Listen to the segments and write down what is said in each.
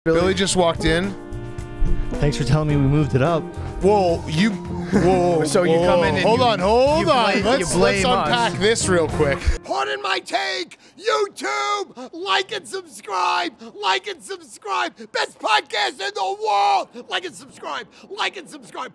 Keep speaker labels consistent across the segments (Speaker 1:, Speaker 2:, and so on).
Speaker 1: Billy just walked in.
Speaker 2: Thanks for telling me we moved it up.
Speaker 1: Whoa.
Speaker 3: So you come in and
Speaker 1: hold on. Let's unpack this real quick.
Speaker 4: Pardon my take, YouTube, like and subscribe, best podcast in the world, like and subscribe, like and subscribe.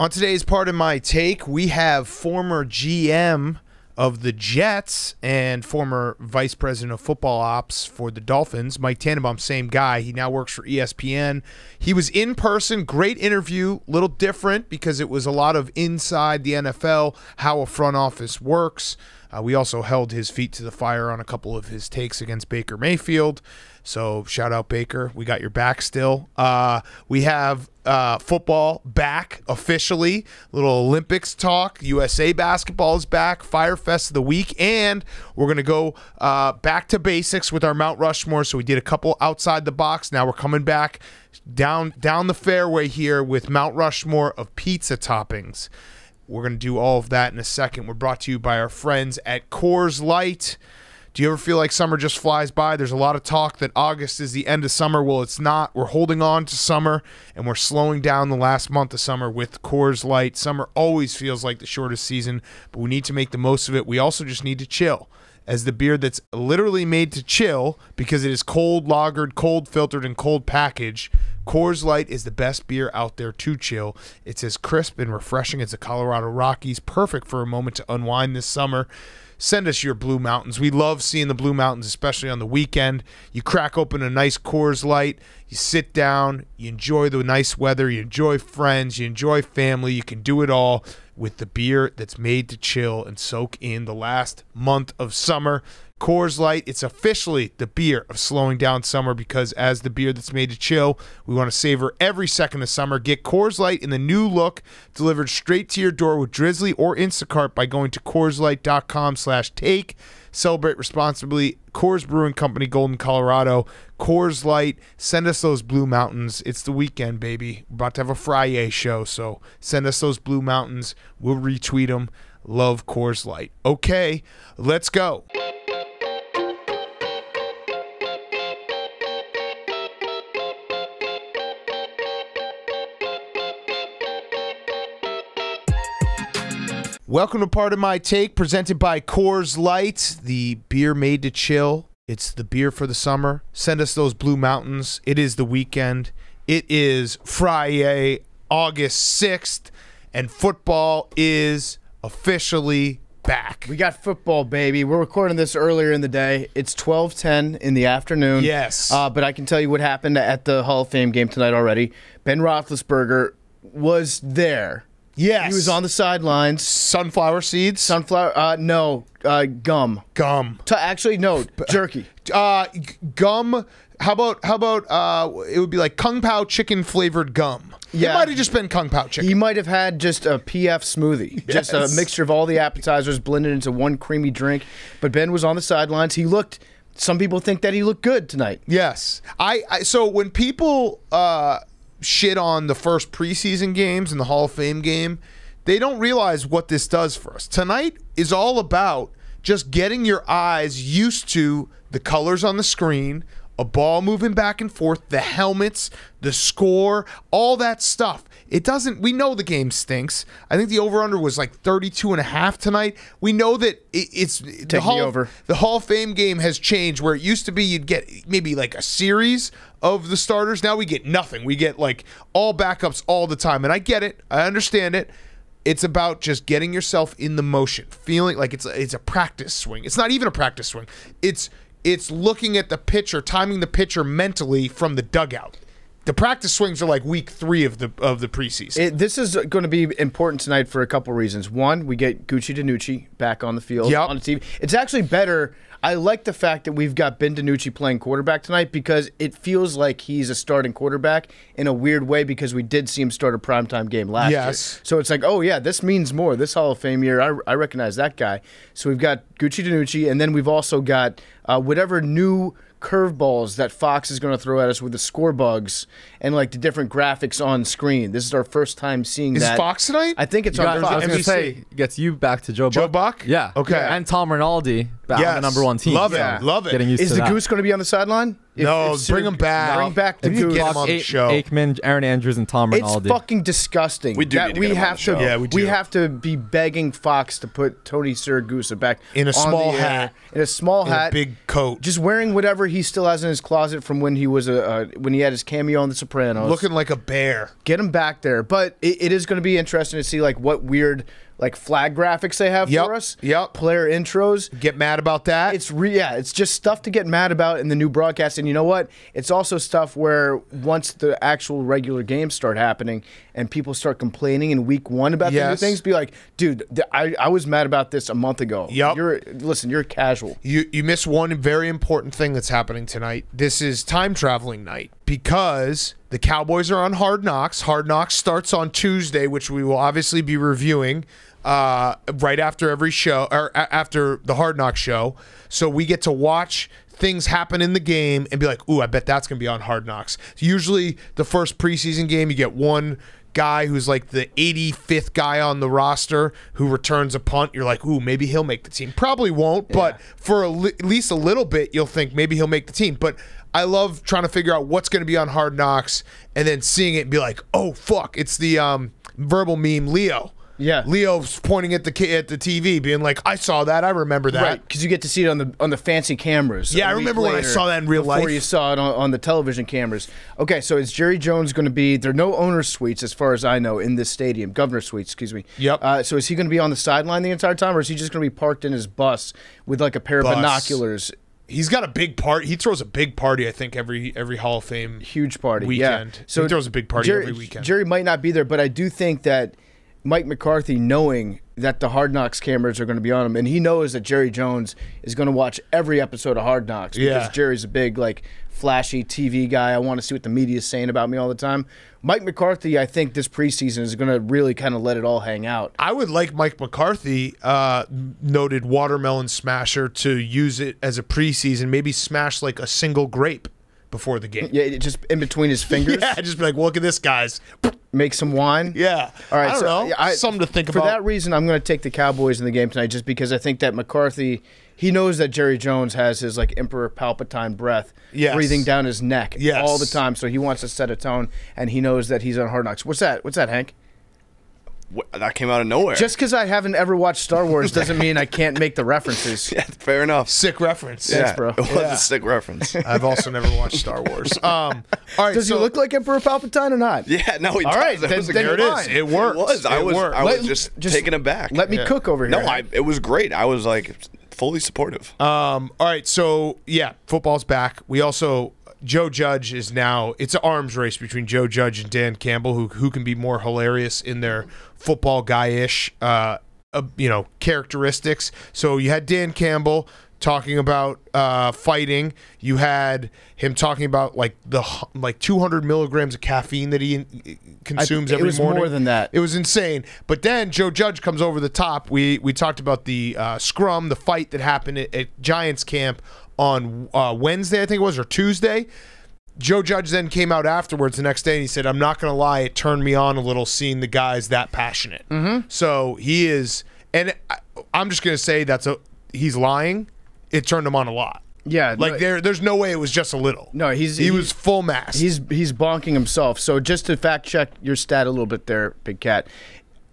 Speaker 1: On today's Pardon My Take, we have former GM of the Jets and former vice president of football ops for the Dolphins, Mike Tannenbaum, same guy. He now works for ESPN. He was in person, great interview, little different because it was a lot of inside the NFL, how a front office works. We also held his feet to the fire on a couple of his takes against Baker Mayfield. So shout out Baker. We got your back still. We have football back officially. Little Olympics talk. USA basketball is back. Fyre Fest of the week. And we're going to go back to basics with our Mount Rushmore. So we did a couple outside the box. Now we're coming back down the fairway here with Mount Rushmore of pizza toppings. We're going to do all of that in a second. We're brought to you by our friends at Coors Light. Do you ever feel like summer just flies by? There's a lot of talk that August is the end of summer. Well, it's not. We're holding on to summer, and we're slowing down the last month of summer with Coors Light. Summer always feels like the shortest season, but we need to make the most of it. We also just need to chill. As the beer that's literally made to chill because it is cold lagered, cold filtered, and cold packaged, Coors Light is the best beer out there to chill. It's as crisp and refreshing as the Colorado Rockies, perfect for a moment to unwind this summer. Send us your Blue Mountains. We love seeing the Blue Mountains, especially on the weekend. You crack open a nice Coors Light, you sit down, you enjoy the nice weather, you enjoy friends, you enjoy family. You can do it all with the beer that's made to chill and soak in the last month of summer. Coors Light, it's officially the beer of slowing down summer because as the beer that's made to chill, we want to savor every second of summer. Get Coors Light in the new look delivered straight to your door with Drizzly or Instacart by going to CoorsLight.com/take. Celebrate responsibly. Coors Brewing Company, Golden, Colorado. Coors Light, send us those Blue Mountains. It's the weekend, baby. We're about to have a Friday show, so send us those Blue Mountains. We'll retweet them. Love Coors Light. Okay, let's go. Welcome to Pardon My Take, presented by Coors Light, the beer made to chill. It's the beer for the summer. Send us those Blue Mountains. It is the weekend. It is Friday, August 6th, and football is officially back.
Speaker 3: We got football, baby. We're recording this earlier in the day. It's 12:10 in the afternoon.
Speaker 1: Yes.
Speaker 3: But I can tell you what happened at the Hall of Fame game tonight already. Ben Roethlisberger was there.
Speaker 1: Yes.
Speaker 3: He was on the sidelines.
Speaker 1: Sunflower seeds?
Speaker 3: No, gum.
Speaker 1: Gum.
Speaker 3: Actually, no, jerky.
Speaker 1: Gum. How about it would be like Kung Pao chicken flavored gum.
Speaker 3: Yeah.
Speaker 1: It might have just been Kung Pao chicken.
Speaker 3: He might have had just a PF smoothie.
Speaker 1: Yes.
Speaker 3: Just a mixture of all the appetizers blended into one creamy drink. But Ben was on the sidelines. Some people think that he looked good tonight.
Speaker 1: Yes. So when people shit on the first preseason games and the Hall of Fame game, they don't realize what this does for us. Tonight is all about just getting your eyes used to the colors on the screen, a ball moving back and forth, the helmets, the score, all that stuff. We know the game stinks. I think the over-under was like 32.5 tonight. We know that the Hall of Fame game has changed where it used to be you'd get maybe like a series of the starters. Now we get nothing. We get like all backups all the time. And I get it. I understand it. It's about just getting yourself in the motion, feeling like it's a practice swing. It's not even a practice swing. It's looking at the pitcher, timing the pitcher mentally from the dugout. The practice swings are like week 3 of the preseason.
Speaker 3: This is going to be important tonight for a couple reasons. One, we get Gucci DiNucci back on the field on the TV. It's actually better. I like the fact that we've got Ben DiNucci playing quarterback tonight because it feels like he's a starting quarterback in a weird way because we did see him start a primetime game last year. So it's like, oh, yeah, this means more. This Hall of Fame year, I recognize that guy. So we've got Gucci DiNucci, and then we've also got whatever new curveballs that Fox is going to throw at us with the score bugs and like the different graphics on screen. This is our first time seeing that.
Speaker 1: Is Fox tonight?
Speaker 3: I think it's on
Speaker 5: I was
Speaker 3: Fox.
Speaker 5: going to say, gets you back to Joe
Speaker 1: Buck?
Speaker 5: Yeah.
Speaker 1: Okay.
Speaker 5: And Tom Rinaldi back on the number one team.
Speaker 1: Love it.
Speaker 3: Yeah.
Speaker 1: Love it.
Speaker 5: Getting used
Speaker 3: Is
Speaker 5: to
Speaker 3: the
Speaker 5: that.
Speaker 3: Goose going to be on the sideline?
Speaker 1: No, bring him back.
Speaker 3: Bring back the
Speaker 5: If you
Speaker 3: Goose.
Speaker 1: get him on the show.
Speaker 5: Aikman, Aaron Andrews, and Tom
Speaker 3: It's
Speaker 5: Rinaldi.
Speaker 3: fucking disgusting.
Speaker 6: We do
Speaker 3: that
Speaker 6: need to
Speaker 3: we
Speaker 6: get him on
Speaker 3: have
Speaker 6: the show.
Speaker 3: to.
Speaker 1: Yeah, we do.
Speaker 3: We have to be begging Fox to put Tony Siragusa back
Speaker 1: In a
Speaker 3: on
Speaker 1: small
Speaker 3: the air,
Speaker 1: hat.
Speaker 3: in a small
Speaker 1: In a
Speaker 3: hat,
Speaker 1: big coat.
Speaker 3: just wearing whatever he still has in his closet from when he was when he had his cameo on The Sopranos.
Speaker 1: Looking like a bear.
Speaker 3: Get him back there. But it is going to be interesting to see like what weird like flag graphics they have
Speaker 1: Yep,
Speaker 3: for us.
Speaker 1: yep.
Speaker 3: Player intros.
Speaker 1: Get mad about that?
Speaker 3: It's just stuff to get mad about in the new broadcast. And you know what? It's also stuff where once the actual regular games start happening and people start complaining in week 1 about the new
Speaker 1: Yes.
Speaker 3: things, be like, dude, I was mad about this a month ago.
Speaker 1: Yep.
Speaker 3: You're casual.
Speaker 1: You miss one very important thing that's happening tonight. This is time traveling night because the Cowboys are on Hard Knocks. Hard Knocks starts on Tuesday, which we will obviously be reviewing right after every show, or after the Hard Knocks show. So we get to watch things happen in the game and be like, ooh, I bet that's going to be on Hard Knocks. Usually the first preseason game, you get one guy who's like the 85th guy on the roster who returns a punt. You're like, ooh, maybe he'll make the team. Probably won't, but for at least a little bit, you'll think maybe he'll make the team. But I love trying to figure out what's going to be on Hard Knocks and then seeing it and be like, oh, fuck, it's the verbal meme Leo.
Speaker 3: Yeah.
Speaker 1: Leo's pointing at the TV, being like, I saw that. I remember that.
Speaker 3: Right, because you get to see it on the fancy cameras.
Speaker 1: Yeah,
Speaker 3: a
Speaker 1: I
Speaker 3: week
Speaker 1: remember when I
Speaker 3: later
Speaker 1: saw that in real
Speaker 3: before
Speaker 1: life.
Speaker 3: you saw it on the television cameras. Okay, so is Jerry Jones going to be? There are no owner suites, as far as I know, in this stadium. Governor suites, excuse me.
Speaker 1: Yep.
Speaker 3: So is he going to be on the sideline the entire time, or is he just going to be parked in his bus with like a pair of binoculars?
Speaker 1: He's got a big party. He throws a big party, I think, every Hall of Fame
Speaker 3: Huge party.
Speaker 1: weekend.
Speaker 3: Yeah. So
Speaker 1: he throws a big party every weekend.
Speaker 3: Jerry might not be there, but I do think that Mike McCarthy, knowing that the Hard Knocks cameras are going to be on him, and he knows that Jerry Jones is going to watch every episode of Hard Knocks because Jerry's a big, like, flashy TV guy. I want to see what the media is saying about me all the time. Mike McCarthy, I think this preseason is going to really kind of let it all hang out.
Speaker 1: I would like Mike McCarthy, noted watermelon smasher, to use it as a preseason, maybe smash like a single grape before the game.
Speaker 3: Yeah, just in between his fingers.
Speaker 1: Yeah, just be like, look at this, guys.
Speaker 3: Make some wine.
Speaker 1: Yeah.
Speaker 3: All right.
Speaker 1: I don't know. Something to think
Speaker 3: for
Speaker 1: about.
Speaker 3: For that reason, I'm going to take the Cowboys in the game tonight, just because I think that McCarthy, he knows that Jerry Jones has his like Emperor Palpatine breath breathing down his neck all the time. So he wants to set a tone, and he knows that he's on Hard Knocks. What's that? What's that, Hank?
Speaker 6: That came out of nowhere.
Speaker 3: Just because I haven't ever watched Star Wars doesn't mean I can't make the references.
Speaker 6: Yeah, fair enough.
Speaker 1: Sick reference.
Speaker 3: Thanks, bro.
Speaker 6: It was a sick reference.
Speaker 1: I've also never watched Star Wars. All right.
Speaker 3: Does he look like Emperor Palpatine or not?
Speaker 6: Yeah, no, he
Speaker 3: All
Speaker 6: does.
Speaker 3: right,
Speaker 6: That
Speaker 3: then-
Speaker 6: was a
Speaker 3: then
Speaker 6: good
Speaker 3: it
Speaker 6: one.
Speaker 3: is.
Speaker 1: It worked.
Speaker 6: It was. I was just taken aback.
Speaker 3: Let me cook over here.
Speaker 6: No, it was great. I was like fully supportive.
Speaker 1: All right. So, yeah, football's back. We also, Joe Judge is now, it's an arms race between Joe Judge and Dan Campbell, who can be more hilarious in their football guy-ish, characteristics. So you had Dan Campbell talking about fighting. You had him talking about like 200 milligrams of caffeine that he consumes every morning.
Speaker 3: It was more than that.
Speaker 1: It was insane. But then Joe Judge comes over the top. We talked about the scrum, the fight that happened at Giants camp on Wednesday, I think it was, or Tuesday. Joe Judge then came out afterwards the next day and he said, I'm not going to lie, it turned me on a little seeing the guys that passionate. Mm-hmm. So he is, and I'm just going to say he's lying. It turned him on a lot.
Speaker 3: Yeah.
Speaker 1: Like there's no way it was just a little.
Speaker 3: No,
Speaker 1: he was full mast.
Speaker 3: He's bonking himself. So just to fact check your stat a little bit there, Big Cat.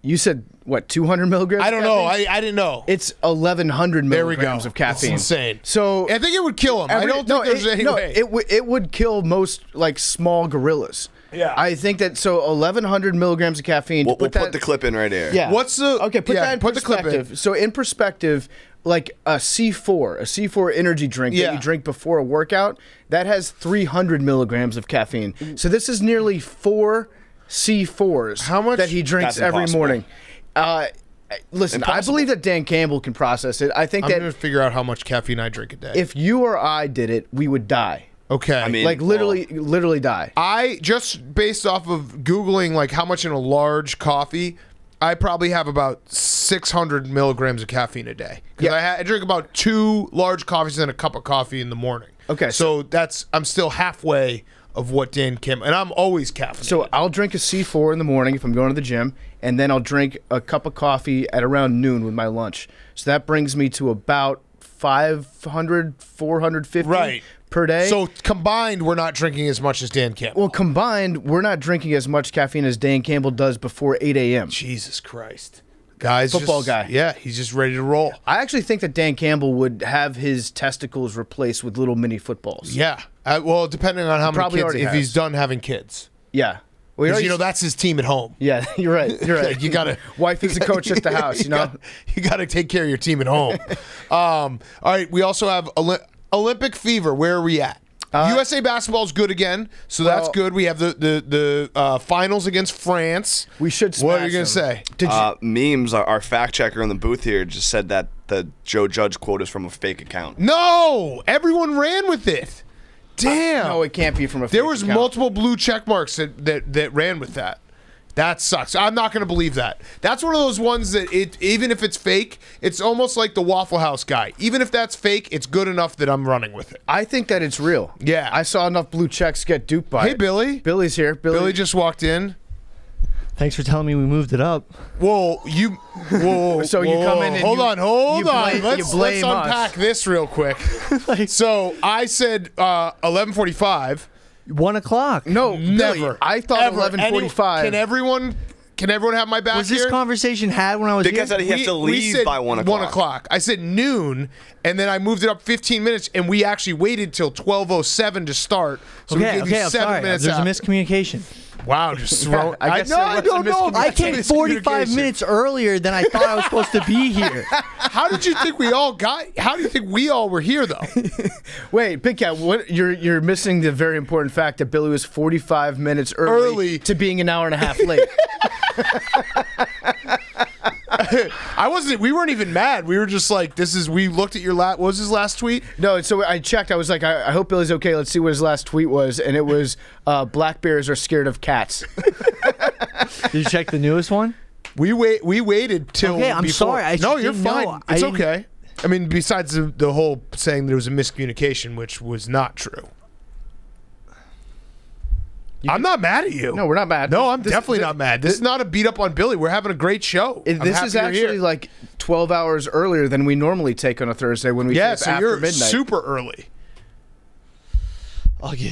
Speaker 3: You said, what, 200 milligrams?
Speaker 1: I don't know. I didn't know.
Speaker 3: It's 1,100 milligrams of caffeine.
Speaker 1: It's insane.
Speaker 3: So
Speaker 1: I think it would kill him. I don't think there's any way.
Speaker 3: It would kill most like small gorillas.
Speaker 1: Yeah.
Speaker 3: I think that, so 1,100 milligrams of caffeine.
Speaker 6: We'll put the clip in right here.
Speaker 3: Yeah.
Speaker 1: What's the...
Speaker 3: Okay, put that in
Speaker 1: put
Speaker 3: perspective.
Speaker 1: The clip in.
Speaker 3: So in perspective, like a C4 energy drink that you drink before a workout, that has 300 milligrams of caffeine. So this is nearly 4 C4s
Speaker 1: How much?
Speaker 3: that he drinks
Speaker 6: That's
Speaker 3: every
Speaker 6: impossible.
Speaker 3: morning. Listen, I believe that Dan Campbell can process it. I think
Speaker 1: I'm
Speaker 3: that
Speaker 1: going to figure out how much caffeine I drink a day.
Speaker 3: if you or I did it, we would die.
Speaker 1: Okay.
Speaker 6: I mean,
Speaker 3: Like literally die.
Speaker 1: I just based off of Googling like how much in a large coffee, I probably have about 600 milligrams of caffeine a day. Because I drink about 2 large coffees and a cup of coffee in the morning.
Speaker 3: Okay.
Speaker 1: So I'm still halfway of what Dan Campbell, and I'm always caffeinated.
Speaker 3: So I'll drink a C4 in the morning if I'm going to the gym, and then I'll drink a cup of coffee at around noon with my lunch. So that brings me to about 500, 450 per day.
Speaker 1: So combined, we're not drinking as much as Dan Campbell.
Speaker 3: Well, combined, we're not drinking as much caffeine as Dan Campbell does before 8 a.m.
Speaker 1: Jesus Christ. Guys,
Speaker 3: football guy.
Speaker 1: Yeah, he's just ready to roll.
Speaker 3: I actually think that Dan Campbell would have his testicles replaced with little mini footballs.
Speaker 1: Yeah. Well, depending on how many kids, if he's done having kids.
Speaker 3: Yeah.
Speaker 1: Well, that's his team at home.
Speaker 3: Yeah, you're right. You're right.
Speaker 1: You gotta
Speaker 3: wife is the coach at the house. You know,
Speaker 1: you gotta take care of your team at home. All right. We also have Olympic fever. Where are we at? USA basketball is good again, so that's good. We have the finals against France.
Speaker 3: We should.
Speaker 1: What are you gonna say?
Speaker 6: Memes. Our fact checker in the booth here just said that the Joe Judge quote is from a fake account.
Speaker 1: No, everyone ran with it. Damn.
Speaker 3: No, it can't be from a fake
Speaker 1: There was
Speaker 3: account.
Speaker 1: multiple blue check marks that ran with that. That sucks. I'm not going to believe that. That's one of those ones that even if it's fake, it's almost like the Waffle House guy. Even if that's fake, it's good enough that I'm running with it.
Speaker 3: I think that it's real.
Speaker 1: Yeah.
Speaker 3: I saw enough blue checks get duped by it.
Speaker 1: Hey, Billy.
Speaker 3: Billy's here.
Speaker 1: Billy just walked in.
Speaker 2: Thanks for telling me we moved it up.
Speaker 1: Whoa.
Speaker 3: So you come in and
Speaker 1: hold on. Let's
Speaker 3: us.
Speaker 1: unpack this real quick. So I said 11:45.
Speaker 2: 1 o'clock.
Speaker 3: No,
Speaker 1: Never.
Speaker 3: Billy, I thought 11:45.
Speaker 1: Can everyone have my back
Speaker 2: Was this
Speaker 1: here?
Speaker 2: conversation had when I was
Speaker 6: Dick
Speaker 2: here?
Speaker 6: said he has to leave by 1 o'clock.
Speaker 1: 1 o'clock. I said noon, and then I moved it up 15 minutes, and we actually waited till 12:07 to start. So we gave you
Speaker 2: I'm
Speaker 1: 7
Speaker 2: sorry.
Speaker 1: minutes
Speaker 2: There's
Speaker 1: out.
Speaker 2: a miscommunication.
Speaker 1: Wow, just throw.
Speaker 3: I guess
Speaker 1: I don't know.
Speaker 2: I came 45 minutes earlier than I thought I was supposed to be here.
Speaker 1: How did you think we all got? How do you think we all were here though?
Speaker 3: Wait, Big Cat, what? You're missing the very important fact that Billy was 45 minutes early to being an hour and a half late.
Speaker 1: I wasn't. We weren't even mad. We were just like, "This is." We looked at your last. What was his last tweet?
Speaker 3: No, so I checked. I was like, I hope Billy's okay. Let's see what his last tweet was, and it was, "Black bears are scared of cats."
Speaker 2: Did you check the newest one?
Speaker 1: We waited till.
Speaker 2: Okay, I'm
Speaker 1: before.
Speaker 2: sorry.
Speaker 1: No, you're fine.
Speaker 2: know.
Speaker 1: It's okay. I mean, besides the whole saying there was a miscommunication, which was not true. I'm not mad at you.
Speaker 3: No, we're not mad.
Speaker 1: No, I'm definitely not mad. This is not a beat up on Billy. We're having a great show.
Speaker 3: This is actually like 12 hours earlier than we normally take on a Thursday when we tape
Speaker 1: so
Speaker 3: after
Speaker 1: you're
Speaker 3: midnight.
Speaker 1: super early.
Speaker 2: Oh, good.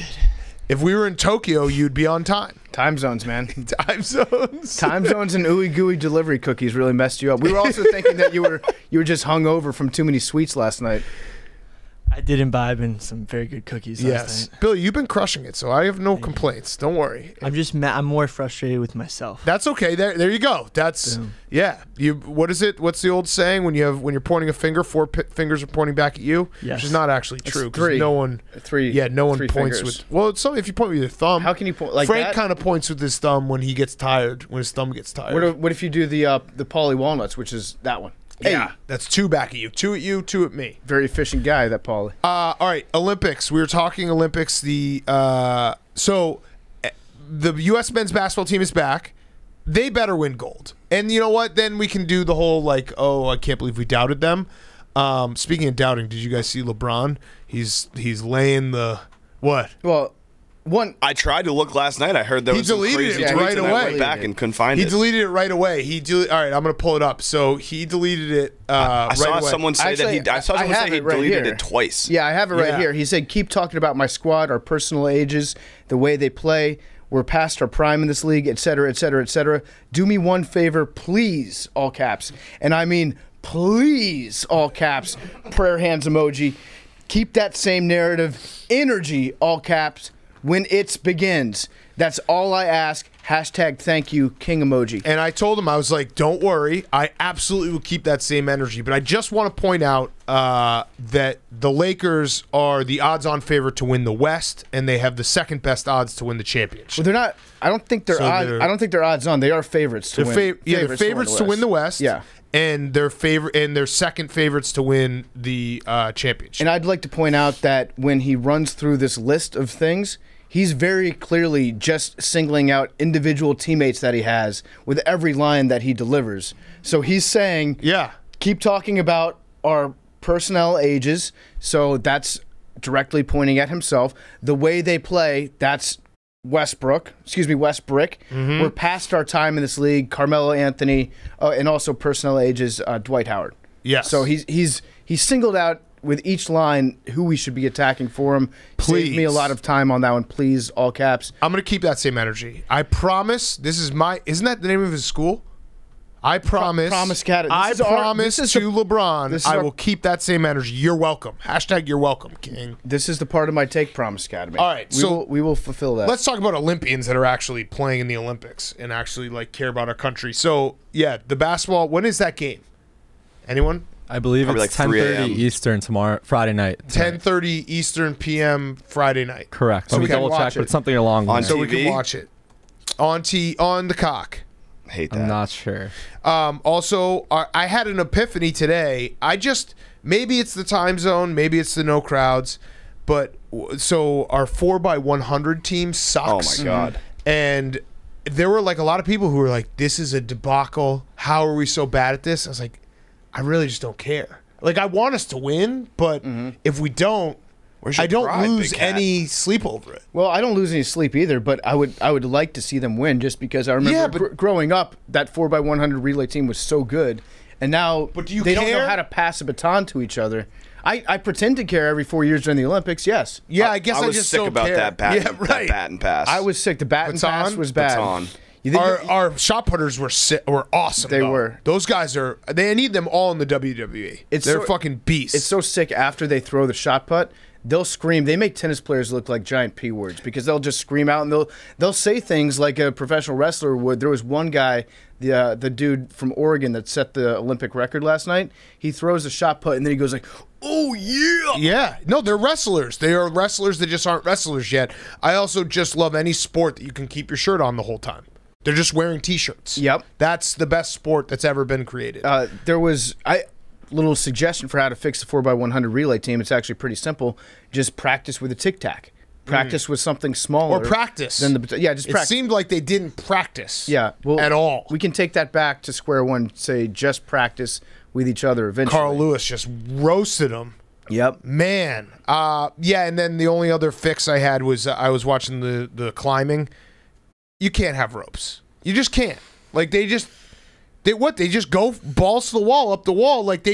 Speaker 1: If we were in Tokyo, you'd be on time.
Speaker 3: Time zones, man.
Speaker 1: Time zones.
Speaker 3: Time zones and ooey gooey delivery cookies really messed you up. We were also thinking that you were just hungover from too many sweets last night.
Speaker 2: I did imbibe in some very good cookies last night.
Speaker 1: Billy, you've been crushing it, so I have no complaints. Don't worry.
Speaker 2: I'm just I'm more frustrated with myself.
Speaker 1: That's okay. There you go. That's What is it? What's the old saying when you're pointing a finger, four fingers are pointing back at you?
Speaker 2: Yes.
Speaker 1: Which is not actually true.
Speaker 3: Three.
Speaker 1: No one.
Speaker 3: Three.
Speaker 1: Yeah, no one
Speaker 3: three
Speaker 1: points
Speaker 3: fingers.
Speaker 1: with. Well, it's if you point with your thumb.
Speaker 3: How can you point like
Speaker 1: Frank
Speaker 3: that?
Speaker 1: kind of points with his thumb when he gets tired. When his thumb gets tired.
Speaker 3: What if you do the Pauly Walnuts, which is that one?
Speaker 1: Yeah, that's 2 back at you. 2 at you, 2 at me.
Speaker 3: Very efficient guy, that Pauly.
Speaker 1: All right, Olympics. We were talking Olympics. The U.S. men's basketball team is back. They better win gold. And you know what? Then we can do the whole like, oh, I can't believe we doubted them. Speaking of doubting, did you guys see LeBron? He's laying the what?
Speaker 3: Well,
Speaker 6: I tried to look last night. I heard there was some crazy tweets
Speaker 1: right
Speaker 6: and
Speaker 1: away.
Speaker 6: I went back and couldn't find it.
Speaker 1: He deleted it right away. All right, I'm gonna pull it up. So he deleted it.
Speaker 6: I saw
Speaker 1: right away.
Speaker 6: someone say
Speaker 3: Actually,
Speaker 6: that I saw someone say he
Speaker 3: right
Speaker 6: deleted
Speaker 3: here.
Speaker 6: it twice.
Speaker 3: Yeah, I have it right
Speaker 1: Yeah.
Speaker 3: here. He said, "Keep talking about my squad, our personal ages, the way they play. We're past our prime in this league, et cetera, et cetera, et cetera. Do me one favor, please," all caps. And I mean, please, all caps, prayer hands emoji. Keep that same narrative, energy, all caps, when it begins. That's all I ask. Hashtag thank you, king emoji.
Speaker 1: And I told him, I was like, don't worry. I absolutely will keep that same energy. But I just want to point out that the Lakers are the odds-on favorite to win the West, and they have the second best odds to win the championship.
Speaker 3: Well, they're not. I don't think they're odds. I don't think they're odds on. They are favorites to win.
Speaker 1: They're favorites to win the West.
Speaker 3: Yeah.
Speaker 1: And they're second favorites to win the championship.
Speaker 3: And I'd like to point out that when he runs through this list of things, he's very clearly just singling out individual teammates that he has with every line that he delivers. So he's saying,
Speaker 1: yeah,
Speaker 3: keep talking about our personnel ages. So that's directly pointing at himself. The way they play, that's Westbrook. We're past our time in this league. Carmelo Anthony, and also personnel ages, Dwight Howard.
Speaker 1: Yes.
Speaker 3: So he's singled out with each line who we should be attacking for him.
Speaker 1: Please.
Speaker 3: Save me a lot of time on that one, please, all caps.
Speaker 1: I'm going to keep that same energy. I promise. Isn't that the name of his school? I promise.
Speaker 3: Promise Academy.
Speaker 1: I promise to LeBron I will keep that same energy. You're welcome. # you're welcome, King.
Speaker 3: This is the part of my take, Promise Academy.
Speaker 1: All right.
Speaker 3: We will fulfill that.
Speaker 1: Let's talk about Olympians that are actually playing in the Olympics and actually like care about our country. So, yeah, the basketball, when is that game? Anyone?
Speaker 5: I believe
Speaker 6: Probably
Speaker 5: it's
Speaker 6: like 3
Speaker 5: 10:30
Speaker 6: a.m.
Speaker 5: Eastern Friday night.
Speaker 1: 10:30 Eastern PM Friday night.
Speaker 5: Correct. So
Speaker 1: we
Speaker 5: we
Speaker 1: can
Speaker 5: double
Speaker 1: watch
Speaker 5: check, but
Speaker 1: it.
Speaker 5: it's something along
Speaker 6: On
Speaker 5: those
Speaker 1: So
Speaker 5: lines.
Speaker 1: we
Speaker 6: TV?
Speaker 1: can watch it on the cock.
Speaker 6: I hate that.
Speaker 5: I'm not sure.
Speaker 1: Also, I had an epiphany today. Maybe it's the time zone, maybe it's the no crowds, but so our 4x100 team sucks.
Speaker 6: Oh my God.
Speaker 1: And there were like a lot of people who were like, "This is a debacle. How are we so bad at this?" I was like, I really just don't care. Like, I want us to win, but if we don't,
Speaker 6: Where's your
Speaker 1: I don't
Speaker 6: pride,
Speaker 1: lose
Speaker 6: big cat?
Speaker 1: any sleep over it.
Speaker 3: Well, I don't lose any sleep either, but I would like to see them win just because I remember growing up, that 4x100 relay team was so good. And now
Speaker 1: But do you
Speaker 3: they don't
Speaker 1: care?
Speaker 3: know how to pass a baton to each other. I pretend to care every 4 years during the Olympics, yes.
Speaker 1: Yeah, I guess I
Speaker 6: was
Speaker 1: just
Speaker 6: sick
Speaker 1: don't
Speaker 6: about
Speaker 1: care.
Speaker 6: that bat,
Speaker 1: Yeah, right.
Speaker 6: that bat and pass.
Speaker 3: I was sick. The bat and
Speaker 1: Baton?
Speaker 3: pass was bad.
Speaker 6: Baton.
Speaker 1: Our shot putters were awesome.
Speaker 3: They
Speaker 1: though.
Speaker 3: were.
Speaker 1: Those guys are. They need them all in the WWE. They're
Speaker 3: so-
Speaker 1: fucking beasts.
Speaker 3: It's so sick after they throw the shot put. They'll scream. They make tennis players look like giant P words because they'll just scream out and they'll say things like a professional wrestler would. There was one guy, the dude from Oregon that set the Olympic record last night. He throws a shot put and then he goes like, "Oh yeah!"
Speaker 1: Yeah, no, they're wrestlers. They are wrestlers that just aren't wrestlers yet. I also just love any sport that you can keep your shirt on the whole time. They're just wearing T-shirts.
Speaker 3: Yep.
Speaker 1: That's the best sport that's ever been created.
Speaker 3: There was little suggestion for how to fix the 4x100 relay team. It's actually pretty simple. Just practice with a tic tac. Practice with something smaller.
Speaker 1: Or practice.
Speaker 3: Just practice.
Speaker 1: It seemed like they didn't practice.
Speaker 3: Yeah, well,
Speaker 1: at all.
Speaker 3: We can take that back to square one. Say just practice with each other eventually.
Speaker 1: Carl Lewis just roasted them.
Speaker 3: Yep.
Speaker 1: Man. Yeah, and then the only other fix I had was I was watching the climbing. You can't have ropes. You just can't. Like they just go balls to the wall, up the wall. Like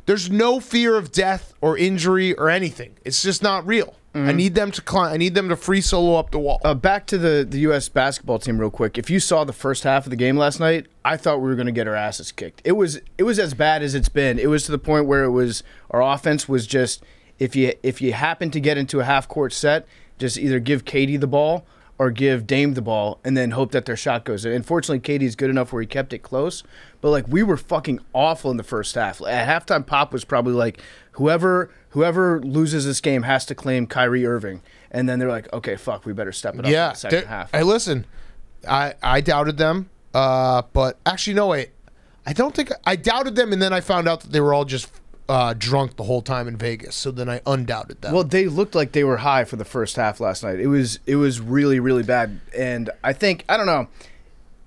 Speaker 1: there's no fear of death or injury or anything. It's just not real. I need them to climb. I need them to free solo up the wall.
Speaker 3: Back to the U.S. basketball team real quick. If you saw the first half of the game last night, I thought we were going to get our asses kicked. It was as bad as it's been. It was to the point where it was our offense was just if you happen to get into a half court set, just either give Katie the ball or give Dame the ball and then hope that their shot goes in. Unfortunately, Katie's good enough where he kept it close, but like we were fucking awful in the first half. At halftime, Pop was probably like, whoever loses this game has to claim Kyrie Irving, and then they're like, okay, fuck, we better step it up in the second half.
Speaker 1: Hey, listen, I doubted them, but actually, no, wait, I don't think I doubted them, and then I found out that they were all just drunk the whole time in Vegas. So then I undoubted them.
Speaker 3: Well, they looked like they were high for the first half last night. It was really, really bad. And I think, I don't know,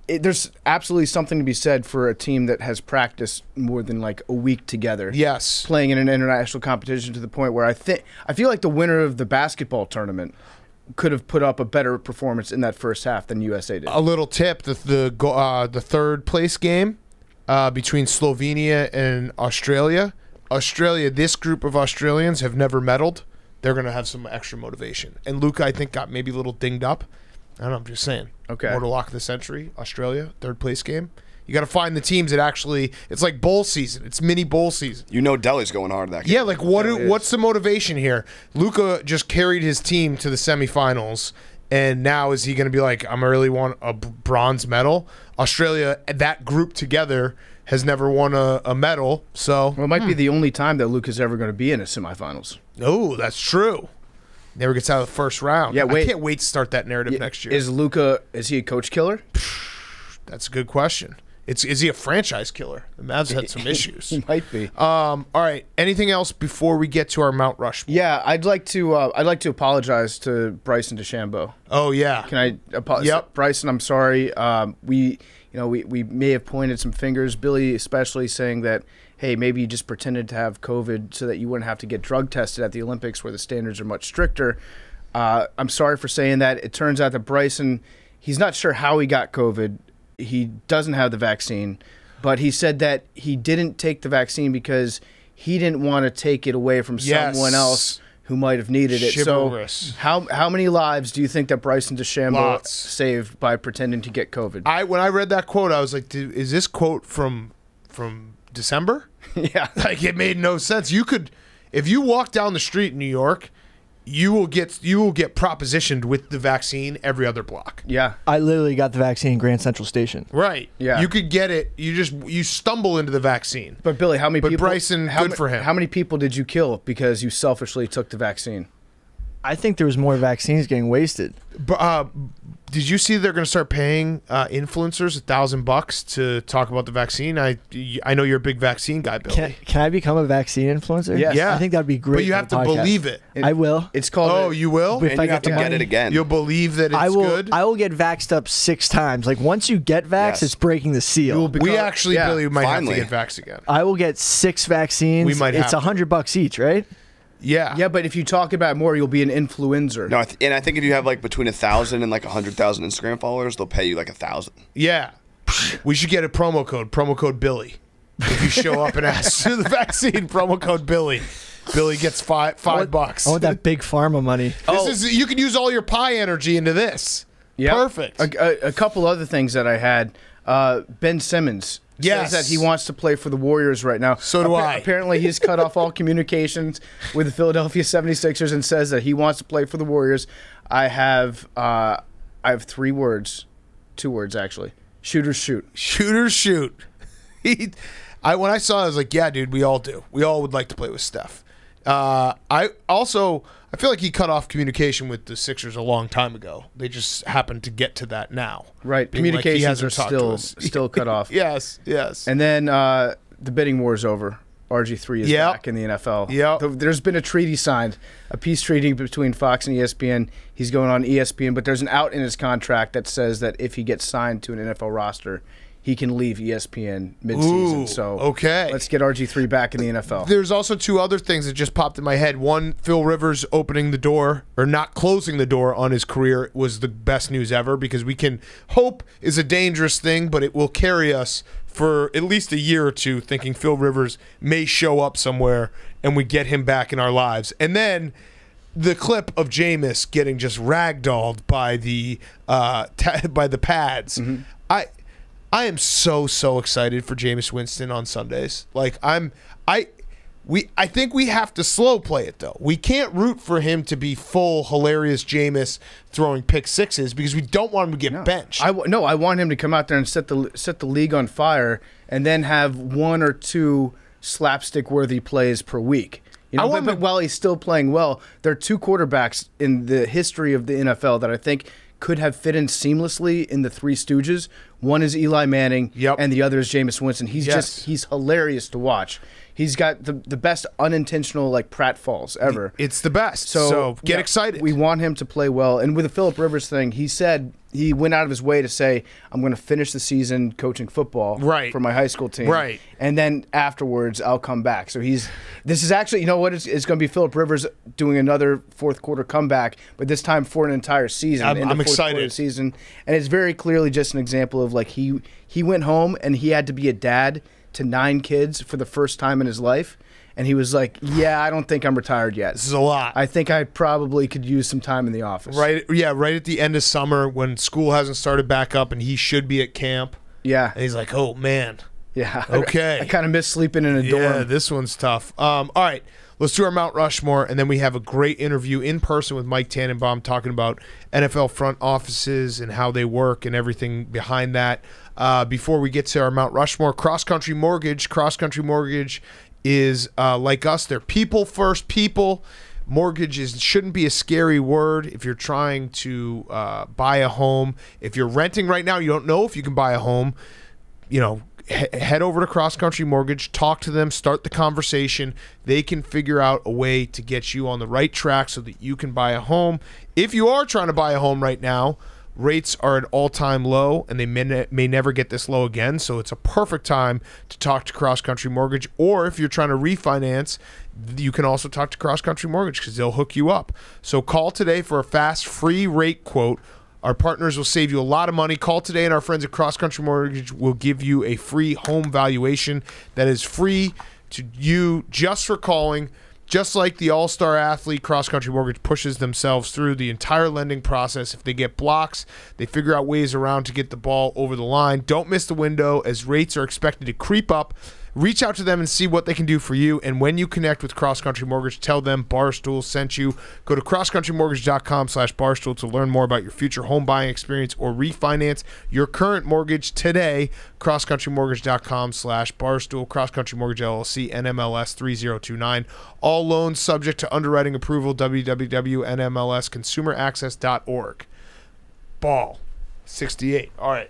Speaker 3: there's absolutely something to be said for a team that has practiced more than like a week together.
Speaker 1: Yes.
Speaker 3: Playing in an international competition to the point where I feel like the winner of the basketball tournament could have put up a better performance in that first half than USA did.
Speaker 1: A little tip, the third place game between Slovenia and Australia, this group of Australians have never medaled. They're going to have some extra motivation. And Luka, I think, got maybe a little dinged up. I don't know, I'm just saying.
Speaker 3: Okay.
Speaker 1: Mortal lock of the century, Australia, third place game. You got to find the teams that actually, it's like bowl season. It's mini bowl season.
Speaker 6: You know Delhi's going hard that game.
Speaker 1: Yeah, like what's the motivation here? Luka just carried his team to the semifinals, and now is he going to be like, I'm really want a bronze medal? Australia, that group together, has never won a medal, so...
Speaker 3: Well, it might be the only time that Luka's ever going to be in a semifinals.
Speaker 1: Oh, that's true. Never gets out of the first round.
Speaker 3: Yeah, wait.
Speaker 1: I can't wait to start that narrative next year.
Speaker 3: Is Luka, is he a coach killer?
Speaker 1: That's a good question. Is he a franchise killer? The Mavs had some issues.
Speaker 3: He might be.
Speaker 1: All right. Anything else before we get to our Mount Rushmore?
Speaker 3: Yeah, I'd like to apologize to Bryson DeChambeau.
Speaker 1: Oh yeah.
Speaker 3: Can I apologize?
Speaker 1: Yep.
Speaker 3: Bryson, I'm sorry. We may have pointed some fingers, Billy especially, saying that hey, maybe you just pretended to have COVID so that you wouldn't have to get drug tested at the Olympics where the standards are much stricter. I'm sorry for saying that. It turns out that Bryson, he's not sure how he got COVID. He doesn't have the vaccine, but he said that he didn't take the vaccine because he didn't want to take it away from someone else who might have needed it.
Speaker 1: Chivalrous.
Speaker 3: So how many lives do you think that Bryson DeChambeau saved by pretending to get COVID?
Speaker 1: When I read that quote, I was like, dude, is this quote from December?
Speaker 3: Yeah.
Speaker 1: Like, it made no sense. You could, if you walk down the street in New York, you will get propositioned with the vaccine every other block.
Speaker 3: Yeah.
Speaker 2: I literally got the vaccine in Grand Central Station.
Speaker 1: Right.
Speaker 3: Yeah.
Speaker 1: You could get it. You stumble into the vaccine.
Speaker 3: But Billy, how many people?
Speaker 1: Bryson, good for him.
Speaker 3: How many people did you kill because you selfishly took the vaccine?
Speaker 2: I think there was more vaccines getting wasted.
Speaker 1: Did you see they're going to start paying influencers $1,000 to talk about the vaccine? I know you're a big vaccine guy, Billy.
Speaker 2: Can I become a vaccine influencer?
Speaker 3: Yes.
Speaker 1: Yeah.
Speaker 2: I think that'd be great.
Speaker 1: But you have to believe it.
Speaker 2: I will.
Speaker 3: It's called.
Speaker 1: Oh, you will?
Speaker 2: If
Speaker 6: And
Speaker 2: I
Speaker 6: you have to get it again.
Speaker 1: You'll believe that it's good?
Speaker 2: I will get vaxxed up 6 times. Like, once you get vaxxed,
Speaker 6: Yes.
Speaker 2: it's breaking the seal.
Speaker 1: We actually, Billy, might
Speaker 6: Finally.
Speaker 1: have to get vaxxed again.
Speaker 2: I will get 6 vaccines.
Speaker 1: We might have
Speaker 2: It's
Speaker 1: to.
Speaker 2: $100 each, right?
Speaker 1: Yeah.
Speaker 3: Yeah, but if you talk about it more, you'll be an influencer.
Speaker 6: No, and I think if you have like between 1,000 and like 100,000 Instagram followers, they'll pay you like 1,000.
Speaker 1: Yeah. We should get a promo code Billy. If you show up and ask for the vaccine, promo code Billy. Billy gets $5.
Speaker 2: I want that big pharma money.
Speaker 1: You can use all your pie energy into this.
Speaker 3: Yep.
Speaker 1: Perfect.
Speaker 3: A couple other things that I had. Ben Simmons says that he wants to play for the Warriors right now.
Speaker 1: So do I.
Speaker 3: Apparently, he's cut off all communications with the Philadelphia 76ers and says that he wants to play for the Warriors. I have 3 words. 2 words, actually. Shooters shoot.
Speaker 1: Shooters shoot. When I saw it, I was like, yeah, dude, we all do. We all would like to play with Steph. I feel like he cut off communication with the Sixers a long time ago. They just happened to get to that now.
Speaker 3: Right.
Speaker 1: Being like, he
Speaker 3: Communications
Speaker 1: hasn't
Speaker 3: are
Speaker 1: talked to us.
Speaker 3: still cut off.
Speaker 1: Yes.
Speaker 3: And then the bidding war is over. RG3 is back in the NFL.
Speaker 1: Yep.
Speaker 3: There's been a treaty signed, a peace treaty between Fox and ESPN. He's going on ESPN, but there's an out in his contract that says that if he gets signed to an NFL roster, he can leave ESPN midseason.
Speaker 1: Ooh,
Speaker 3: so
Speaker 1: okay.
Speaker 3: let's get RG3 back in the NFL.
Speaker 1: There's also 2 other things that just popped in my head. One, Phil Rivers opening the door or not closing the door on his career was the best news ever, because hope is a dangerous thing, but it will carry us for at least a year or 2 thinking Phil Rivers may show up somewhere and we get him back in our lives. And then the clip of Jameis getting just ragdolled by the pads.
Speaker 3: Mm-hmm.
Speaker 1: I am so excited for Jameis Winston on Sundays. Like I think we have to slow play it though. We can't root for him to be full hilarious Jameis throwing pick sixes because we don't want him to get benched.
Speaker 3: I want him to come out there and set the league on fire, and then have 1 or 2 slapstick worthy plays per week. You know, but while he's still playing well, there are 2 quarterbacks in the history of the NFL that I think could have fit in seamlessly in the Three Stooges. One is Eli Manning, and the other is Jameis Winston. He's hilarious to watch. He's got the best unintentional pratfalls ever.
Speaker 1: It's the best. So get excited.
Speaker 3: We want him to play well. And with the Phillip Rivers thing, he said he went out of his way to say, I'm going to finish the season coaching football for my high school team.
Speaker 1: Right.
Speaker 3: And then afterwards, I'll come back. So this is actually, you know what? It's going to be Phillip Rivers doing another 4th quarter comeback, but this time for an entire season.
Speaker 1: I'm excited.
Speaker 3: Season. And it's very clearly just an example of he went home and he had to be a dad to 9 kids for the first time in his life. And he was like, yeah, I don't think I'm retired yet.
Speaker 1: This is a lot.
Speaker 3: I think I probably could use some time in the office.
Speaker 1: Right at the end of summer when school hasn't started back up and he should be at camp.
Speaker 3: Yeah.
Speaker 1: And he's like, oh, man.
Speaker 3: Yeah.
Speaker 1: Okay.
Speaker 3: I kind of miss sleeping in a dorm.
Speaker 1: Yeah, this one's tough. All right. Let's do our Mount Rushmore, and then we have a great interview in person with Mike Tannenbaum talking about NFL front offices and how they work and everything behind that. Before we get to our Mount Rushmore, Cross Country Mortgage. Cross Country Mortgage is like us. They're people first people. Mortgage shouldn't be a scary word if you're trying to buy a home. If you're renting right now, you don't know if you can buy a home, head over to Cross Country Mortgage, talk to them, start the conversation. They can figure out a way to get you on the right track so that you can buy a home. If you are trying to buy a home right now, Rates are at all-time low, and they may never get this low again, so it's a perfect time to talk to Cross Country Mortgage. Or if you're trying to refinance, you can also talk to Cross Country Mortgage because they'll hook you up. So call today for a fast, free rate quote. Our partners will save you a lot of money. Call today, and our friends at Cross Country Mortgage will give you a free home valuation that is free to you just for calling. Just like the all-star athlete, Cross Country Mortgage pushes themselves through the entire lending process. If they get blocks, they figure out ways around to get the ball over the line. Don't miss the window as rates are expected to creep up. Reach out to them and see what they can do for you. And when you connect with Cross Country Mortgage, tell them Barstool sent you. Go to crosscountrymortgage.com/Barstool to learn more about your future home buying experience or refinance your current mortgage today. crosscountrymortgage.com/Barstool. Cross Country Mortgage LLC, NMLS 3029. All loans subject to underwriting approval. www.nmlsconsumeraccess.org. Ball. 68. All right.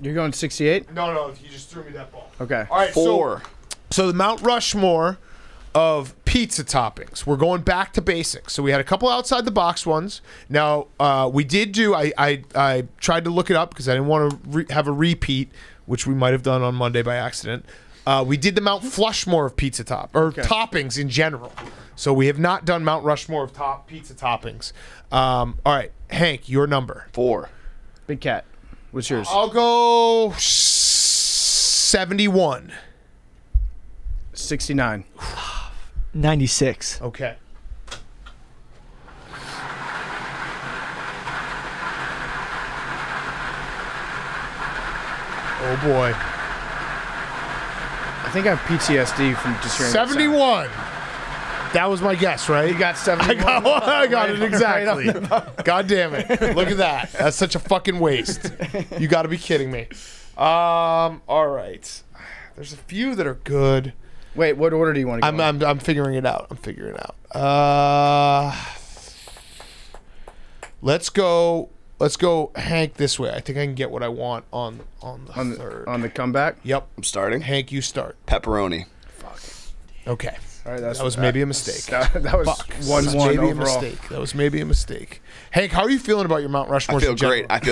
Speaker 3: You're going 68?
Speaker 1: No, you just threw me that ball.
Speaker 3: Okay.
Speaker 1: All right,
Speaker 6: 4.
Speaker 1: So the Mount Rushmore of pizza toppings. We're going back to basics. So we had a couple outside the box ones. Now we did do. I tried to look it up because I didn't want to have a repeat, which we might have done on Monday by accident. We did the Mount Flushmore of pizza toppings in general. So we have not done Mount Rushmore of pizza toppings. All right, Hank, your number.
Speaker 6: 4.
Speaker 3: Big Cat. What's yours?
Speaker 1: I'll go 71.
Speaker 3: 69.
Speaker 2: 96.
Speaker 1: Okay. Oh boy.
Speaker 3: I think I have PTSD from just hearing
Speaker 1: 71. That was my guess, right?
Speaker 3: You got 71.
Speaker 1: I got it exactly. God damn it. Look at that. That's such a fucking waste. You got to be kidding me. All right. There's a few that are good.
Speaker 3: Wait, what order do you want to go in?
Speaker 1: I'm figuring it out. Let's go Hank this way. I think I can get what I want on the third.
Speaker 3: On the comeback?
Speaker 1: Yep.
Speaker 6: I'm starting.
Speaker 1: Hank, you start.
Speaker 6: Pepperoni.
Speaker 1: Fuck. Okay.
Speaker 3: All right,
Speaker 1: that was maybe a mistake.
Speaker 3: That was 1-1 overall.
Speaker 1: That was maybe a mistake. Hank, how are you feeling about your Mount Rushmore?
Speaker 6: I feel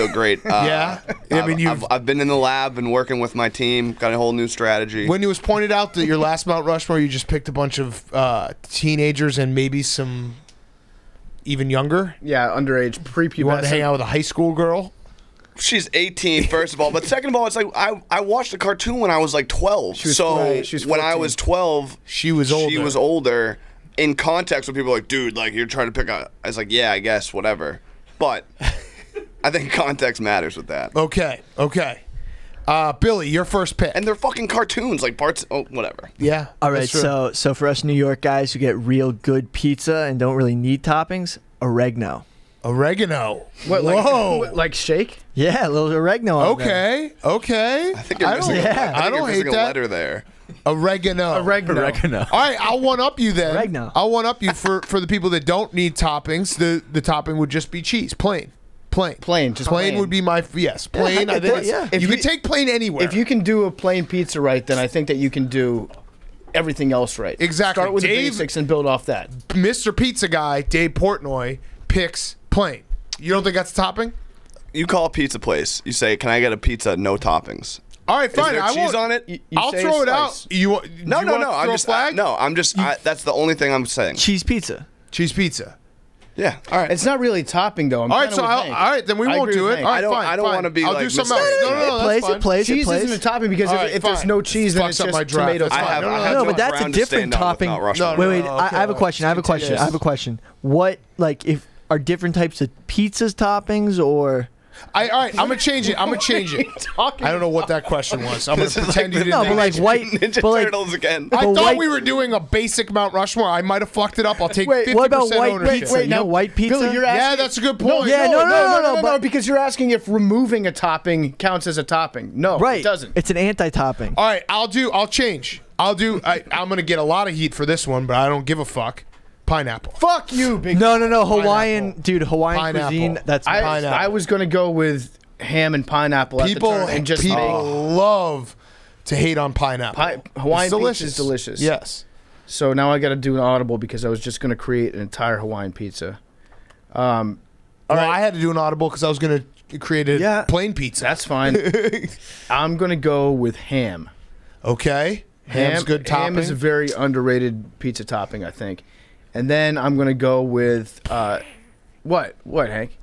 Speaker 6: great.
Speaker 1: Yeah? I mean,
Speaker 6: I've been in the lab and working with my team, got a whole new strategy.
Speaker 1: When it was pointed out that your last Mount Rushmore, you just picked a bunch of teenagers and maybe some even younger?
Speaker 3: Yeah, underage, prepubescent.
Speaker 1: You wanted to hang out with a high school girl?
Speaker 6: She's 18, first of all. But second of all, it's like I watched a cartoon when I was like 12.
Speaker 3: She was
Speaker 6: when I was 12,
Speaker 1: she was older.
Speaker 6: She was older. In context, when people are like, dude, like you're trying to pick up. I was like, yeah, I guess, whatever. But I think context matters with that.
Speaker 1: Okay. Billy, your first pick.
Speaker 6: And they're fucking cartoons, like Bart's. Oh, whatever.
Speaker 1: Yeah.
Speaker 2: All right. So for us New York guys who get real good pizza and don't really need toppings, oregano.
Speaker 1: Oregano.
Speaker 3: What,
Speaker 1: Whoa.
Speaker 3: Like shake?
Speaker 2: Yeah, a little oregano.
Speaker 1: Okay.
Speaker 6: I think you're missing
Speaker 1: I don't hate
Speaker 6: a
Speaker 1: that.
Speaker 6: letter there.
Speaker 1: Oregano.
Speaker 2: Oregano.
Speaker 1: All right, I'll one up you then.
Speaker 2: Oregano.
Speaker 1: I'll one up you for the people that don't need toppings. The topping would just be cheese, plain.
Speaker 3: Just plain
Speaker 1: would be my yes. Plain.
Speaker 2: I think
Speaker 1: you can take plain anywhere.
Speaker 3: If you can do a plain pizza right, then I think that you can do everything else right.
Speaker 1: Exactly.
Speaker 3: Start with the
Speaker 1: Dave-
Speaker 3: basics and build off that.
Speaker 1: Mr. Pizza Guy Dave Portnoy picks plain. You don't think that's a topping?
Speaker 6: You call a pizza place. You say, "Can I get a pizza, no toppings?"
Speaker 1: All right, fine.
Speaker 6: Is there
Speaker 1: I
Speaker 6: cheese
Speaker 1: won't.
Speaker 6: on it?
Speaker 3: You
Speaker 1: I'll
Speaker 3: say
Speaker 1: throw
Speaker 3: a
Speaker 1: it out.
Speaker 3: slice.
Speaker 1: No.
Speaker 6: I'm just
Speaker 1: flag.
Speaker 6: that's the only thing I'm saying.
Speaker 2: Cheese pizza.
Speaker 1: Cheese pizza.
Speaker 6: Yeah. All right.
Speaker 3: It's not really a topping though.
Speaker 1: All right, then we won't do it. All right, fine.
Speaker 6: I don't want to be.
Speaker 1: I'll
Speaker 6: like
Speaker 1: do something
Speaker 6: Mr.
Speaker 1: else. No, that's fine.
Speaker 2: It plays.
Speaker 3: Cheese isn't a topping because
Speaker 1: All right,
Speaker 3: if there's
Speaker 1: fine.
Speaker 3: no cheese, then
Speaker 1: Fucks
Speaker 3: it's
Speaker 1: up
Speaker 3: just
Speaker 1: my draft.
Speaker 3: tomato
Speaker 1: That's
Speaker 3: sauce.
Speaker 1: fine.
Speaker 2: No, but that's
Speaker 6: Brown
Speaker 2: a
Speaker 6: to
Speaker 2: different
Speaker 6: stand on
Speaker 2: topping.
Speaker 6: without Rushmore.
Speaker 1: No,
Speaker 2: Wait.
Speaker 1: okay,
Speaker 2: I have a question. I have a question. What if are different types of pizzas toppings or?
Speaker 1: All right, I'm gonna change it. I don't know what that question was. I'm gonna pretend you didn't.
Speaker 2: No, but like white.
Speaker 6: Ninja
Speaker 2: but like,
Speaker 6: Turtles again.
Speaker 1: I
Speaker 2: but
Speaker 1: thought
Speaker 2: white-
Speaker 1: we were doing a basic Mount Rushmore. I might have fucked it up. I'll take 50%
Speaker 2: what about white
Speaker 1: ownership.
Speaker 2: pizza? You know, white pizza.
Speaker 3: Billy, you're asking,
Speaker 1: Yeah, that's a good point.
Speaker 3: No, because you're asking if removing a topping counts as a topping. No,
Speaker 2: Right.
Speaker 3: it doesn't.
Speaker 2: It's an anti-topping.
Speaker 1: All right, I'll change. I'm gonna get a lot of heat for this one, but I don't give a fuck. Pineapple.
Speaker 3: Fuck you, big.
Speaker 2: No. Hawaiian,
Speaker 1: Pineapple.
Speaker 2: dude. Hawaiian
Speaker 1: Pineapple.
Speaker 2: cuisine. That's
Speaker 1: Pineapple.
Speaker 3: I was gonna go with ham and pineapple at the turn and just
Speaker 1: love to hate on pineapple.
Speaker 3: Hawaiian
Speaker 1: It's
Speaker 3: pizza is delicious.
Speaker 1: Yes.
Speaker 3: So now I got to do an audible because I was just gonna create an entire Hawaiian pizza.
Speaker 1: I had to do an audible because I was gonna created plain pizza.
Speaker 3: That's fine. I'm gonna go with ham.
Speaker 1: Okay. Ham's good topping.
Speaker 3: Ham is a very underrated pizza topping, I think. And then I'm gonna go with what, Hank?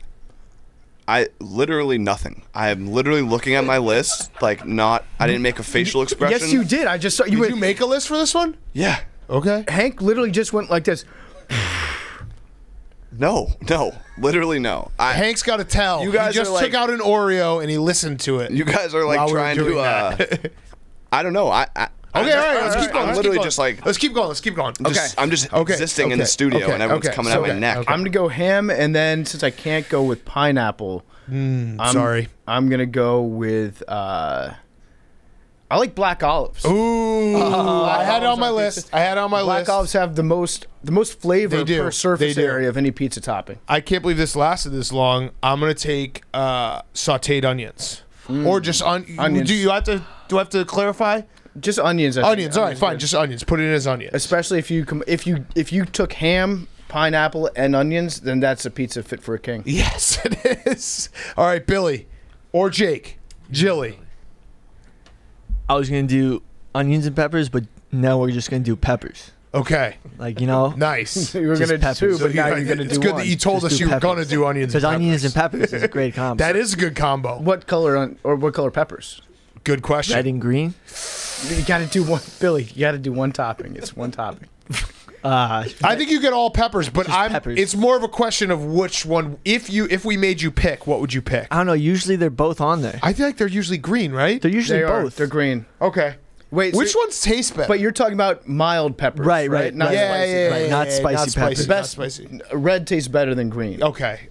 Speaker 6: Literally nothing. I am literally looking at my list, like I didn't make a facial expression.
Speaker 3: Yes, you did. I just saw you.
Speaker 1: Did you make a list for this one?
Speaker 6: Yeah.
Speaker 1: Okay.
Speaker 3: Hank literally just went like this.
Speaker 6: No, literally no.
Speaker 1: Hank's got to tell.
Speaker 6: You guys
Speaker 1: he just took out an Oreo and he listened to it.
Speaker 6: You guys are like trying to. I don't know. Okay,
Speaker 1: all right. Let's keep going.
Speaker 6: I'm literally just like.
Speaker 1: Let's keep going.
Speaker 6: I'm just existing in the studio and everyone's coming at my neck.
Speaker 3: I'm gonna go ham, and then since I can't go with pineapple,
Speaker 1: sorry,
Speaker 3: I'm gonna go with. I like black olives.
Speaker 1: Ooh, I had it on my list.
Speaker 3: Black olives have the most flavor per surface area of any pizza topping.
Speaker 1: I can't believe this lasted this long. I'm gonna take sautéed onions, or just onions. Do I have to clarify?
Speaker 3: Just onions.
Speaker 1: Onions. All right, fine. Just onions. Put it in as onions.
Speaker 3: Especially if you took ham, pineapple, and onions, then that's a pizza fit for a king.
Speaker 1: Yes, it is. All right, Billy, or Jake, Jilly.
Speaker 2: I was gonna do onions and peppers, but now we're just gonna do peppers.
Speaker 1: Okay.
Speaker 2: Like, you know.
Speaker 1: Nice.
Speaker 3: You were gonna do two, but now you're gonna do one.
Speaker 1: It's good that you told us you were gonna do onions.
Speaker 2: Because onions and peppers is a great combo.
Speaker 1: That is a good combo.
Speaker 3: What color peppers?
Speaker 1: Good question.
Speaker 2: Red and green.
Speaker 3: You gotta do one, Billy. You gotta do one topping. It's one topping.
Speaker 1: I think you get all peppers, but
Speaker 2: peppers.
Speaker 1: It's more of a question of which one. If we made you pick, what would you pick?
Speaker 2: I don't know. Usually they're both on there.
Speaker 1: I feel like they're usually green, right?
Speaker 2: They're usually both.
Speaker 3: They're green.
Speaker 1: Okay.
Speaker 3: Wait,
Speaker 1: which ones taste better?
Speaker 3: But you're talking about mild peppers,
Speaker 2: right?
Speaker 3: Not spicy.
Speaker 2: Not spicy peppers.
Speaker 3: The best. Red tastes better than green.
Speaker 1: Okay.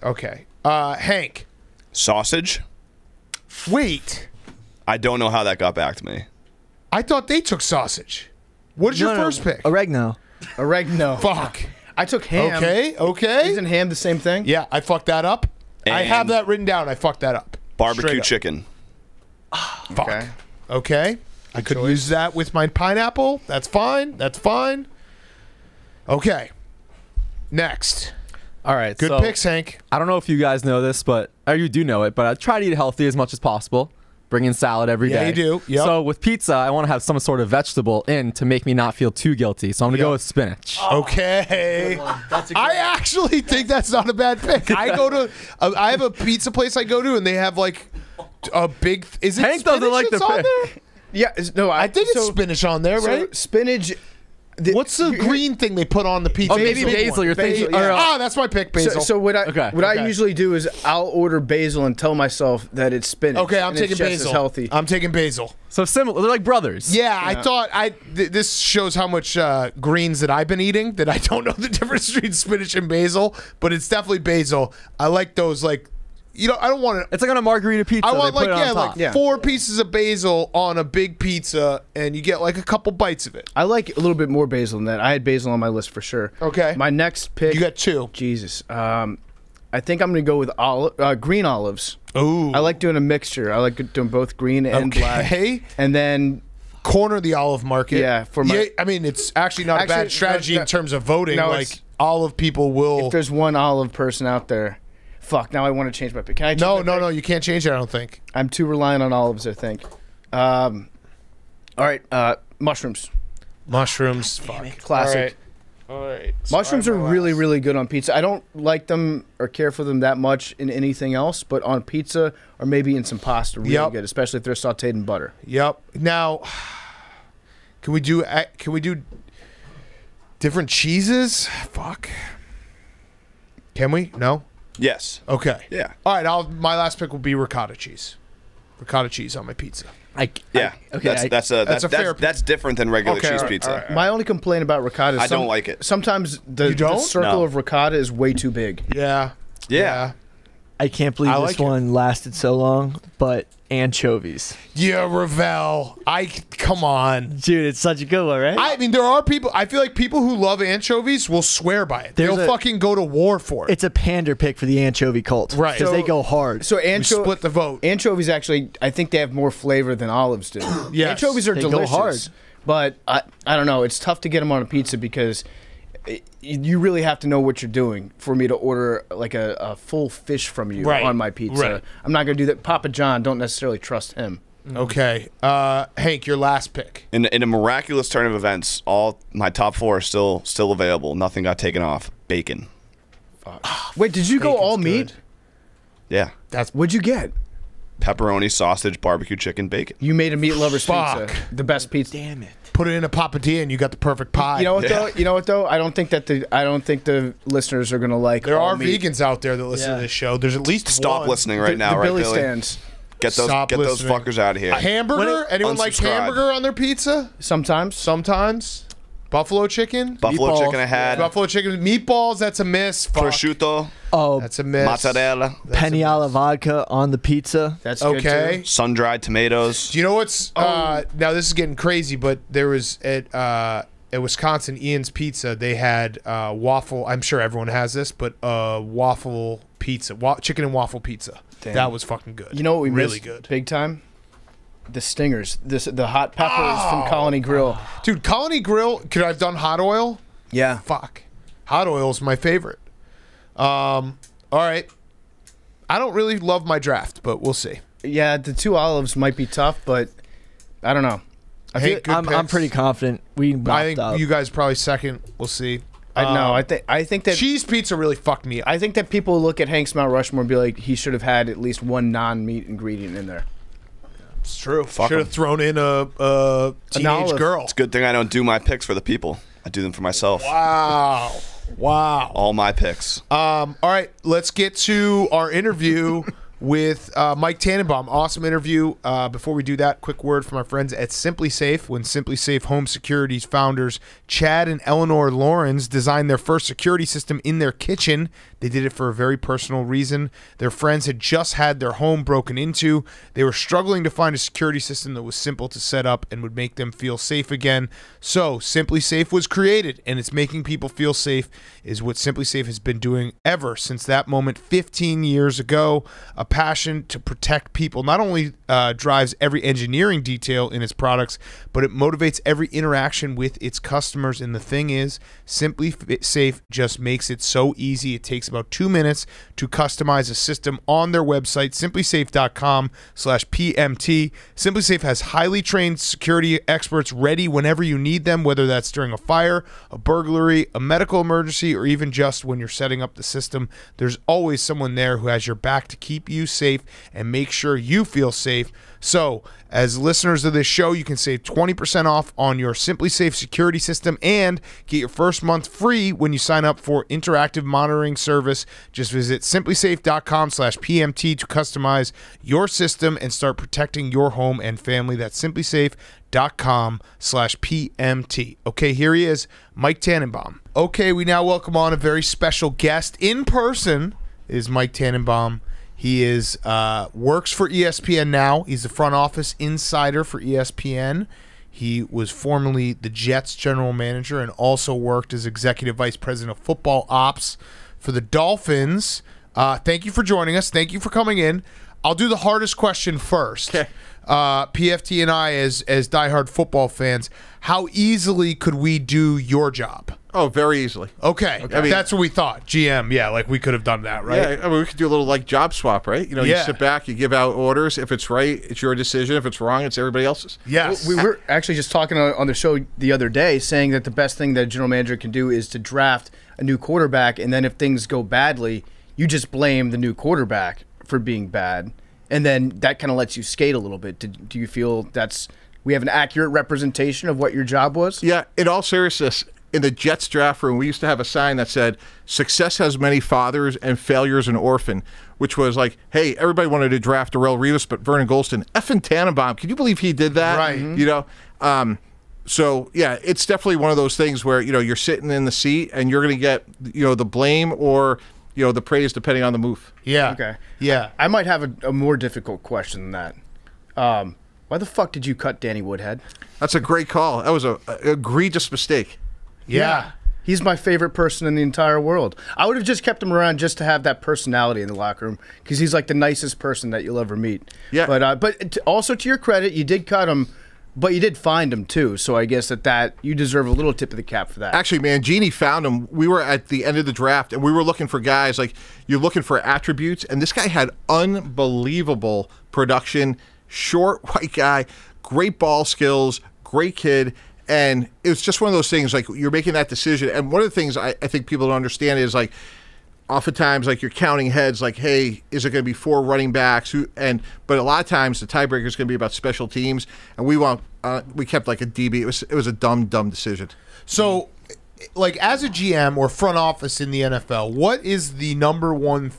Speaker 1: Hank.
Speaker 6: Sausage.
Speaker 1: Wait.
Speaker 6: I don't know how that got back to me.
Speaker 1: I thought they took sausage. What is your first pick?
Speaker 2: Oregano.
Speaker 1: Fuck.
Speaker 3: I took ham.
Speaker 1: Okay.
Speaker 3: Isn't ham the same thing?
Speaker 1: Yeah, I fucked that up.
Speaker 6: And
Speaker 1: I have that written down. I fucked that up.
Speaker 6: Barbecue chicken.
Speaker 1: Fuck. Okay. I could use that with my pineapple. That's fine. Okay. Next.
Speaker 5: All right.
Speaker 1: Good picks, Hank.
Speaker 5: I don't know if you guys know this, or you do know it, but I try to eat healthy as much as possible. Bring in salad every day.
Speaker 1: Yeah, you do. Yep.
Speaker 5: So with pizza, I want to have some sort of vegetable in to make me not feel too guilty. So I'm going to go with spinach.
Speaker 1: Okay. I actually think that's not a bad pick. I have a pizza place I go to, and they have like a big. Is it
Speaker 5: Hank doesn't like the
Speaker 1: on there?
Speaker 3: Yeah. No,
Speaker 1: I think it's spinach on there, right?
Speaker 3: Spinach.
Speaker 1: What's the green thing they put on the pizza?
Speaker 5: Oh, maybe basil. You're thinking.
Speaker 1: That's my pick, basil.
Speaker 3: So what I usually do is I'll order basil and tell myself that it's spinach.
Speaker 1: Okay, I'm taking basil.
Speaker 3: As healthy.
Speaker 1: I'm taking basil.
Speaker 5: So similar. They're like brothers.
Speaker 1: Yeah, I thought this shows how much greens that I've been eating, that I don't know the difference between spinach and basil, but it's definitely basil. I like those, like, you know, I don't want to.
Speaker 5: It's like on a margarita pizza.
Speaker 1: I want
Speaker 5: like
Speaker 1: 4 pieces of basil on a big pizza, and you get like a couple bites of it.
Speaker 3: I like a little bit more basil than that. I had basil on my list for sure.
Speaker 1: Okay.
Speaker 3: My next pick.
Speaker 1: You got 2.
Speaker 3: Jesus. I think I'm gonna go with green olives.
Speaker 1: Ooh.
Speaker 3: I like doing a mixture. I like doing both green and black. And then
Speaker 1: corner the olive market.
Speaker 3: Yeah.
Speaker 1: I mean, it's actually not a bad strategy in terms of voting.
Speaker 3: No,
Speaker 1: like olive people will.
Speaker 3: If there's one olive person out there. Fuck, now I want to change my pick. Can I change my pick?
Speaker 1: No, you can't change it, I don't think.
Speaker 3: I'm too reliant on olives, I think. All right, mushrooms.
Speaker 1: Mushrooms, fuck.
Speaker 3: Classic.
Speaker 1: All right.
Speaker 3: Mushrooms are really, really good on pizza. I don't like them or care for them that much in anything else, but on pizza or maybe in some pasta, really good, especially if they're sautéed in butter.
Speaker 1: Yep. Now, can we do different cheeses? Fuck. Can we? No?
Speaker 6: Yes.
Speaker 1: Okay.
Speaker 6: Yeah.
Speaker 1: All right. My last pick will be ricotta cheese. Ricotta cheese on my pizza.
Speaker 6: That's different than regular cheese pizza.
Speaker 3: Right. My only complaint about ricotta is
Speaker 6: I don't like it.
Speaker 3: Sometimes the circle of ricotta is way too big.
Speaker 1: Yeah.
Speaker 2: I can't believe this one lasted so long, but anchovies.
Speaker 1: Yeah, Ravel. Come on.
Speaker 2: Dude, it's such a good one, right?
Speaker 1: I mean, there are people, I feel like people who love anchovies will swear by it. They'll fucking go to war for it.
Speaker 2: It's a pander pick for the anchovy cult.
Speaker 1: Right.
Speaker 2: Because they go hard.
Speaker 3: So
Speaker 1: split the vote.
Speaker 3: Anchovies actually, I think they have more flavor than olives do.
Speaker 1: Yes.
Speaker 3: Anchovies are delicious.
Speaker 2: Go hard.
Speaker 3: But I don't know. It's tough to get them on a pizza because you really have to know what you're doing for me to order like a full fish from you on my pizza.
Speaker 1: Right.
Speaker 3: I'm not going to do that. Papa John, don't necessarily trust him.
Speaker 1: Okay. Hank, your last pick.
Speaker 6: In a miraculous turn of events, all my top 4 are still available. Nothing got taken off. Bacon.
Speaker 3: Wait, did you go all meat?
Speaker 6: Yeah.
Speaker 3: What'd you get?
Speaker 6: Pepperoni, sausage, barbecue chicken, bacon.
Speaker 3: You made a meat lover's
Speaker 1: Fuck.
Speaker 3: pizza. The best pizza.
Speaker 2: Damn it.
Speaker 1: Put it in a papadilla and you got the perfect pie.
Speaker 3: You know what though? You know what though? I don't think the listeners are gonna like.
Speaker 1: There
Speaker 3: all
Speaker 1: are
Speaker 3: meat.
Speaker 1: vegans out there that listen to this show. There's at least
Speaker 6: Stop
Speaker 1: one.
Speaker 6: listening right now,
Speaker 3: the
Speaker 6: right,
Speaker 3: Billy
Speaker 6: Billy?
Speaker 3: stands.
Speaker 6: Get those fuckers out of here.
Speaker 1: A hamburger? Anyone like
Speaker 6: Unsubscribe.
Speaker 1: hamburger on their pizza?
Speaker 3: Sometimes.
Speaker 1: Sometimes. Buffalo chicken?
Speaker 6: Buffalo
Speaker 2: Meatballs.
Speaker 6: chicken I had.
Speaker 1: Buffalo chicken. Meatballs, that's a miss. Fuck.
Speaker 6: Prosciutto.
Speaker 2: Oh,
Speaker 1: That's a miss.
Speaker 6: Mozzarella.
Speaker 2: Peniala vodka on the pizza.
Speaker 3: That's good
Speaker 1: Okay.
Speaker 3: too.
Speaker 6: Sun-dried tomatoes.
Speaker 1: Do you know what's now this is getting crazy, but there was at Wisconsin, Ian's Pizza, they had waffle. I'm sure everyone has this, but waffle pizza, chicken and waffle pizza.
Speaker 3: Damn.
Speaker 1: That was fucking good.
Speaker 3: You know what we
Speaker 1: really
Speaker 3: missed
Speaker 1: good.
Speaker 3: big time? The stingers. The hot peppers from Colony Grill.
Speaker 1: Dude, Colony Grill, could I have done hot oil?
Speaker 3: Yeah.
Speaker 1: Fuck. Hot oil is my favorite. All right. I don't really love my draft, but we'll see.
Speaker 3: Yeah, the 2 olives might be tough, but I don't know.
Speaker 1: Hank, good
Speaker 2: I'm
Speaker 1: picks.
Speaker 2: pretty confident we
Speaker 1: I
Speaker 2: knocked
Speaker 1: think
Speaker 2: out.
Speaker 1: you guys probably second. We'll see.
Speaker 3: I think that
Speaker 1: Cheese pizza really fucked me up.
Speaker 3: I think that people look at Hank's Mount Rushmore and be like, he should have had at least one non-meat ingredient in there.
Speaker 1: It's true.
Speaker 6: Fuck
Speaker 1: Should have
Speaker 6: 'em.
Speaker 1: thrown in a teenage
Speaker 3: olive.
Speaker 1: girl.
Speaker 6: It's a good thing I don't do my picks for the people. I do them for myself.
Speaker 1: Wow. Wow.
Speaker 6: All my picks.
Speaker 1: All right, let's get to our interview with Mike Tannenbaum. Awesome interview. Before we do that, quick word from our friends at Simply Safe. When Simply Safe Home Security's founders Chad and Eleanor Lawrence designed their first security system in their kitchen, they did it for a very personal reason. Their friends had just had their home broken into. They were struggling to find a security system that was simple to set up and would make them feel safe again. So Simply Safe was created, and it's making people feel safe is what Simply Safe has been doing ever since that moment 15 years ago. A passion to protect people not only drives every engineering detail in its products, but it motivates every interaction with its customers. And the thing is, Simply Safe just makes it so easy. It takes about 2 minutes to customize a system on their website, simplysafe.com/PMT. Simply Safe has highly trained security experts ready whenever you need them, whether that's during a fire, a burglary, a medical emergency, or even just when you're setting up the system. There's always someone there who has your back to keep you safe and make sure you feel safe. So, as listeners of this show, you can save 20% off on your Simply Safe security system and get your first month free when you sign up for interactive monitoring service. Just visit simplysafe.com/PMT to customize your system and start protecting your home and family. That's simplysafe.com/PMT. Okay, here he is, Mike Tannenbaum. Okay, we now welcome on a very special guest in person. It is Mike Tannenbaum. He is works for ESPN now. He's the front office insider for ESPN. He was formerly the Jets general manager and also worked as executive vice president of football ops for the Dolphins. Thank you for joining us. Thank you for coming in. I'll do the hardest question first.
Speaker 7: Okay.
Speaker 1: PFT and I, as diehard football fans, how easily could we do your job?
Speaker 7: Oh, very easily.
Speaker 1: Okay.
Speaker 7: I mean-
Speaker 1: That's what we thought. GM, yeah, like we could have done that, right?
Speaker 7: Yeah, I mean, we could do a little like job swap, right? You know,
Speaker 1: Yeah.
Speaker 7: you sit back, you give out orders. If it's right, it's your decision. If it's wrong, it's everybody else's.
Speaker 1: Yes.
Speaker 3: We were actually just talking on the show the other day, saying that the best thing that a general manager can do is to draft a new quarterback, and then if things go badly, you just blame the new quarterback for being bad, and then that kind of lets you skate a little bit. Do you feel we have an accurate representation of what your job was?
Speaker 7: Yeah, in all seriousness, in the Jets draft room, we used to have a sign that said, "Success has many fathers and failure's an orphan," which was like, hey, everybody wanted to draft Darrelle Revis, but Vernon Golston, effing Tannenbaum, can you believe he did that?
Speaker 1: Right.
Speaker 7: You know? So, yeah, it's definitely one of those things where, you know, you're sitting in the seat and you're going to get, you know, the blame or, you know, the praise depending on the move.
Speaker 1: Yeah.
Speaker 3: Okay.
Speaker 1: Yeah.
Speaker 3: I might have a more difficult question than that. Why the fuck did you cut Danny Woodhead?
Speaker 7: That's a great call. That was an egregious mistake.
Speaker 1: Yeah.
Speaker 3: He's my favorite person in the entire world. I would have just kept him around just to have that personality in the locker room because he's like the nicest person that you'll ever meet.
Speaker 7: Yeah.
Speaker 3: But also to your credit, you did cut him But you did find him too, so I guess that you deserve a little tip of the cap for that.
Speaker 7: Actually, Mangini found him. We were at the end of the draft, and we were looking for guys like you're looking for attributes, and this guy had unbelievable production. Short, white guy, great ball skills, great kid, and it was just one of those things. Like you're making that decision, and one of the things I think people don't understand is like, oftentimes, like you're counting heads, like, hey, is it going to be 4 running backs? But a lot of times the tiebreaker is going to be about special teams, and we kept like a DB. It was a dumb decision.
Speaker 1: So, like as a GM or front office in the NFL, what is the number one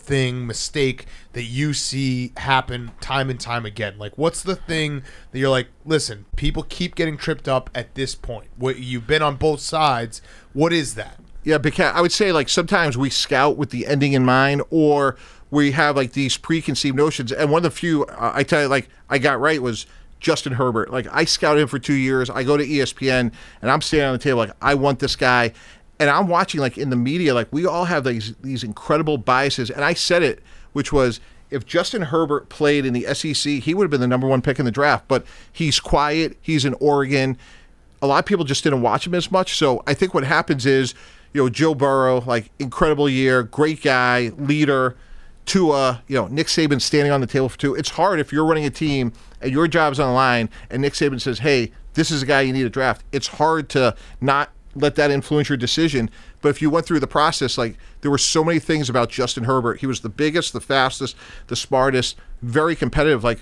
Speaker 1: mistake that you see happen time and time again? Like, what's the thing that you're like, listen, people keep getting tripped up at this point? What you've been on both sides. What is that?
Speaker 7: Yeah, because I would say like sometimes we scout with the ending in mind, or we have like these preconceived notions. And one of the few I tell you, like I got right was Justin Herbert. Like I scouted him for 2 years. I go to ESPN and I'm standing on the table like I want this guy, and I'm watching like in the media like we all have these incredible biases. And I said it, which was if Justin Herbert played in the SEC, he would have been the number 1 pick in the draft. But he's quiet. He's in Oregon. A lot of people just didn't watch him as much. So I think what happens is, Joe Burrow, like incredible year, great guy, leader. Tua, Nick Saban standing on the table for 2. It's hard if you're running a team and your job's on the line and Nick Saban says, hey, this is a guy you need to draft. It's hard to not let that influence your decision. But if you went through the process, like there were so many things about Justin Herbert. He was the biggest, the fastest, the smartest, very competitive. Like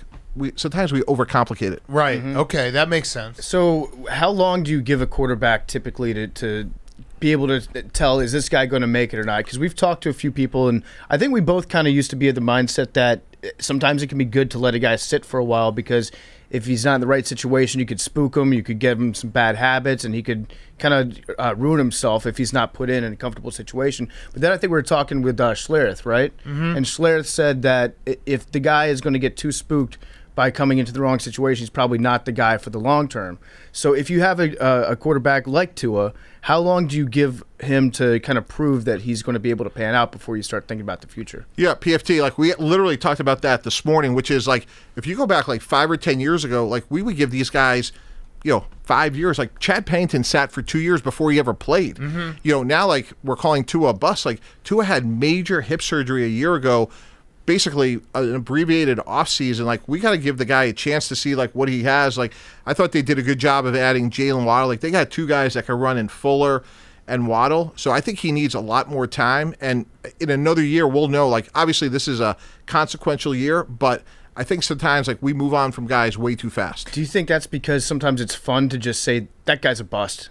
Speaker 7: sometimes we overcomplicate it.
Speaker 1: Right. Mm-hmm. Okay, that makes sense.
Speaker 3: So how long do you give a quarterback typically to be able to tell, is this guy going to make it or not? Because we've talked to a few people, and I think we both kind of used to be of the mindset that sometimes it can be good to let a guy sit for a while, because if he's not in the right situation, you could spook him, you could give him some bad habits, and he could kind of ruin himself if he's not put in a comfortable situation. But then I think we were talking with Schlereth, right? Mm-hmm. And Schlereth said that if the guy is going to get too spooked by coming into the wrong situation, he's probably not the guy for the long term. So if you have a quarterback like Tua, how long do you give him to kind of prove that he's going to be able to pan out before you start thinking about the future?
Speaker 7: Yeah, PFT, like we literally talked about that this morning, which is like if you go back like 5 or 10 years ago, like we would give these guys 5 years. Like Chad Pennington sat for 2 years before he ever played. Mm-hmm. Now like we're calling Tua a bust. Like Tua had major hip surgery a year ago, basically an abbreviated offseason. Like we got to give the guy a chance to see like what he has. Like I thought they did a good job of adding Jalen Waddle. Like they got 2 guys that can run in Fuller and Waddle. So I think he needs a lot more time. And in another year, we'll know. Like obviously this is a consequential year, but I think sometimes like we move on from guys way too fast.
Speaker 3: Do you think that's because sometimes it's fun to just say that guy's a bust?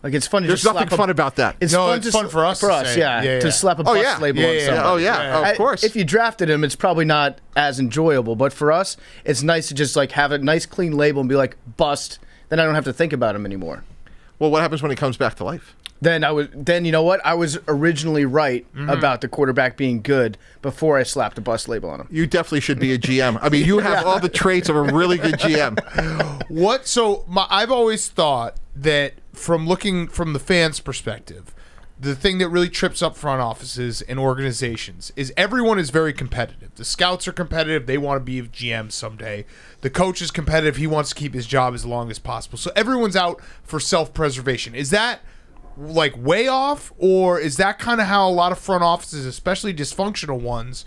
Speaker 3: Like it's fun to
Speaker 7: There's
Speaker 3: just
Speaker 7: nothing fun about that.
Speaker 3: It's fun
Speaker 1: for us.
Speaker 3: To slap a bust label on somebody.
Speaker 7: Oh yeah, of course.
Speaker 3: If you drafted him, it's probably not as enjoyable. But for us, it's nice to just like have a nice clean label and be like bust. Then I don't have to think about him anymore.
Speaker 7: Well, what happens when he comes back to life?
Speaker 3: Then you know what? I was originally right about the quarterback being good before I slapped a bust label on him.
Speaker 7: You definitely should be a GM. I mean, you have all the traits of a really good GM.
Speaker 1: So I've always thought that from looking from the fans' perspective, the thing that really trips up front offices and organizations is everyone is very competitive. The scouts are competitive. They want to be a GM someday. The coach is competitive. He wants to keep his job as long as possible. So everyone's out for self-preservation. Is that like way off, or is that kind of how a lot of front offices, especially dysfunctional ones,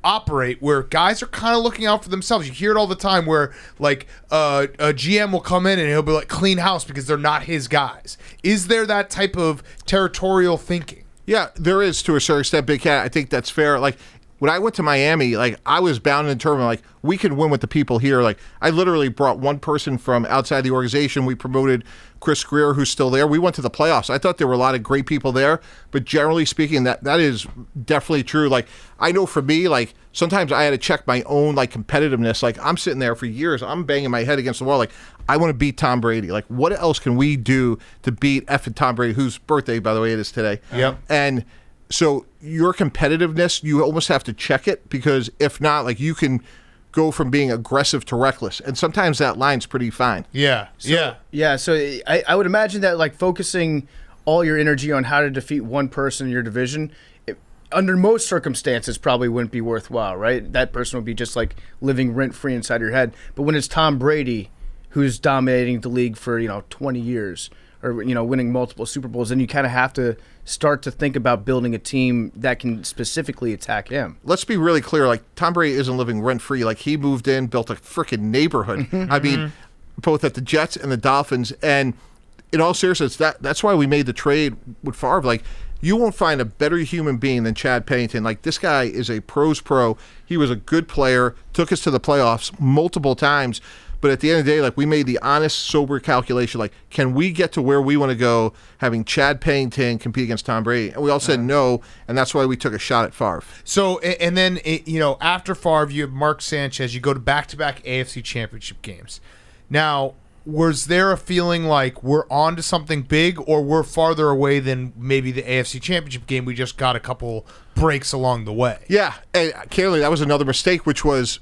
Speaker 1: operate, where guys are kind of looking out for themselves? You hear it all the time where like a GM will come in and he'll be like clean house because they're not his guys. Is there that type of territorial thinking?
Speaker 7: Yeah, there is to a certain extent, Big Cat. I think that's fair. Like when I went to Miami, like I was bound and determined, like we can win with the people here. Like I literally brought one person from outside the organization. We promoted Chris Greer, who's still there. We went to the playoffs. I thought there were a lot of great people there, but generally speaking, that is definitely true. Like I know for me, like sometimes I had to check my own like competitiveness. Like I'm sitting there for years, I'm banging my head against the wall. Like I want to beat Tom Brady. Like what else can we do to beat effing Tom Brady, whose birthday, by the way, it is today?
Speaker 1: Yep.
Speaker 7: And so your competitiveness, you almost have to check it, because if not, like you can go from being aggressive to reckless, and sometimes that line's pretty fine.
Speaker 1: Yeah.
Speaker 3: So I would imagine that like focusing all your energy on how to defeat one person in your division, under most circumstances, probably wouldn't be worthwhile, right? That person would be just like living rent free inside your head. But when it's Tom Brady, who's dominating the league for 20 years or winning multiple Super Bowls, then you kind of have to start to think about building a team that can specifically attack him.
Speaker 7: Let's be really clear. Like, Tom Brady isn't living rent free. Like, he moved in, built a freaking neighborhood. I mean, both at the Jets and the Dolphins. And in all seriousness, that's why we made the trade with Favre. Like, you won't find a better human being than Chad Pennington. Like, this guy is a pro's pro. He was a good player, took us to the playoffs multiple times. But at the end of the day, like, we made the honest, sober calculation. Like, can we get to where we want to go having Chad Pennington compete against Tom Brady? And we all said no, and that's why we took a shot at Favre.
Speaker 1: So, and then, after Favre, you have Mark Sanchez. You go to back-to-back AFC Championship games. Now, was there a feeling like we're on to something big, or we're farther away than maybe the AFC Championship game? We just got a couple breaks along the way.
Speaker 7: Yeah, and clearly that was another mistake, which was,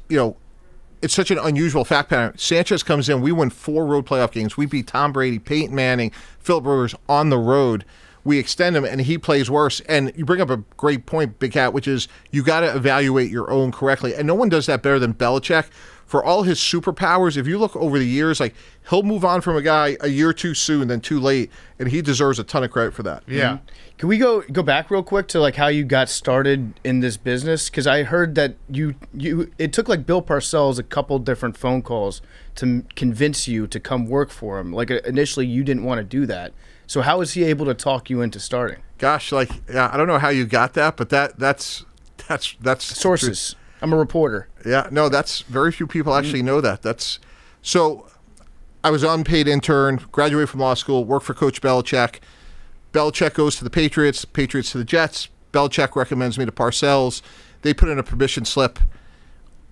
Speaker 7: it's such an unusual fact pattern. Sanchez comes in. We win 4 road playoff games. We beat Tom Brady, Peyton Manning, Philip Rivers on the road. We extend him, and he plays worse. And you bring up a great point, Big Cat, which is you got to evaluate your own correctly. And no one does that better than Belichick. For all his superpowers, if you look over the years, like, he'll move on from a guy a year too soon than too late, and he deserves a ton of credit for that.
Speaker 1: Yeah.
Speaker 3: Can we go back real quick to like how you got started in this business? Because I heard that it took like Bill Parcells a couple different phone calls to convince you to come work for him. Like, initially you didn't want to do that. So how was he able to talk you into starting?
Speaker 7: Gosh, I don't know how you got that, but that's
Speaker 3: sources. I'm a reporter.
Speaker 7: Yeah, no, that's very few people actually know that. So I was an unpaid intern, graduated from law school, worked for Coach Belichick. Belichick goes to the Patriots to the Jets. Belichick recommends me to Parcells. They put in a permission slip.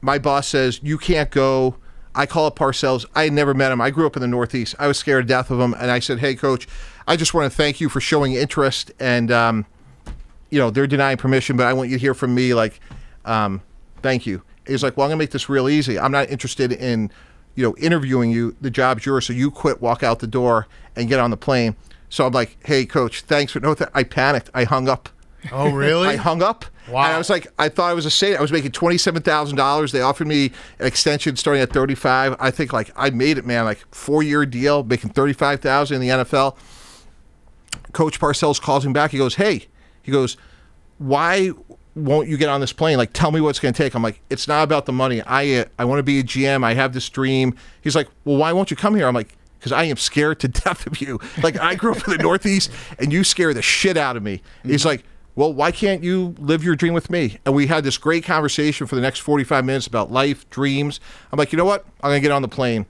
Speaker 7: My boss says, you can't go. I call up Parcells. I had never met him. I grew up in the Northeast. I was scared to death of him. And I said, hey, Coach, I just want to thank you for showing interest. And, they're denying permission, but I want you to hear from me, thank you. He's like, well, I'm going to make this real easy. I'm not interested in, interviewing you. The job's yours. So you quit, walk out the door, and get on the plane. So I'm like, hey, Coach, thanks for I panicked. I hung up.
Speaker 1: Oh, really?
Speaker 7: I hung up.
Speaker 1: Wow.
Speaker 7: And I was like, I thought I was a saint. I was making $27,000. They offered me an extension starting at $35,000. I think I made it, man. 4-year deal, making $35,000 in the NFL. Coach Parcells calls him back. He goes, hey, why won't you get on this plane? Tell me what it's going to take. I'm like, it's not about the money. I want to be a GM. I have this dream. He's like, well, why won't you come here? I'm like, because I am scared to death of you. I grew up in the Northeast, and you scare the shit out of me. He's like, well, why can't you live your dream with me? And we had this great conversation for the next 45 minutes about life, dreams. I'm like, you know what? I'm going to get on the plane.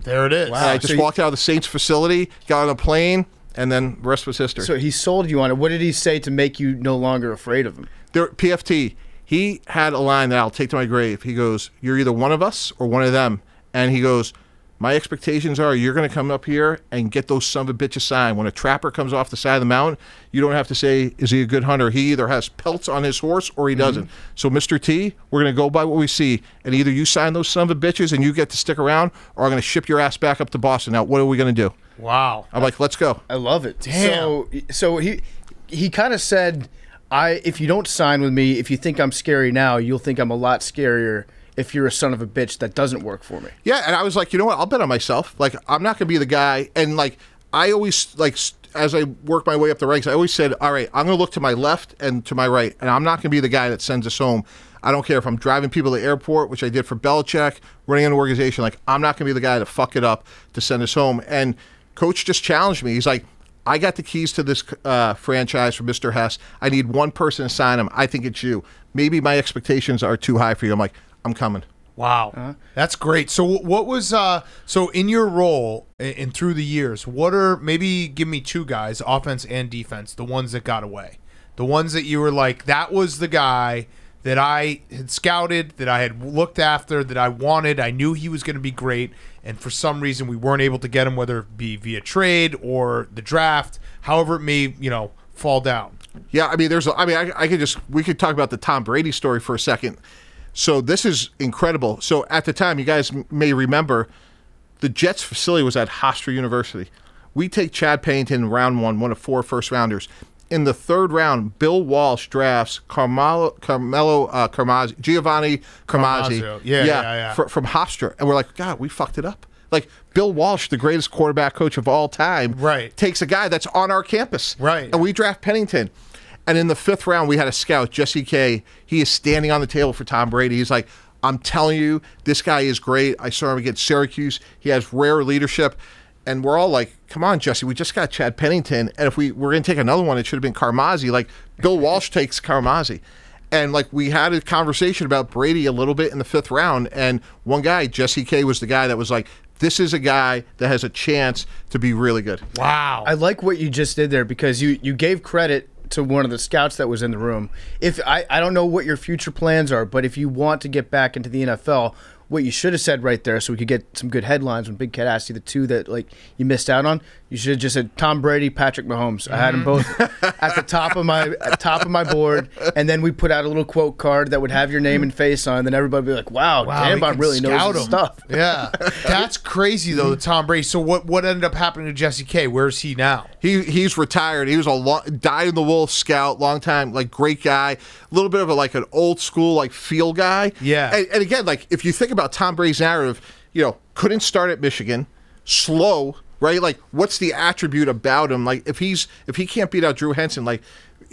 Speaker 1: There it is.
Speaker 7: Wow. And I just walked out of the Saints facility, got on a plane, and then the rest was history.
Speaker 3: So he sold you on it. What did he say to make you no longer afraid of him?
Speaker 7: PFT, he had a line that I'll take to my grave. He goes, you're either one of us or one of them. And he goes, my expectations are you're going to come up here and get those son of a bitches signed. When a trapper comes off the side of the mountain, you don't have to say, is he a good hunter? He either has pelts on his horse or he doesn't. So, Mr. T, we're going to go by what we see. And either you sign those son of a bitches and you get to stick around, or I'm going to ship your ass back up to Boston. Now, what are we going to do?
Speaker 1: Wow.
Speaker 7: I'm like, let's go.
Speaker 3: I love it.
Speaker 1: Damn.
Speaker 3: So he kind of said, if you don't sign with me, if you think I'm scary now, you'll think I'm a lot scarier if you're a son of a bitch that doesn't work for me.
Speaker 7: Yeah, and I was like, you know what? I'll bet on myself. I'm not going to be the guy. And, I always, as I work my way up the ranks, I always said, all right, I'm going to look to my left and to my right, and I'm not going to be the guy that sends us home. I don't care if I'm driving people to the airport, which I did for Belichick, running an organization. I'm not going to be the guy to fuck it up to send us home. And Coach just challenged me. He's like, I got the keys to this franchise from Mr. Hess. I need one person to sign him. I think it's you. Maybe my expectations are too high for you. I'm like, I'm coming.
Speaker 1: Wow. That's great. So what was so in your role and through the years, maybe give me 2 guys, offense and defense, the ones that got away. The ones that you were like, that was the guy that I had scouted, that I had looked after, that I wanted. I knew he was going to be great, and for some reason we weren't able to get him, whether it be via trade or the draft, however it may, fall down.
Speaker 7: Yeah, I mean, we could talk about the Tom Brady story for a second. So this is incredible. So at the time, you guys may remember, the Jets facility was at Hofstra University. We take Chad Pennington in round 1 of 4 first-rounders. In the 3rd round, Bill Walsh drafts Giovanni Carmazzi.
Speaker 1: Yeah.
Speaker 7: From Hofstra. And we're like, God, we fucked it up. Like Bill Walsh, the greatest quarterback coach of all time,
Speaker 1: right,
Speaker 7: takes a guy that's on our campus,
Speaker 1: right,
Speaker 7: and we draft Pennington. And in the 5th round, we had a scout, Jesse K. He is standing on the table for Tom Brady. He's like, I'm telling you, this guy is great. I saw him against Syracuse. He has rare leadership. And we're all like, come on, Jesse, we just got Chad Pennington. And if we were going to take another one, it should have been Carmazzi. Like, Bill Walsh takes Carmazzi. And, like, we had a conversation about Brady a little bit in the 5th round. And one guy, Jesse K., was the guy that was like, this is a guy that has a chance to be really good.
Speaker 1: Wow.
Speaker 3: I like what you just did there because you gave credit to one of the scouts that was in the room. If I don't know what your future plans are, but if you want to get back into the NFL, what you should have said right there so we could get some good headlines when Big Cat asked you the two that like you missed out on, you should have just said Tom Brady, Patrick Mahomes. I had them both at the top of my board, and then we put out a little quote card that would have your name and face on, and then everybody would be like, wow Tannenbaum really knows his stuff.
Speaker 1: Yeah. That's crazy though, the Tom Brady. So what ended up happening to Jesse K? Where's he now?
Speaker 7: He's retired. He was a dyed-in-the-wool scout, long time, like great guy, a little bit of an old school like feel guy.
Speaker 1: Yeah.
Speaker 7: And again, like if you think about Tom Brady's narrative, couldn't start at Michigan, slow, right? Like what's the attribute about him? Like if he can't beat out Drew Henson, like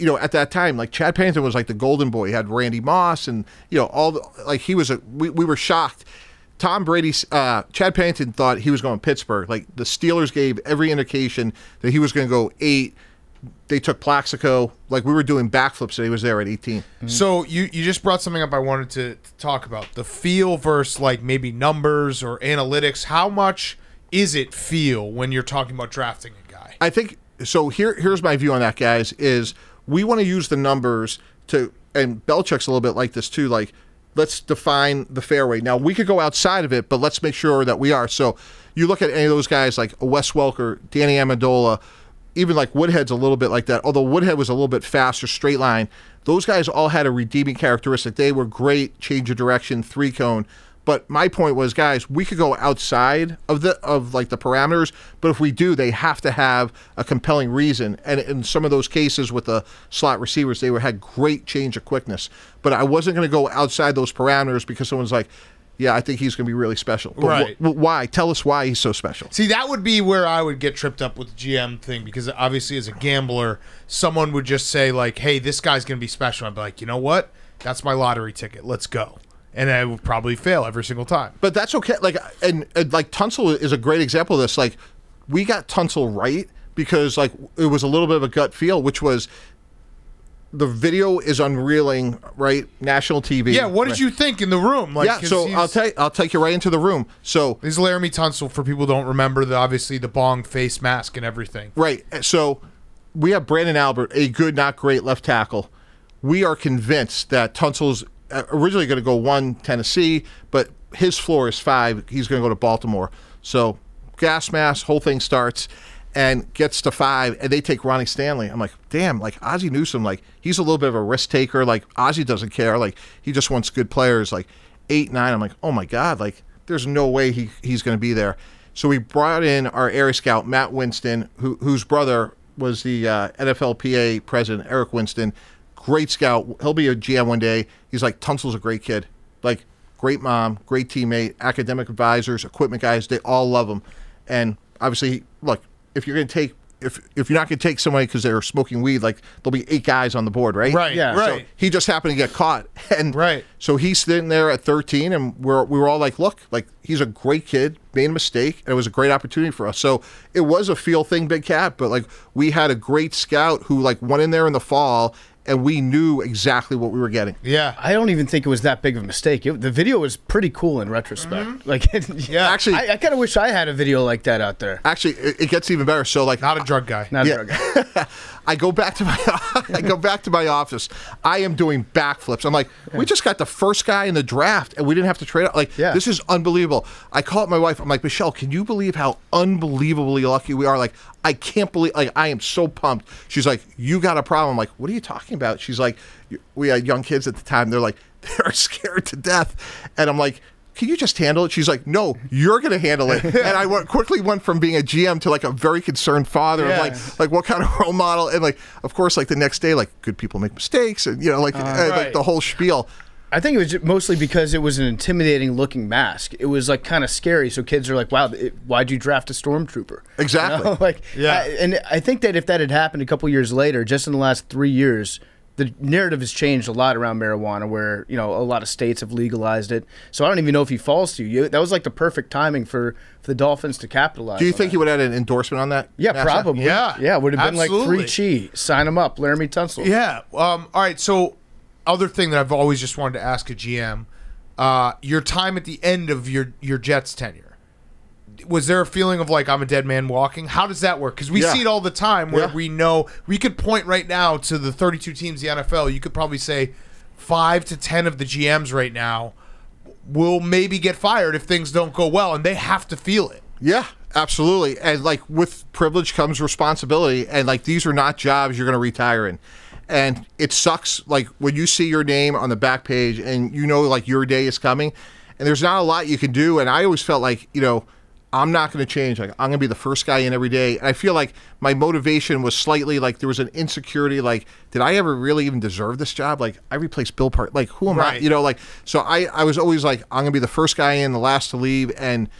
Speaker 7: at that time, like Chad Pennington was like the golden boy. He had Randy Moss and we were shocked. Tom Brady's Chad Pennington thought he was going to Pittsburgh. Like the Steelers gave every indication that he was going to go 8. They took Plaxico. Like we were doing backflips and he was there at 18.
Speaker 1: Mm-hmm. So you just brought something up I wanted to talk about. The feel versus like maybe numbers or analytics. How much is it feel when you're talking about drafting a guy?
Speaker 7: I think so. Here's my view on that, guys, is we want to use the numbers to, and Belichick's a little bit like this too, like let's define the fairway. Now, we could go outside of it, but let's make sure that we are. So you look at any of those guys like Wes Welker, Danny Amendola, even like Woodhead's a little bit like that, although Woodhead was a little bit faster, straight line. Those guys all had a redeeming characteristic. They were great, change of direction, 3-cone. But my point was, guys, we could go outside of the parameters, but if we do, they have to have a compelling reason. And in some of those cases with the slot receivers, they had great change of quickness. But I wasn't going to go outside those parameters because someone's like, yeah, I think he's going to be really special. But
Speaker 1: right.
Speaker 7: Why? Tell us why he's so special.
Speaker 1: See, that would be where I would get tripped up with the GM thing because obviously as a gambler, someone would just say like, hey, this guy's going to be special. I'd be like, you know what? That's my lottery ticket. Let's go. And I would probably fail every single time.
Speaker 7: But that's okay. Like, and like Tunsil is a great example of this. Like, we got Tunsil right because like it was a little bit of a gut feel, which was the video is unreeling, right? National TV.
Speaker 1: Yeah. What did you think in the room? Like,
Speaker 7: yeah. So I'll take you right into the room. So
Speaker 1: this is Laramie Tunsil. For people who don't remember, obviously the bong face mask and everything.
Speaker 7: Right. So we have Brandon Albert, a good, not great left tackle. We are convinced that Tunsil's originally going to go 1 Tennessee, but his floor is 5. He's going to go to Baltimore. So gas mask, whole thing starts and gets to 5, and they take Ronnie Stanley. I'm like, damn, like Ozzie Newsome, like he's a little bit of a risk taker. Like Ozzie doesn't care. Like he just wants good players. Like 8, 9. I'm like, oh my God, like there's no way he's going to be there. So we brought in our area scout, Matt Winston, whose brother was the NFLPA president, Eric Winston. Great scout. He'll be a GM one day. He's like, Tunsil's a great kid. Like, great mom, great teammate, academic advisors, equipment guys. They all love him. And obviously, look, if you're going to take, if you're not going to take somebody because they're smoking weed, like, there'll be 8 guys on the board, right?
Speaker 1: Right,
Speaker 3: yeah.
Speaker 1: Right.
Speaker 7: So he just happened to get caught. And
Speaker 1: right.
Speaker 7: So he's sitting there at 13, and we were all like, look, like, he's a great kid, made a mistake, and it was a great opportunity for us. So it was a feel thing, Big Cat, but, like, we had a great scout who, like, went in there in the fall, and we knew exactly what we were getting.
Speaker 1: Yeah.
Speaker 3: I don't even think it was that big of a mistake. The video was pretty cool in retrospect.
Speaker 1: Mm-hmm.
Speaker 3: Like,
Speaker 1: yeah.
Speaker 7: Actually,
Speaker 3: I kind of wish I had a video like that out there.
Speaker 7: Actually, it gets even better. So, like,
Speaker 1: not a drug guy.
Speaker 3: Not a drug guy.
Speaker 7: I go back to my office. I am doing backflips. I'm like, we just got the first guy in the draft, and we didn't have to trade out. Like, this is unbelievable. I call up my wife. I'm like, Michelle, can you believe how unbelievably lucky we are? Like, I can't believe. Like, I am so pumped. She's like, you got a problem? I'm like, what are you talking about? She's like, we had young kids at the time. They're like, they're scared to death, and I'm like, can you just handle it? She's like, no, you're going to handle it. And I quickly went from being a GM to like a very concerned father of like what kind of role model? And like, of course, like the next day, like good people make mistakes and, like, like the whole spiel.
Speaker 3: I think it was mostly because it was an intimidating looking mask. It was like kind of scary. So kids are like, wow, why'd you draft a stormtrooper?
Speaker 7: Exactly.
Speaker 3: You know? And I think that if that had happened a couple years later, just in the last 3 years, the narrative has changed a lot around marijuana where, a lot of states have legalized it. So I don't even know if he falls to you. That was like the perfect timing for the Dolphins to capitalize.
Speaker 7: Do you think he would have had an endorsement on that?
Speaker 3: Yeah, probably.
Speaker 1: Yeah.
Speaker 3: Yeah, it would have been
Speaker 1: Absolutely.
Speaker 3: like free chi. Sign him up, Laramie Tunsil.
Speaker 1: Yeah. All right, so other thing that I've always just wanted to ask a GM, your time at the end of your Jets tenure, was there a feeling of like, I'm a dead man walking? How does that work? Because we see it all the time where we know, we could point right now to the 32 teams in the NFL. You could probably say 5 to 10 of the GMs right now will maybe get fired if things don't go well, and they have to feel it.
Speaker 7: Yeah, absolutely. And like with privilege comes responsibility, and like these are not jobs you're going to retire in. And it sucks, like, when you see your name on the back page and like, your day is coming, and there's not a lot you can do. And I always felt like, I'm not going to change. Like, I'm going to be the first guy in every day. And I feel like my motivation was slightly, like, there was an insecurity, like, did I ever really even deserve this job? Like, I replaced Bill Park. Like, who am I? Like, so I was always like, I'm going to be the first guy in, the last to leave. And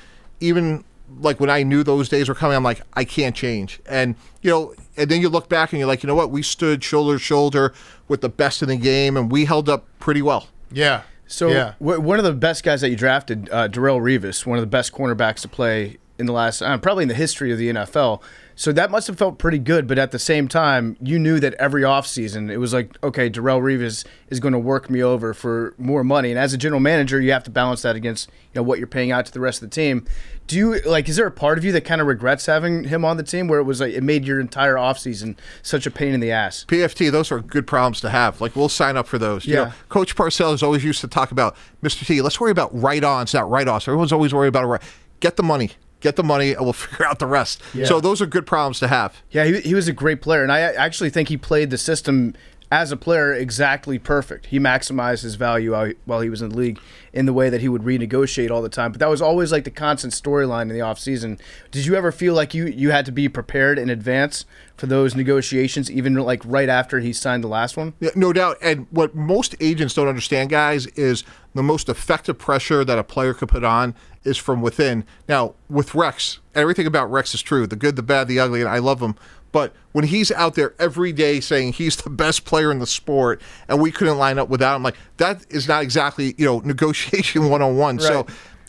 Speaker 7: even, like, when I knew those days were coming, I'm like, I can't change. And, and then you look back and you're like, you know what? We stood shoulder to shoulder with the best in the game, and we held up pretty well.
Speaker 1: Yeah.
Speaker 3: So one of the best guys that you drafted, Darrelle Revis, one of the best cornerbacks to play in the last, probably in the history of the NFL. So that must have felt pretty good, but at the same time, you knew that every offseason, it was like, okay, Darrelle Revis is going to work me over for more money. And as a general manager, you have to balance that against what you're paying out to the rest of the team. Do you, is there a part of you that kind of regrets having him on the team where it was like, it made your entire offseason such a pain in the ass?
Speaker 7: PFT, those are good problems to have. Like, we'll sign up for those.
Speaker 3: Yeah.
Speaker 7: Coach Parcells always used to talk about, Mr. T, let's worry about write-ons, not write-offs. Everyone's always worried about get the money. Get the money, and we'll figure out the rest. Yeah. So those are good problems to have.
Speaker 3: Yeah, he was a great player, and I actually think he played the system as a player exactly perfect. He maximized his value while he was in the league in the way that he would renegotiate all the time. But that was always like the constant storyline in the offseason. Did you ever feel like you had to be prepared in advance for those negotiations, even like right after he signed the last one?
Speaker 7: Yeah, no doubt. And what most agents don't understand, guys, is the most effective pressure that a player could put on is from within. Now, with Rex, everything about Rex is true. The good, the bad, the ugly, and I love him. But when he's out there every day saying he's the best player in the sport and we couldn't line up without him, like, that is not exactly, negotiation 101. Right. So,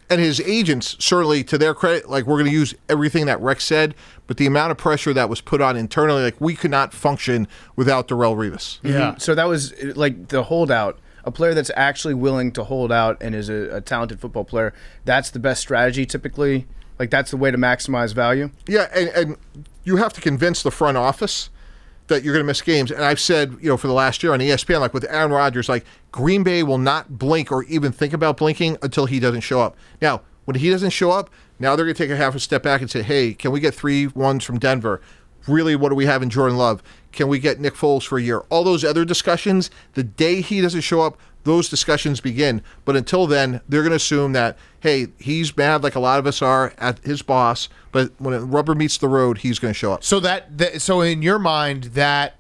Speaker 7: and his agents, certainly to their credit, like, we're going to use everything that Rex said, but the amount of pressure that was put on internally, like, we could not function without Darrelle Revis.
Speaker 3: Yeah. Mm-hmm. So that was like the holdout. A player that's actually willing to hold out and is a talented football player, that's the best strategy typically. Like, that's the way to maximize value.
Speaker 7: Yeah, and you have to convince the front office that you're going to miss games. And I've said, for the last year on ESPN, like with Aaron Rodgers, like, Green Bay will not blink or even think about blinking until he doesn't show up. Now, when he doesn't show up, now they're going to take a half a step back and say, hey, can we get 3-1s from Denver? Really, what do we have in Jordan Love? Can we get Nick Foles for a year? All those other discussions, the day he doesn't show up, those discussions begin. But until then, they're going to assume that, hey, he's mad like a lot of us are at his boss, but when the rubber meets the road, he's going to show up.
Speaker 1: So so in your mind, that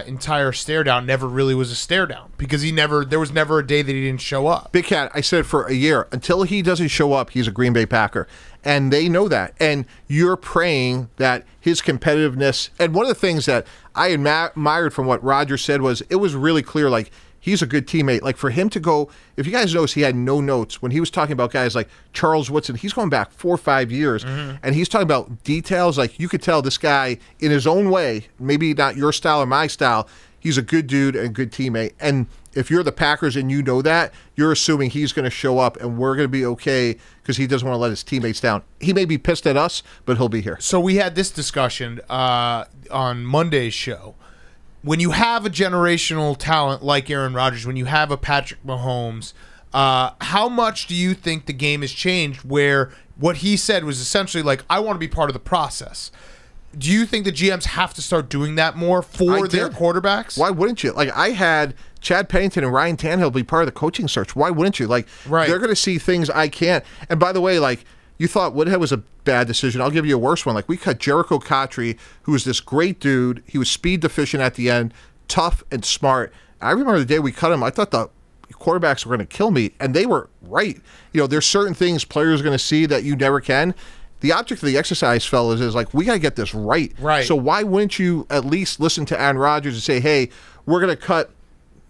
Speaker 1: entire stare down never really was a stare down because there was never a day that he didn't show up.
Speaker 7: Big Cat, I said for a year, until he doesn't show up, he's a Green Bay Packer. And they know that. And you're praying that his competitiveness, and one of the things that I admired from what Roger said was, it was really clear, like, he's a good teammate. Like, for him to go, if you guys notice, he had no notes when he was talking about guys like Charles Woodson. He's going back 4 or 5 years, and he's talking about details. Like, you could tell this guy, in his own way, maybe not your style or my style, he's a good dude and a good teammate. And if you're the Packers and you know that, you're assuming he's going to show up and we're going to be okay because he doesn't want to let his teammates down. He may be pissed at us, but he'll be here.
Speaker 1: So we had this discussion on Monday's show. When you have a generational talent like Aaron Rodgers, when you have a Patrick Mahomes, how much do you think the game has changed where what he said was essentially like, I want to be part of the process? Do you think the GMs have to start doing that more for their quarterbacks?
Speaker 7: Why wouldn't you? Like, I had Chad Pennington and Ryan Tannehill be part of the coaching search. Why wouldn't you? Like, they're going to see things I can't. And by the way, like, you thought Woodhead was a bad decision. I'll give you a worse one. Like, we cut Jericho Cotry, who was this great dude. He was speed deficient at the end, tough and smart. I remember the day we cut him, I thought the quarterbacks were going to kill me, and they were right. You know, there's certain things players are going to see that you never can. The object of the exercise, fellas, is like, we got to get this right.
Speaker 1: Right.
Speaker 7: So why wouldn't you at least listen to Aaron Rodgers and say, hey, we're going to cut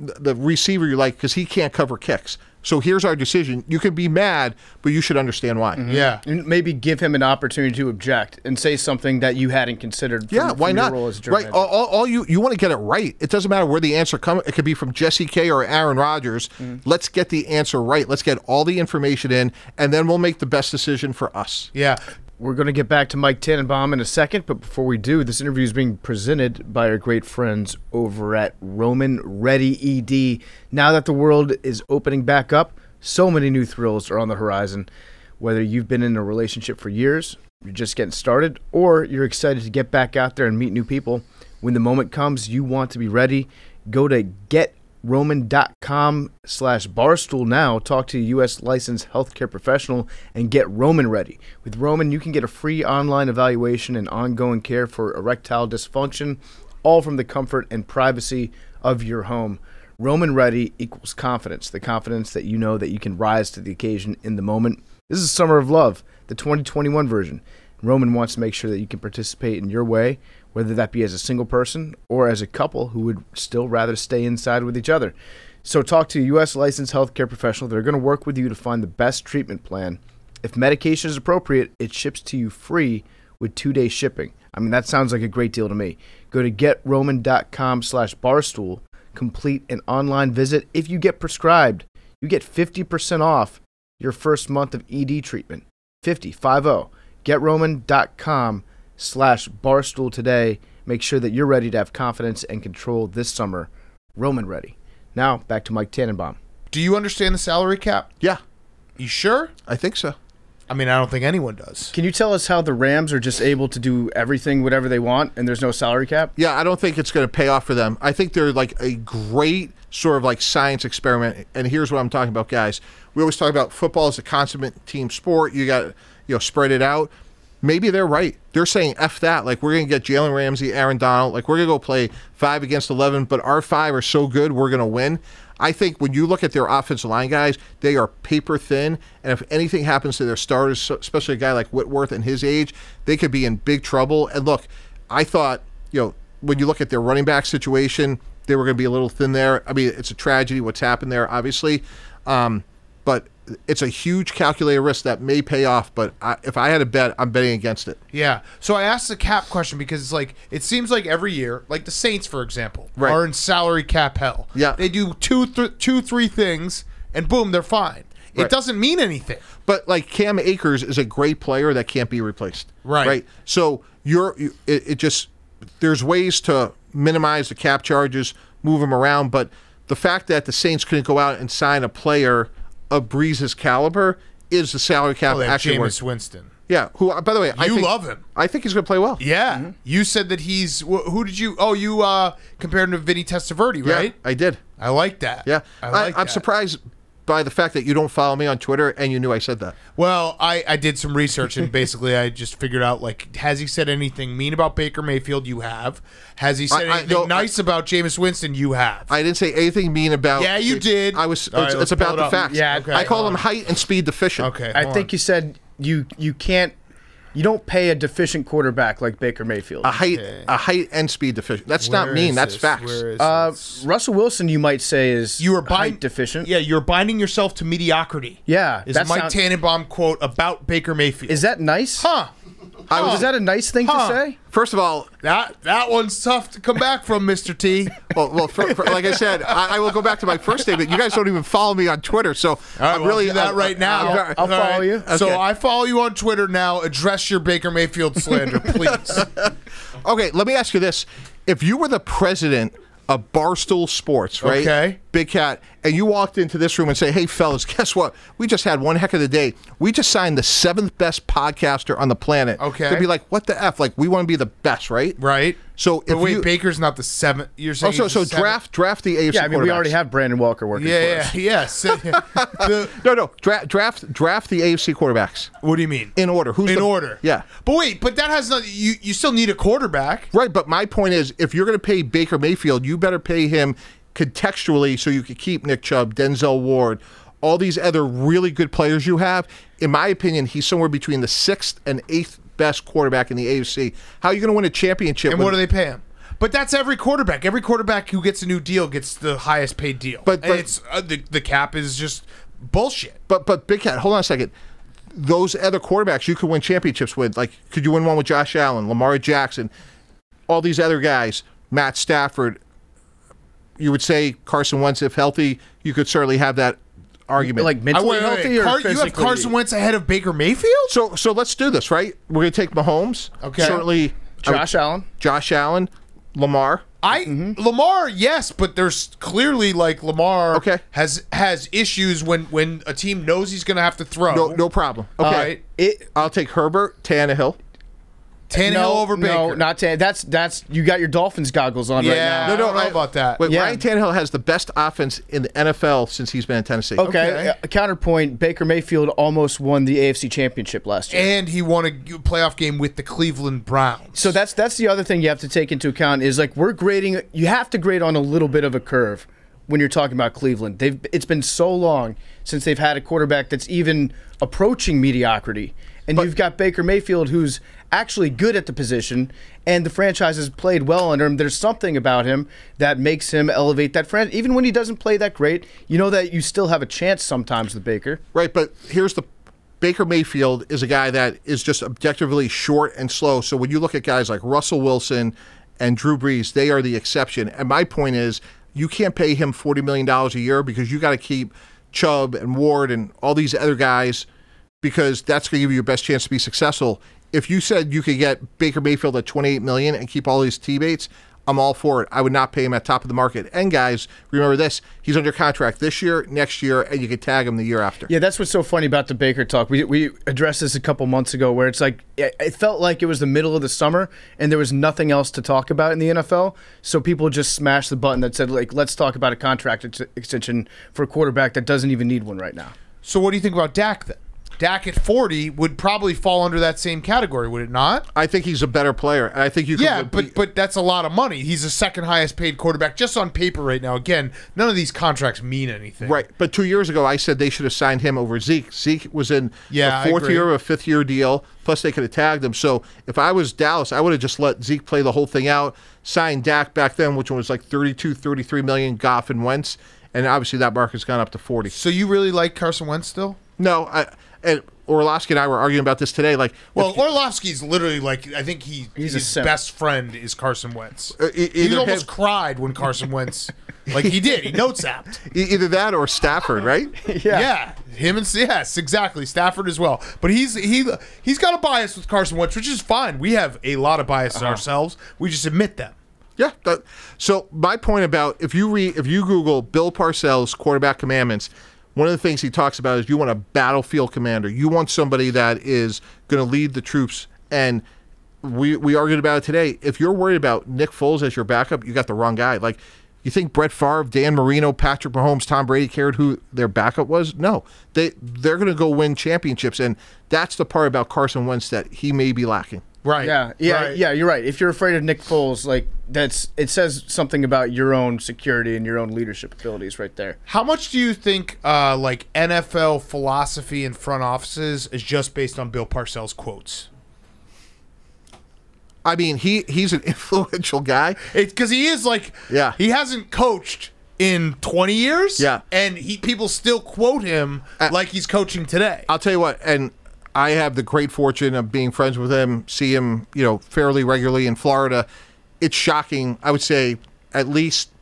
Speaker 7: the receiver you like because he can't cover kicks. So here's our decision. You can be mad, but you should understand why.
Speaker 1: Yeah.
Speaker 3: And maybe give him an opportunity to object and say something that you hadn't considered.
Speaker 7: Why not? Right. All you want to get it right. It doesn't matter where the answer comes. It could be from Jesse K or Aaron Rodgers. Let's get the answer right. Let's get all the information in, and then we'll make the best decision for us.
Speaker 1: Yeah.
Speaker 3: We're going to get back to Mike Tannenbaum in a second, but before we do, this interview is being presented by our great friends over at Roman Ready ED. Now that the world is opening back up, so many new thrills are on the horizon. Whether you've been in a relationship for years, you're just getting started, or you're excited to get back out there and meet new people, when the moment comes, you want to be ready. Go to GetRoman.com/Barstool now. Talk to a U.S. licensed healthcare professional and get Roman ready. With Roman, you can get a free online evaluation and ongoing care for erectile dysfunction, all from the comfort and privacy of your home. Roman ready equals confidence, the confidence that you know that you can rise to the occasion in the moment. This is Summer of Love, the 2021 version. Roman wants to make sure that you can participate in your way, whether that be as a single person or as a couple who would still rather stay inside with each other. So talk to a U.S. licensed healthcare professional that are going to work with you to find the best treatment plan. If medication is appropriate, it ships to you free with 2-day shipping. I mean, that sounds like a great deal to me. Go to GetRoman.com/Barstool, complete an online visit. If you get prescribed, you get 50% off your first month of ED treatment. 50. GetRoman.com/Barstool today. Make sure that you're ready to have confidence and control this summer. Roman ready. Now, back to Mike Tannenbaum.
Speaker 1: Do you understand the salary cap?
Speaker 7: Yeah.
Speaker 1: You sure?
Speaker 7: I think so.
Speaker 1: I mean, I don't think anyone does.
Speaker 3: Can you tell us how the Rams are just able to do everything, whatever they want, and there's no salary cap?
Speaker 7: Yeah, I don't think it's going to pay off for them. I think they're like a great sort of like science experiment. And here's what I'm talking about, guys. We always talk about football as a consummate team sport. You got, spread it out. Maybe they're right. They're saying F that. Like, we're going to get Jalen Ramsey, Aaron Donald. Like, we're going to go play 5 against 11, but our 5 are so good, we're going to win. I think when you look at their offensive line guys, they are paper thin. And if anything happens to their starters, especially a guy like Whitworth and his age, they could be in big trouble. And look, I thought, when you look at their running back situation, they were going to be a little thin there. I mean, it's a tragedy what's happened there, obviously. But it's a huge calculated risk that may pay off, but if I had to bet, I'm betting against it.
Speaker 1: Yeah. So I asked the cap question because it's like, it seems like every year, like the Saints, for example,
Speaker 7: Right.
Speaker 1: are in salary cap hell.
Speaker 7: Yeah.
Speaker 1: They do two, 3 things, and boom, they're fine.
Speaker 7: Right.
Speaker 1: It doesn't mean anything.
Speaker 7: But like Cam Akers is a great player that can't be replaced.
Speaker 1: Right.
Speaker 7: Right. So there's ways to minimize the cap charges, move them around, but the fact that the Saints couldn't go out and sign a player of Breeze's caliber is the salary cap actually
Speaker 1: Jameis Winston.
Speaker 7: Yeah, who, by the way, I think,
Speaker 1: love him.
Speaker 7: I think he's going to play well.
Speaker 1: Yeah. Mm-hmm. You said that he's, who did you, you compared him to Vinny Testaverde, right?
Speaker 7: Yeah, I did.
Speaker 1: I like that.
Speaker 7: Yeah.
Speaker 1: I'm
Speaker 7: surprised by the fact that you don't follow me on Twitter and you knew I said that.
Speaker 1: Well, I did some research and basically I just figured out, like, has he said anything mean about Baker Mayfield? You have. Has he said anything nice about Jameis Winston? You have.
Speaker 7: I didn't say anything mean about.
Speaker 1: Yeah, you did.
Speaker 7: It's about the facts.
Speaker 3: Yeah,
Speaker 1: okay.
Speaker 7: I call him height and speed deficient.
Speaker 1: Okay.
Speaker 3: I think you said you can't. You don't pay a deficient quarterback like Baker Mayfield.
Speaker 7: A height and speed deficient. That's not mean. That's facts.
Speaker 3: Russell Wilson, you might say, is height deficient.
Speaker 1: Yeah, you're binding yourself to mediocrity.
Speaker 3: Yeah,
Speaker 1: is Mike Tannenbaum quote about Baker Mayfield.
Speaker 3: Is that nice?
Speaker 1: Huh?
Speaker 3: Is that a nice thing to say?
Speaker 7: First of all,
Speaker 1: that one's tough to come back from, Mr. T.
Speaker 7: Well, like I said, I will go back to my first statement. You guys don't even follow me on Twitter, so
Speaker 1: I'm really do that right now.
Speaker 3: I'll follow you.
Speaker 7: Okay.
Speaker 1: So I follow you on Twitter now. Address your Baker Mayfield slander, please.
Speaker 7: Okay, let me ask you this: if you were the president of Barstool Sports, right?
Speaker 1: Okay.
Speaker 7: Big Cat, and you walked into this room and say, "Hey, fellas, guess what? We just had one heck of the day. We just signed the 7th best podcaster on the planet."
Speaker 1: Okay.
Speaker 7: They'd be like, "What the f? Like, we want to be the best, right?"
Speaker 1: Right.
Speaker 7: So,
Speaker 1: but wait, Baker's not the 7th. You're saying?
Speaker 7: So draft the AFC.
Speaker 3: Yeah, I mean, we already have Brandon Walker working for us.
Speaker 1: Yes.
Speaker 7: No. Draft the AFC quarterbacks.
Speaker 1: What do you mean?
Speaker 7: In order. Who's in
Speaker 1: order?
Speaker 7: Yeah.
Speaker 1: But wait, that has not. You still need a quarterback,
Speaker 7: right? But my point is, if you're going to pay Baker Mayfield, you better pay him contextually, so you could keep Nick Chubb, Denzel Ward, all these other really good players you have. In my opinion, he's somewhere between the 6th and 8th best quarterback in the AFC. How are you going to win a championship?
Speaker 1: And what do they pay him? But that's every quarterback. Every quarterback who gets a new deal gets the highest paid deal. But it's the cap is just bullshit.
Speaker 7: But Big Cat, hold on a second. Those other quarterbacks you could win championships with. Like, could you win one with Josh Allen, Lamar Jackson, all these other guys, Matt Stafford? You would say Carson Wentz, if healthy, you could certainly have that argument.
Speaker 3: Like mentally healthy or physically?
Speaker 1: You have Carson Wentz ahead of Baker Mayfield?
Speaker 7: So let's do this, right? We're going to take Mahomes. Okay. Certainly.
Speaker 3: Josh
Speaker 7: Allen. Lamar.
Speaker 1: Lamar, yes, but there's clearly Lamar has issues when a team knows he's going to have to throw.
Speaker 7: No problem. Okay. I'll take Herbert, Tannehill.
Speaker 1: Tannehill over Baker.
Speaker 3: No, not Tannehill. That's you got your Dolphins goggles on right now.
Speaker 1: I don't know about that.
Speaker 7: Wait, Ryan Tannehill has the best offense in the NFL since he's been in Tennessee.
Speaker 3: Okay. A counterpoint, Baker Mayfield almost won the AFC Championship last year.
Speaker 1: And he won a playoff game with the Cleveland Browns.
Speaker 3: So that's the other thing you have to take into account is we're grading, you have to grade on a little bit of a curve when you're talking about Cleveland. It's been so long since they've had a quarterback that's even approaching mediocrity. And you've got Baker Mayfield, who's actually good at the position, and the franchise has played well under him. There's something about him that makes him elevate that franchise. Even when he doesn't play that great, you know that you still have a chance sometimes with Baker.
Speaker 7: Right, but here's the Baker Mayfield is a guy that is just objectively short and slow. So when you look at guys like Russell Wilson and Drew Brees, they are the exception. And my point is, you can't pay him $40 million a year because you got to keep Chubb and Ward and all these other guys, because that's going to give you your best chance to be successful. If you said you could get Baker Mayfield at $28 million and keep all his teammates, I'm all for it. I would not pay him at top of the market. And guys, remember this: he's under contract this year, next year, and you could tag him the year after.
Speaker 3: Yeah, that's what's so funny about the Baker talk. We addressed this a couple months ago, where it's like it felt like it was the middle of the summer and there was nothing else to talk about in the NFL. So people just smashed the button that said, let's talk about a contract extension for a quarterback that doesn't even need one right now.
Speaker 1: So what do you think about Dak then? Dak at 40 would probably fall under that same category, would it not?
Speaker 7: I think he's a better player. And I think you could.
Speaker 1: Yeah, but that's a lot of money. He's the second highest paid quarterback just on paper right now. Again, none of these contracts mean anything.
Speaker 7: Right. But 2 years ago, I said they should have signed him over Zeke. Zeke was in a fourth year or a fifth year deal. Plus, they could have tagged him. So if I was Dallas, I would have just let Zeke play the whole thing out, signed Dak back then, which was like 32, 33 million, Goff and Wentz. And obviously that market's gone up to 40.
Speaker 1: So you really like Carson Wentz still?
Speaker 7: No, and Orlovsky and I were arguing about this today.
Speaker 1: Orlovsky's literally I think his best friend is Carson Wentz. He almost cried when Carson Wentz, he did. He note-zapped.
Speaker 7: Either that or Stafford, right?
Speaker 1: Yeah. Yes, exactly. Stafford as well. But he's got a bias with Carson Wentz, which is fine. We have a lot of biases ourselves. We just admit them.
Speaker 7: Yeah. So my point about if you Google Bill Parcells quarterback commandments, one of the things he talks about is you want a battlefield commander. You want somebody that is going to lead the troops. And we argued about it today. If you're worried about Nick Foles as your backup, you got the wrong guy. You think Brett Favre, Dan Marino, Patrick Mahomes, Tom Brady cared who their backup was? No. They're going to go win championships. And that's the part about Carson Wentz that he may be lacking.
Speaker 1: Right.
Speaker 3: Yeah, you're right. If you're afraid of Nick Foles, it says something about your own security and your own leadership abilities right there.
Speaker 1: How much do you think NFL philosophy in front offices is just based on Bill Parcells' quotes?
Speaker 7: I mean, he's an influential guy.
Speaker 1: Because he is he hasn't coached in 20 years.
Speaker 7: Yeah.
Speaker 1: And people still quote him like he's coaching today.
Speaker 7: I'll tell you what, and I have the great fortune of being friends with him, see him, fairly regularly in Florida. It's shocking. I would say at least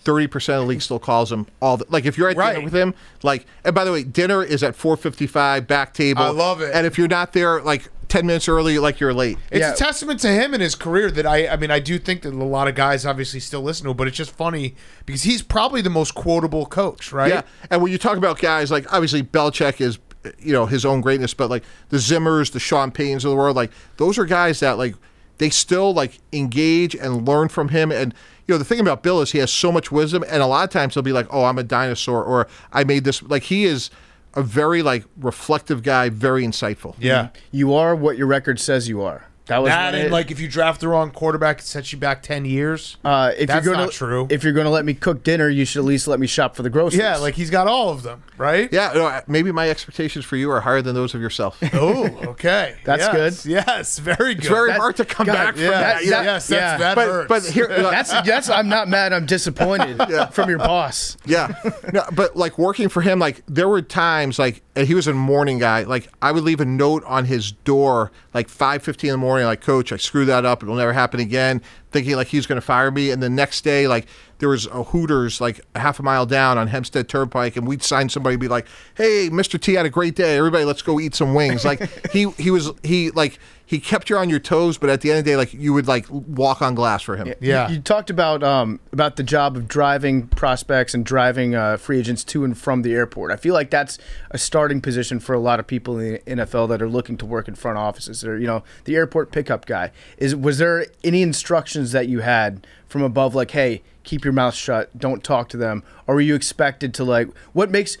Speaker 7: 30% of the league still calls him if you're at dinner with him, and by the way, dinner is at 4:55, back table.
Speaker 1: I love it.
Speaker 7: And if you're not there 10 minutes early, you're late.
Speaker 1: It's a testament to him and his career that I do think that a lot of guys obviously still listen to him, but it's just funny because he's probably the most quotable coach, right?
Speaker 7: Yeah. And when you talk about guys obviously Belichick is his own greatness, but the Zimmers, the Sean Paytons of the world, those are guys that they still engage and learn from him. And the thing about Bill is he has so much wisdom, and a lot of times he'll be oh, I'm a dinosaur, or I made this. He is a very reflective guy, very insightful.
Speaker 1: Yeah.
Speaker 3: You are what your record says you are. That was
Speaker 1: that, and like if you draft the wrong quarterback, it sets you back 10 years.
Speaker 3: If
Speaker 1: That's
Speaker 3: you're gonna,
Speaker 1: not true.
Speaker 3: If you're going to let me cook dinner, you should at least let me shop for the groceries.
Speaker 1: Yeah, like he's got all of them, right?
Speaker 7: Yeah, no, maybe my expectations for you are higher than those of yourself.
Speaker 1: Oh, okay.
Speaker 3: That's
Speaker 1: yes,
Speaker 3: good.
Speaker 1: Yes, very good.
Speaker 7: It's very hard to come back from that.
Speaker 1: That hurts.
Speaker 7: But here,
Speaker 3: that's I'm not mad. I'm disappointed from your boss.
Speaker 7: Yeah, no, but like working for him, like there were times like, and he was a morning guy. Like I would leave a note on his door like 5:15 in the morning, like, Coach, I screwed that up. It'll never happen again. Thinking like he's going to fire me. And the next day, like there was a Hooters like a half a mile down on Hempstead Turnpike, and we'd sign somebody and be like, "Hey, Mr. T had a great day. Everybody, let's go eat some wings." Like he kept you on your toes, but at the end of the day, like you would like walk on glass for him.
Speaker 1: Yeah.
Speaker 3: You talked about the job of driving prospects and driving free agents to and from the airport. I feel like that's a starting position for a lot of people in the NFL that are looking to work in front offices. Or the airport pickup guy. Was there any instructions that you had from above, like, hey, keep your mouth shut, don't talk to them, or were you expected to like what makes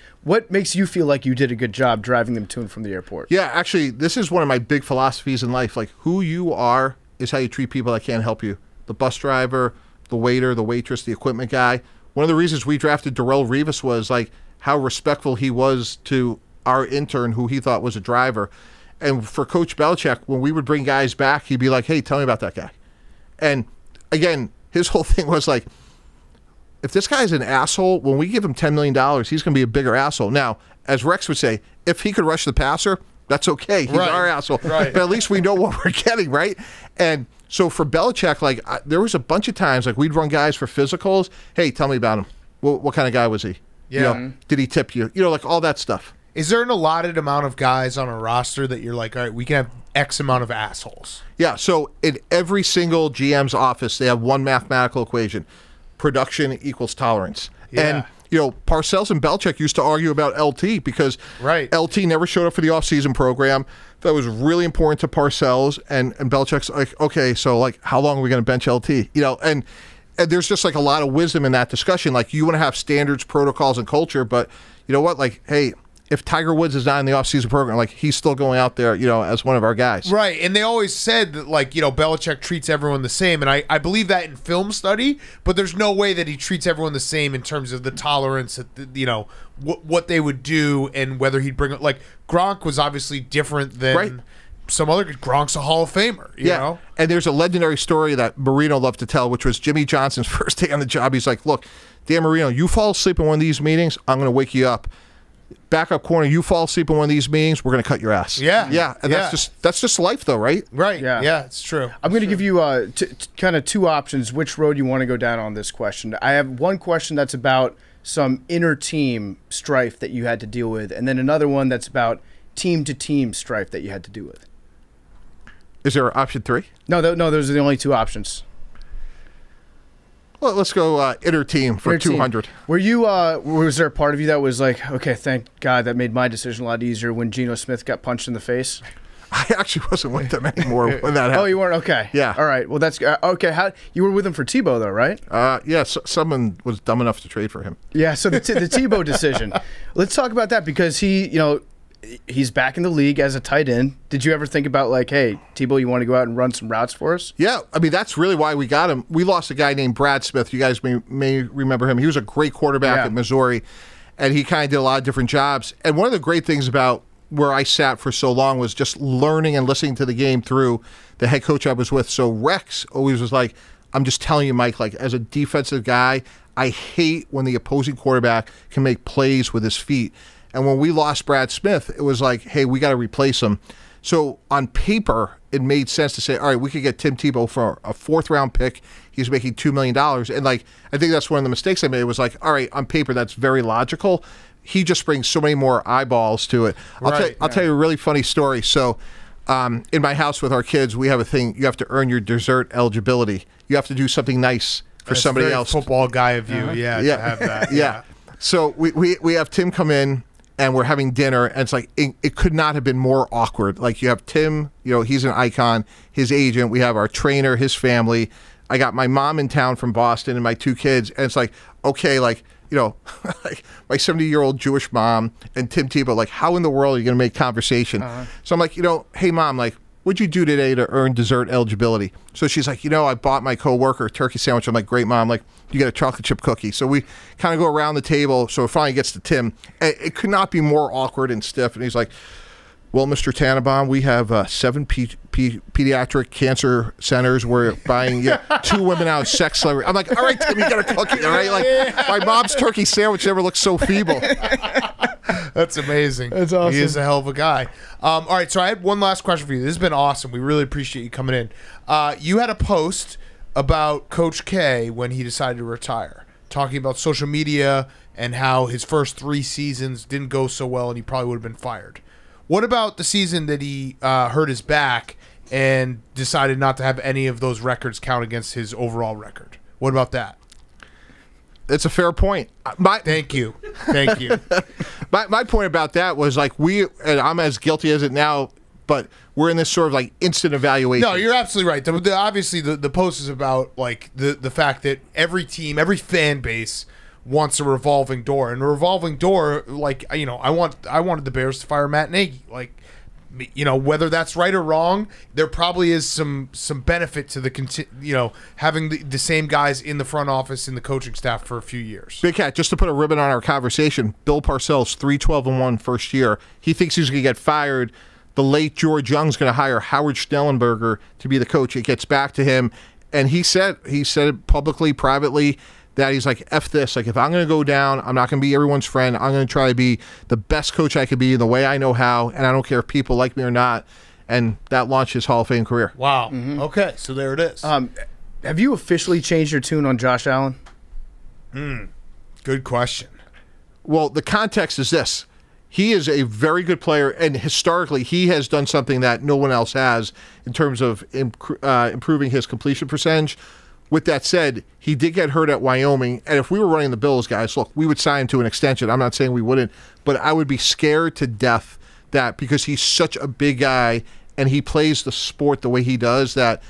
Speaker 3: you feel like you did a good job driving them to and from the airport?
Speaker 7: Yeah, actually, this is one of my big philosophies in life. Like, who you are is how you treat people that can't help you. The bus driver, the waiter, the waitress, the equipment guy. One of the reasons we drafted Darrelle Revis was like how respectful he was to our intern who he thought was a driver. And for Coach Belichick, when we would bring guys back, he'd be like, "Hey, tell me about that guy." And again, his whole thing was like, if this guy's an asshole, when we give him $10 million, he's going to be a bigger asshole. Now, as Rex would say, if he could rush the passer, that's okay. He's our asshole. Right. But at least we know what we're getting, right? And so for Belichick, like there was a bunch of times like we'd run guys for physicals. Hey, tell me about him. What kind of guy was he?
Speaker 1: Yeah.
Speaker 7: Did he tip you? Like all that stuff.
Speaker 1: Is there an allotted amount of guys on a roster that you're like, all right, we can have X amount of assholes?
Speaker 7: Yeah. So in every single GM's office, they have one mathematical equation. Production equals tolerance.
Speaker 1: Yeah.
Speaker 7: And, Parcells and Belichick used to argue about LT because LT never showed up for the offseason program. That was really important to Parcells. And Belichick's like, okay, so like how long are we going to bench LT? And there's just like a lot of wisdom in that discussion. Like you want to have standards, protocols, and culture, but you know what? Like, hey, if Tiger Woods is not in the offseason program, like he's still going out there, as one of our guys.
Speaker 1: Right. And they always said that, like, Belichick treats everyone the same. And I believe that in film study, but there's no way that he treats everyone the same in terms of the tolerance, what they would do and whether he'd bring it. Like, Gronk was obviously different than some other. Gronk's a Hall of Famer, you know?
Speaker 7: And there's a legendary story that Marino loved to tell, which was Jimmy Johnson's first day on the job. He's like, look, Dan Marino, you fall asleep in one of these meetings, I'm going to wake you up. Backup corner, you fall asleep in one of these meetings, we're going to cut your ass. Yeah. And that's just life, though, right?
Speaker 1: Right. Yeah, it's true.
Speaker 3: I'm going to give you kind of two options, which road you want to go down on this question. I have one question that's about some inner team strife that you had to deal with, and then another one that's about team-to-team strife that you had to deal with.
Speaker 7: Is there option 3?
Speaker 3: No, those are the only two options.
Speaker 7: Well, let's go inner team for 200.
Speaker 3: Were you? Was there a part of you that was like, okay, thank God that made my decision a lot easier when Geno Smith got punched in the face?
Speaker 7: I actually wasn't with them anymore when that happened.
Speaker 3: Oh, you weren't? Okay.
Speaker 7: Yeah.
Speaker 3: All right. Well, that's okay. How you were with him for Tebow though, right?
Speaker 7: Yeah. Someone was dumb enough to trade for him.
Speaker 3: Yeah. So the Tebow decision. Let's talk about that because he's back in the league as a tight end. Did you ever think about like, hey, Tebow, you want to go out and run some routes for us?
Speaker 7: Yeah, I mean that's really why we got him. We lost a guy named Brad Smith. You guys may remember him. He was a great quarterback at Missouri, and he kind of did a lot of different jobs. And one of the great things about where I sat for so long was just learning and listening to the game through the head coach I was with. So Rex always was like, I'm just telling you, Mike, like as a defensive guy, I hate when the opposing quarterback can make plays with his feet. And when we lost Brad Smith, it was like, hey, we got to replace him. So on paper, it made sense to say, all right, we could get Tim Tebow for a 4th-round pick. He's making $2 million. And like, I think that's one of the mistakes I made. It was like, all right, on paper, that's very logical. He just brings so many more eyeballs to it. I'll tell you a really funny story. So in my house with our kids, we have a thing. You have to earn your dessert eligibility. You have to do something nice for somebody else.
Speaker 1: Football guy of you, to have that.
Speaker 7: Yeah. So we have Tim come in. And we're having dinner, and it's like it could not have been more awkward. Like you have Tim, he's an icon, his agent. We have our trainer, his family. I got my mom in town from Boston and my 2 kids, and it's like, okay, like like my 70-year-old Jewish mom and Tim Tebow. Like, how in the world are you going to make conversation? So I'm like, hey mom, like what'd you do today to earn dessert eligibility? So she's like, I bought my coworker a turkey sandwich. I'm like, great, Mom. Like, you get a chocolate chip cookie. So we kind of go around the table. So it finally gets to Tim. It could not be more awkward and stiff. And he's like, well, Mr. Tannenbaum, we have 7 pediatric cancer centers. We're buying 2 women out of sex slavery. I'm like, all right, Tim, you got a cookie, all right? Like, my mom's turkey sandwich never looked so feeble.
Speaker 1: That's amazing.
Speaker 2: That's awesome.
Speaker 1: He is a hell of a guy. All right, so I had one last question for you. This has been awesome. We really appreciate you coming in. You had a post about Coach K when he decided to retire, talking about social media and how his first 3 seasons didn't go so well and he probably would have been fired. What about the season that he hurt his back and decided not to have any of those records count against his overall record? What about that?
Speaker 7: It's a fair point.
Speaker 1: Thank you.
Speaker 7: My point about that was like and I'm as guilty as it now, but we're in this sort of like instant evaluation.
Speaker 1: No, you're absolutely right. Obviously, the post is about like the fact that every team, every fan base wants a revolving door, and a revolving door, like I wanted the Bears to fire Matt Nagy, like. Whether that's right or wrong, there probably is some benefit to the having the same guys in the front office and the coaching staff for a few years.
Speaker 7: Big Cat, just to put a ribbon on our conversation, Bill Parcells 3-12-1 first year. He thinks he's going to get fired. The late George Young's going to hire Howard Schnellenberger to be the coach. It gets back to him, and he said it publicly, privately, that he's like, F this. Like, if I'm going to go down, I'm not going to be everyone's friend. I'm going to try to be the best coach I could be the way I know how, and I don't care if people like me or not. And that launched his Hall of Fame career.
Speaker 1: Wow. Mm-hmm. Okay, so there it is.
Speaker 3: Have you officially changed your tune on Josh Allen?
Speaker 1: Good question.
Speaker 7: Well, the context is this. He is a very good player, and historically he has done something that no one else has in terms of improving his completion percentage. With that said, he did get hurt at Wyoming, and if we were running the Bills, guys, look, we would sign him to an extension. I'm not saying we wouldn't, but I would be scared to death that because he's such a big guy and he plays the sport the way he does, that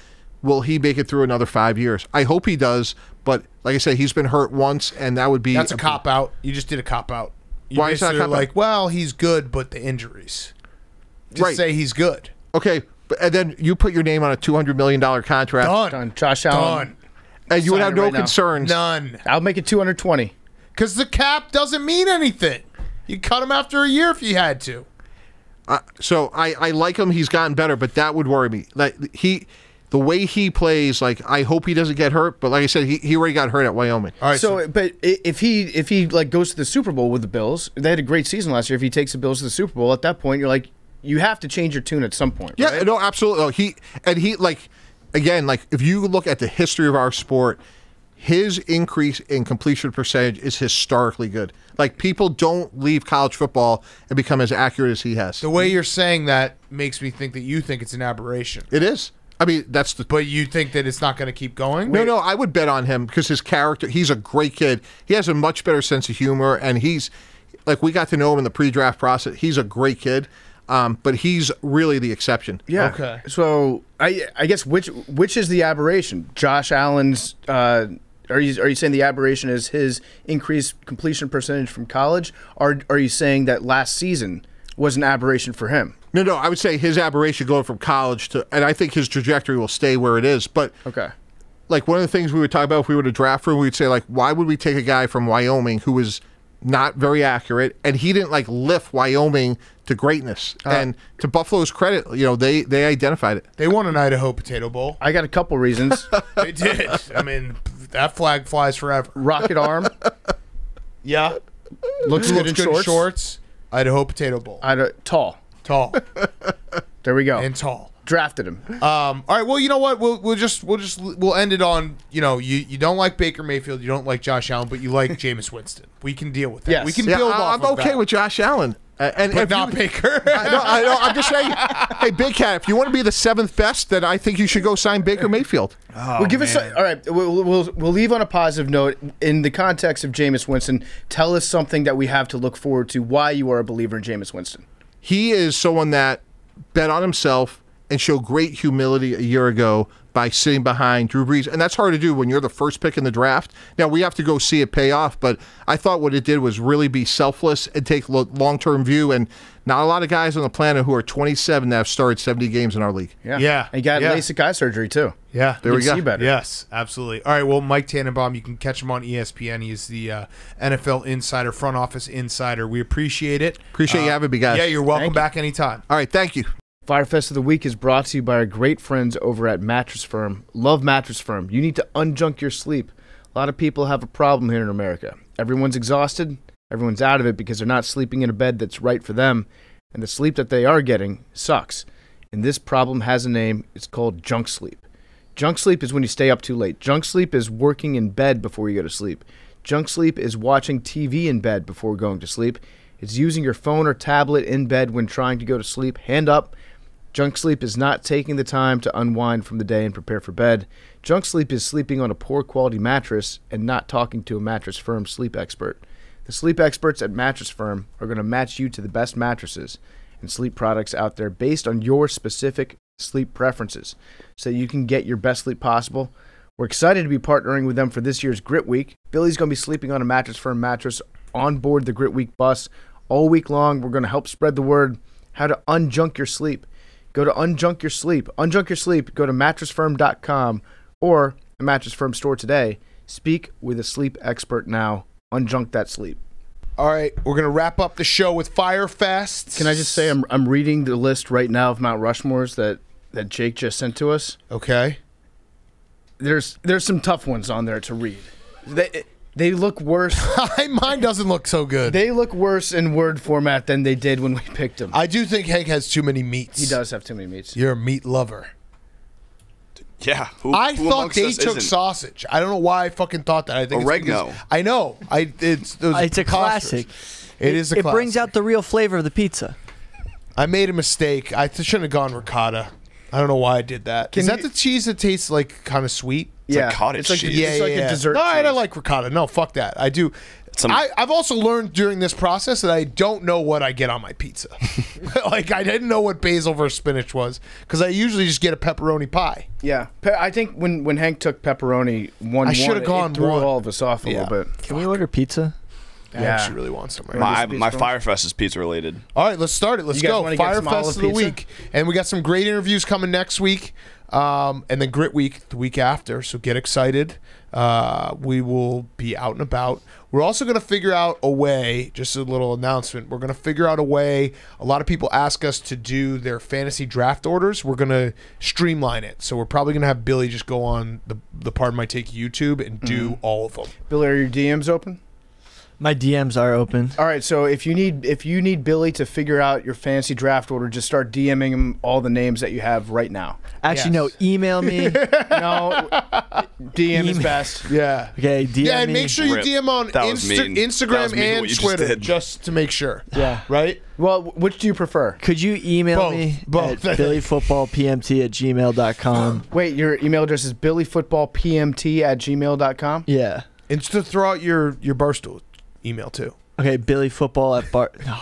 Speaker 7: will he make it through another 5 years? I hope he does, but like I said, he's been hurt once, and that would be...
Speaker 1: That's a cop-out. You just did a cop-out.
Speaker 7: Why is that a cop-out?
Speaker 1: Like, well, he's good, but the injuries. Just say he's good.
Speaker 7: Okay, and then you put your name on a $200 million contract.
Speaker 3: Done. Josh Allen.
Speaker 1: Done.
Speaker 7: And you would have no concerns.
Speaker 1: None.
Speaker 3: I'll make it 220.
Speaker 1: Because the cap doesn't mean anything. You cut him after a year if you had to.
Speaker 7: So I like him. He's gotten better, but that would worry me. Like the way he plays, like I hope he doesn't get hurt. But like I said, he already got hurt at Wyoming.
Speaker 3: All right. So, but if he like goes to the Super Bowl with the Bills, they had a great season last year. If he takes the Bills to the Super Bowl, at that point you're like, you have to change your tune at some point.
Speaker 7: Yeah.
Speaker 3: Right?
Speaker 7: No. Absolutely. He like. Again, like if you look at the history of our sport, his increase in completion percentage is historically good. Like people don't leave college football and become as accurate as he has.
Speaker 1: The way you're saying that makes me think that you think it's an aberration.
Speaker 7: It is. I mean, that's the...
Speaker 1: But you think that it's not going to keep going?
Speaker 7: No, I would bet on him because his character, he's a great kid. He has a much better sense of humor, and he's, like we got to know him in the pre-draft process. He's a great kid. But he's really the exception.
Speaker 3: Yeah.
Speaker 1: Okay.
Speaker 3: So I guess which is the aberration? Josh Allen's. Are you saying the aberration is his increased completion percentage from college, or are you saying that last season was an aberration for him?
Speaker 7: No. I would say his aberration going from college to, and I think his trajectory will stay where it is. But
Speaker 3: okay.
Speaker 7: Like one of the things we would talk about if we were to draft for him, we'd say like, why would we take a guy from Wyoming who was not very accurate, and he didn't like lift Wyoming to greatness. And to Buffalo's credit, they identified it.
Speaker 1: They won an Idaho Potato Bowl.
Speaker 3: I got a couple reasons.
Speaker 1: They did. I mean, that flag flies forever.
Speaker 3: Rocket arm.
Speaker 1: Yeah.
Speaker 3: Looks good in shorts.
Speaker 1: Idaho Potato Bowl.
Speaker 3: Tall. There we go.
Speaker 1: And tall.
Speaker 3: Drafted him.
Speaker 1: All right. Well, you know what? We'll end it on. You don't like Baker Mayfield. You don't like Josh Allen, but you like Jameis Winston. We can deal with that.
Speaker 3: Yes.
Speaker 1: We can build off.
Speaker 7: I'm okay with Josh Allen.
Speaker 1: But not Baker.
Speaker 7: I know. I'm just saying. Hey, Big Cat, if you want to be the 7th best, then I think you should go sign Baker Mayfield.
Speaker 3: Well, give us. All right. We'll leave on a positive note. In the context of Jameis Winston, tell us something that we have to look forward to. Why you are a believer in Jameis Winston?
Speaker 7: He is someone that bet on himself and showed great humility a year ago, by sitting behind Drew Brees. And that's hard to do when you're the first pick in the draft. Now, we have to go see it pay off, but I thought what it did was really be selfless and take a long-term view. And not a lot of guys on the planet who are 27 that have started 70 games in our league.
Speaker 1: Yeah.
Speaker 3: And he got LASIK eye surgery, too.
Speaker 1: Yeah.
Speaker 7: There we go.
Speaker 3: See better.
Speaker 1: Yes, absolutely. All right, well, Mike Tannenbaum, you can catch him on ESPN. He's the NFL insider, front office insider. We appreciate it.
Speaker 7: Appreciate you having me, guys.
Speaker 1: Yeah, you're welcome back anytime.
Speaker 7: All right, thank you.
Speaker 3: Fyre Fest of the Week is brought to you by our great friends over at Mattress Firm. Love Mattress Firm. You need to unjunk your sleep. A lot of people have a problem here in America. Everyone's exhausted. Everyone's out of it because they're not sleeping in a bed that's right for them. And the sleep that they are getting sucks. And this problem has a name. It's called junk sleep. Junk sleep is when you stay up too late. Junk sleep is working in bed before you go to sleep. Junk sleep is watching TV in bed before going to sleep. It's using your phone or tablet in bed when trying to go to sleep. Hand up. Junk sleep is not taking the time to unwind from the day and prepare for bed. Junk sleep is sleeping on a poor quality mattress and not talking to a Mattress Firm sleep expert. The sleep experts at Mattress Firm are going to match you to the best mattresses and sleep products out there based on your specific sleep preferences so you can get your best sleep possible. We're excited to be partnering with them for this year's Grit Week. Billy's going to be sleeping on a Mattress Firm mattress on board the Grit Week bus all week long. We're going to help spread the word how to unjunk your sleep. Go to Unjunk Your Sleep. Unjunk Your Sleep. Go to mattressfirm.com or a Mattress Firm store today. Speak with a sleep expert now. Unjunk that sleep.
Speaker 1: All right, we're going to wrap up the show with Fyre Fest.
Speaker 3: Can I just say I'm reading the list right now of Mount Rushmores that Jake just sent to us.
Speaker 1: Okay.
Speaker 3: There's some tough ones on there to read. They look worse.
Speaker 1: Mine doesn't look so good.
Speaker 3: They look worse in word format than they did when we picked them.
Speaker 1: I do think Hank has too many meats.
Speaker 3: He does have too many meats.
Speaker 1: You're a meat lover.
Speaker 6: Yeah.
Speaker 1: I thought they took sausage. I don't know why I fucking thought that. I think
Speaker 6: oregano.
Speaker 1: It's I know. It's
Speaker 2: a classic.
Speaker 1: It is a classic.
Speaker 2: It brings out the real flavor of the pizza.
Speaker 1: I made a mistake. I shouldn't have gone ricotta. I don't know why I did that. Is that the cheese that tastes like kind of sweet?
Speaker 6: It's like cottage cheese.
Speaker 3: It's like a dessert.
Speaker 1: No, I
Speaker 3: cheese.
Speaker 1: like ricotta. No, fuck that. I do. I've also learned during this process that I don't know what I get on my pizza. Like, I didn't know what basil versus spinach was because I usually just get a pepperoni pie.
Speaker 3: Yeah. I think when Hank took pepperoni, I
Speaker 1: should have gone
Speaker 3: it threw
Speaker 1: one.
Speaker 3: all of us off a little bit.
Speaker 2: Can we order pizza?
Speaker 1: I actually really want some right now.
Speaker 6: My Fyre Fest is pizza related.
Speaker 1: All right, let's start it. Let's go. Fyre Fest of the week. And we got some great interviews coming next week. And then Grit Week the week after. So get excited. We will be out and about. We're also going to figure out a way, just a little announcement. We're going to figure out a way. A lot of people ask us to do their fantasy draft orders. We're going to streamline it. So we're probably going to have Billy just go on the Pardon My Take YouTube and do all of them.
Speaker 3: Billy, are your DMs open?
Speaker 2: My DMs are open.
Speaker 3: All right, so if you need Billy to figure out your fantasy draft order, just start DMing him all the names that you have right now.
Speaker 2: Actually, no, email me.
Speaker 3: No, DM is best.
Speaker 1: Yeah.
Speaker 2: Okay, DM
Speaker 1: Yeah, and
Speaker 2: me.
Speaker 1: make sure you DM on Instagram and Twitter just to make sure.
Speaker 2: Yeah.
Speaker 1: Right?
Speaker 3: Well, which do you prefer?
Speaker 2: Could you email me
Speaker 1: Both.
Speaker 2: at billyfootballpmt@gmail.com?
Speaker 3: Wait, your email address is billyfootballpmt@gmail.com?
Speaker 2: Yeah.
Speaker 1: And just to throw out your Barstool email too.
Speaker 2: Okay, billyfootball at bar. No.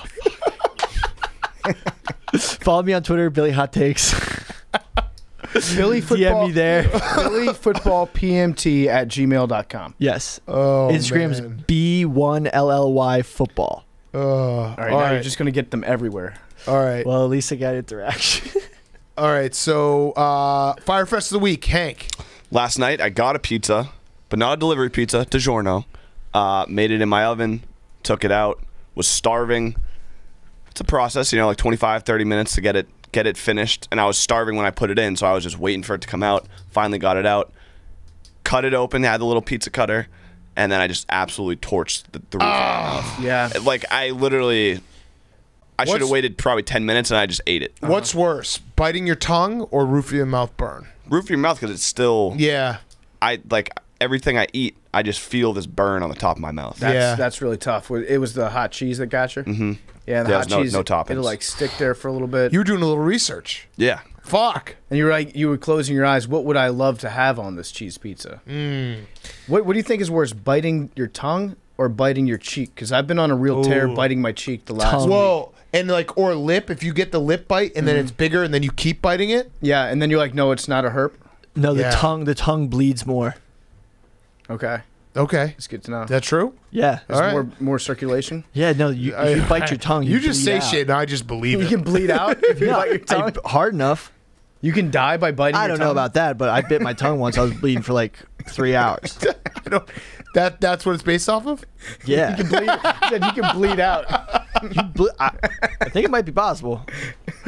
Speaker 2: Follow me on Twitter, Billy Hot Takes.
Speaker 3: Billy Football.
Speaker 2: DM me there.
Speaker 3: billyfootballpmt@gmail.com.
Speaker 2: Yes.
Speaker 1: Oh,
Speaker 2: Instagram's
Speaker 1: man.
Speaker 2: B1LLY football.
Speaker 3: All right, now you're just going to get them everywhere.
Speaker 1: All right.
Speaker 2: Well, at least I got interaction.
Speaker 1: All right. So, Fyre Fest of the week, Hank.
Speaker 6: Last night, I got a pizza, but not a delivery pizza, DiGiorno. Made it in my oven, took it out, was starving. It's a process, like 25, 30 minutes to get it finished. And I was starving when I put it in, so I was just waiting for it to come out. Finally got it out. Cut it open, had the little pizza cutter, and then I just absolutely torched the roof of my mouth.
Speaker 3: Yeah.
Speaker 6: Like, I should have waited probably 10 minutes, and I just ate it.
Speaker 1: What's worse, biting your tongue or roof of your mouth burn?
Speaker 6: Roof of your mouth, because it's still...
Speaker 1: Yeah.
Speaker 6: Everything I eat, I just feel this burn on the top of my mouth.
Speaker 3: That's really tough. It was the hot cheese that got you?
Speaker 6: Mm-hmm.
Speaker 3: Yeah, the hot cheese,
Speaker 6: no toppings.
Speaker 3: it'll stick there for a little bit.
Speaker 1: You were doing a little research.
Speaker 6: Yeah.
Speaker 1: Fuck.
Speaker 3: And you were closing your eyes. What would I love to have on this cheese pizza? What do you think is worse, biting your tongue or biting your cheek? Because I've been on a real tear biting my cheek the last week.
Speaker 1: Well, and or lip, if you get the lip bite and then it's bigger and then you keep biting it.
Speaker 3: Yeah, and then you're like, no, it's not a herp.
Speaker 2: No,
Speaker 1: Yeah.
Speaker 2: the tongue bleeds more.
Speaker 3: Okay,
Speaker 1: Okay.
Speaker 3: it's good to know.
Speaker 1: That true?
Speaker 2: Yeah.
Speaker 3: There's
Speaker 1: all right.
Speaker 3: more circulation.
Speaker 2: Yeah, no, you bite your tongue.
Speaker 1: You just
Speaker 2: bleed
Speaker 1: say
Speaker 2: out.
Speaker 1: shit and I just believe
Speaker 3: You
Speaker 1: it.
Speaker 3: can bleed out if you
Speaker 2: No,
Speaker 3: bite your tongue.
Speaker 2: hard enough.
Speaker 3: You can die by biting
Speaker 2: I
Speaker 3: your
Speaker 2: don't
Speaker 3: tongue?
Speaker 2: know about that, but I bit my tongue once. I was bleeding for like 3 hours.
Speaker 1: That's what it's based off of?
Speaker 2: Yeah.
Speaker 3: You said you can bleed out.
Speaker 2: I think it might be possible.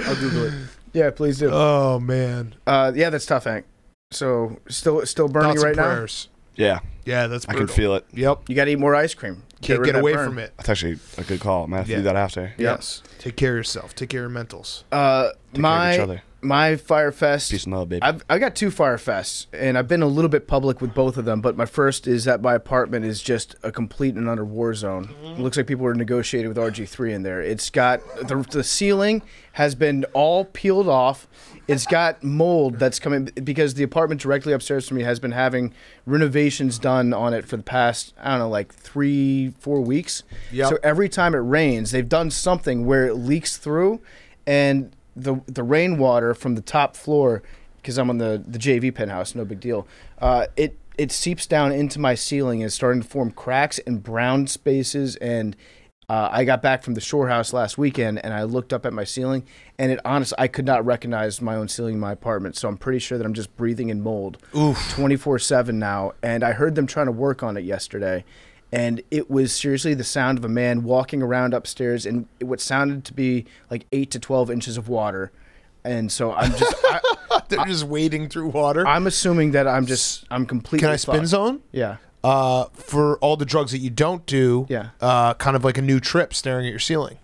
Speaker 2: I'll Google it.
Speaker 3: Yeah, please do.
Speaker 1: Oh, man.
Speaker 3: Yeah, that's tough, Hank. So still burning
Speaker 1: Thoughts
Speaker 3: you
Speaker 1: and
Speaker 3: right
Speaker 1: prayers.
Speaker 6: Yeah,
Speaker 1: Yeah, that's
Speaker 6: I
Speaker 1: brutal.
Speaker 6: can feel it.
Speaker 1: Yep.
Speaker 3: now? You got to eat more ice cream.
Speaker 1: Can't
Speaker 3: rid
Speaker 1: get
Speaker 3: of that
Speaker 1: away
Speaker 3: burn.
Speaker 1: from it.
Speaker 6: That's actually a good call. I might have to
Speaker 1: Yeah.
Speaker 6: do that after.
Speaker 1: Yes. Take care of yourself. Take care of your mentals.
Speaker 6: Take care of each other.
Speaker 3: My Fyre Fest.
Speaker 6: Peace and love, baby.
Speaker 3: I got 2 Fyre Fests, and I've been a little bit public with both of them. But my first is that my apartment is just a complete and utter war zone. It looks like people are negotiating with RG3 in there. It's got the ceiling has been all peeled off. It's got mold that's coming because the apartment directly upstairs from me has been having renovations done on it for the past, I don't know, like 3-4 weeks.
Speaker 1: Yep.
Speaker 3: So every time it rains, they've done something where it leaks through, and the rainwater from the top floor, because I'm on the JV penthouse, no big deal. It seeps down into my ceiling and is starting to form cracks and brown spaces. And I got back from the shore house last weekend, and I looked up at my ceiling, and I could not recognize my own ceiling in my apartment. So I'm pretty sure that I'm just breathing in mold 24/7 now. And I heard them trying to work on it yesterday. And it was seriously the sound of a man walking around upstairs in what sounded to be like 8 to 12 inches of water. And so I'm just,
Speaker 1: They're just wading through water.
Speaker 3: I'm assuming that I'm completely.
Speaker 1: Can I spin
Speaker 3: fucked.
Speaker 1: zone?
Speaker 3: Yeah.
Speaker 1: For all the drugs that you don't do,
Speaker 3: Yeah.
Speaker 1: kind of like a new trip staring at your ceiling.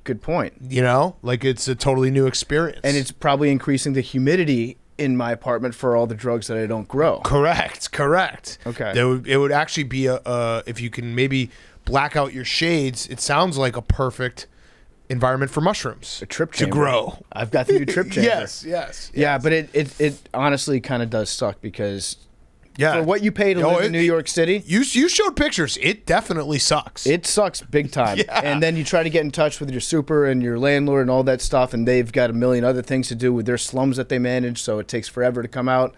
Speaker 3: Good point.
Speaker 1: You know? Like it's a totally new experience.
Speaker 3: And it's probably increasing the humidity in my apartment for all the drugs that I don't grow.
Speaker 1: Correct.
Speaker 3: Okay.
Speaker 1: It would actually be if you can maybe black out your shades, it sounds like a perfect environment for mushrooms.
Speaker 3: A trip
Speaker 1: to
Speaker 3: chamber.
Speaker 1: grow.
Speaker 3: I've got the new trip chamber.
Speaker 1: Yes.
Speaker 3: Yeah, but it honestly kind of does suck because
Speaker 1: Yeah.
Speaker 3: for what you pay to live in New York City,
Speaker 1: You showed pictures. It definitely sucks.
Speaker 3: it sucks big time.
Speaker 1: Yeah.
Speaker 3: And then you try to get in touch with your super and your landlord and all that stuff, and they've got a million other things to do with their slums that they manage, so it takes forever to come out.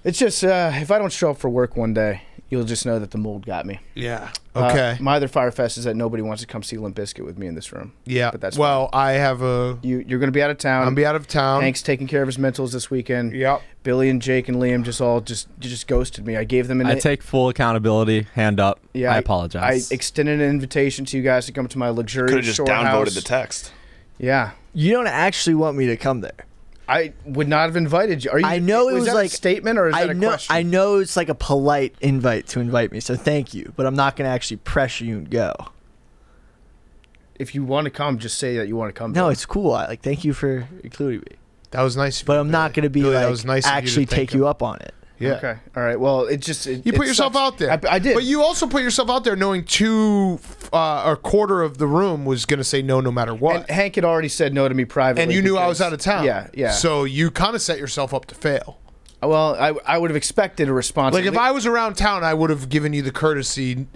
Speaker 3: It's just, if I don't show up for work one day, you'll just know that the mold got me.
Speaker 1: Yeah. Okay.
Speaker 3: My other Fyre Fest is that nobody wants to come see Limp Bizkit with me in this room.
Speaker 1: Yeah.
Speaker 3: But that's
Speaker 1: well, I have a.
Speaker 3: You're going to be out of town.
Speaker 1: I'm be out of town.
Speaker 3: Hank's taking care of his mentals this weekend.
Speaker 1: Yep.
Speaker 3: Billy and Jake and Liam just ghosted me. I gave them
Speaker 5: I take full accountability. Hand up.
Speaker 3: Yeah,
Speaker 5: I apologize.
Speaker 3: I extended an invitation to you guys to come to my luxurious
Speaker 6: Could have just
Speaker 3: shore
Speaker 6: downvoted
Speaker 3: house.
Speaker 6: the text.
Speaker 3: Yeah.
Speaker 2: You don't actually want me to come there.
Speaker 3: I would not have invited you. Are you?
Speaker 2: I know it was
Speaker 3: that
Speaker 2: like
Speaker 3: a statement or is that a question?
Speaker 2: I know it's like a polite invite to invite me, so thank you. But I'm not going to actually pressure you and go.
Speaker 3: If you want to come, just say that you want to come.
Speaker 2: No,
Speaker 3: Billy.
Speaker 2: it's cool. Thank you for including me.
Speaker 1: That was nice. of
Speaker 2: But
Speaker 1: you,
Speaker 2: I'm not
Speaker 1: Billy.
Speaker 2: going to be
Speaker 1: Billy, that
Speaker 2: like
Speaker 1: was nice of you to
Speaker 2: actually
Speaker 1: think
Speaker 2: take you
Speaker 1: of.
Speaker 2: up on it.
Speaker 1: Yeah.
Speaker 3: Okay. All right. Well, it
Speaker 1: You put yourself
Speaker 3: sucks.
Speaker 1: out there.
Speaker 3: I did.
Speaker 1: But you also put yourself out there knowing a quarter of the room was going to say no matter what.
Speaker 3: And Hank had already said no to me privately.
Speaker 1: And you knew I
Speaker 3: because-
Speaker 1: was out of town.
Speaker 3: Yeah.
Speaker 1: So you kind of set yourself up to fail.
Speaker 3: Well, I would have expected a response.
Speaker 1: Like if I was around town, I would have given you the courtesy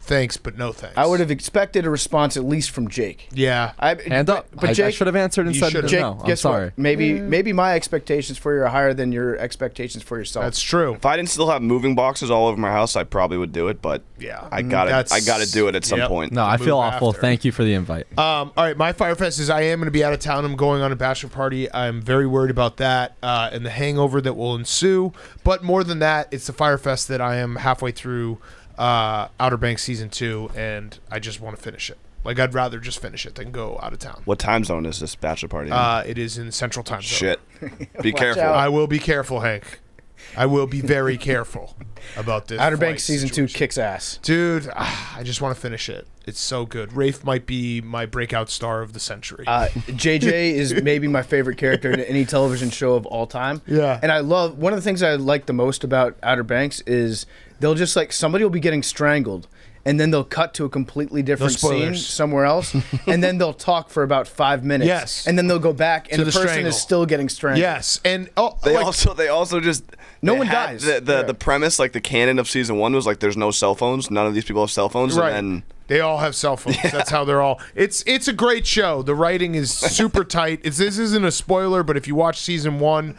Speaker 1: thanks, but no thanks.
Speaker 3: I would have expected a response at least from Jake.
Speaker 1: Yeah.
Speaker 5: Hand up.
Speaker 3: But
Speaker 5: I
Speaker 3: Jake
Speaker 5: should have answered and
Speaker 1: you
Speaker 5: said
Speaker 1: should've.
Speaker 3: Jake,
Speaker 5: no. I'm
Speaker 3: guess
Speaker 5: sorry.
Speaker 3: what? Maybe my expectations for you are higher than your expectations for yourself.
Speaker 1: That's true.
Speaker 6: If I didn't still have moving boxes all over my house, I probably would do it. But
Speaker 1: Yeah.
Speaker 6: I got to do it at some
Speaker 1: Yep.
Speaker 6: point.
Speaker 5: No, I feel
Speaker 1: move
Speaker 5: awful.
Speaker 1: after.
Speaker 5: Thank you for the invite.
Speaker 1: All right, my Fyre Fest is I am going to be out of town. I'm going on a bachelor party. I'm very worried about that and the hangover that will ensue. But more than that, it's the Fyre Fest that I am halfway through Outer Banks Season 2, and I just want to finish it. Like, I'd rather just finish it than go out of town.
Speaker 6: What time zone is this bachelor party in?
Speaker 1: It is in Central Time Zone.
Speaker 6: Shit. Be careful.
Speaker 3: out.
Speaker 1: I will be careful, Hank. I will be very careful about this.
Speaker 3: Outer
Speaker 1: flight
Speaker 3: Banks Season 2
Speaker 1: situation.
Speaker 3: kicks ass.
Speaker 1: Dude, I just want to finish it. It's so good. Rafe might be my breakout star of the century.
Speaker 3: JJ is maybe my favorite character in any television show of all time.
Speaker 1: Yeah.
Speaker 3: And I love, one of the things I like the most about Outer Banks is they'll just like, somebody will be getting strangled and then they'll cut to a completely different scene
Speaker 1: spoilers.
Speaker 3: somewhere else and then they'll talk for about 5 minutes.
Speaker 1: Yes.
Speaker 3: And then they'll go back and
Speaker 1: To
Speaker 3: the
Speaker 1: the
Speaker 3: person
Speaker 1: strangle.
Speaker 3: is still getting strangled.
Speaker 1: Yes, and
Speaker 6: They
Speaker 1: like,
Speaker 6: also just
Speaker 3: No
Speaker 6: they
Speaker 3: one
Speaker 6: had
Speaker 3: dies.
Speaker 6: The premise, like the canon of season 1 was like there's no cell phones. None of these people have cell phones.
Speaker 1: right.
Speaker 6: And then
Speaker 1: They all have cell phones. That's how they're all. It's a great show. The writing is super tight. This isn't a spoiler, but if you watch season 1,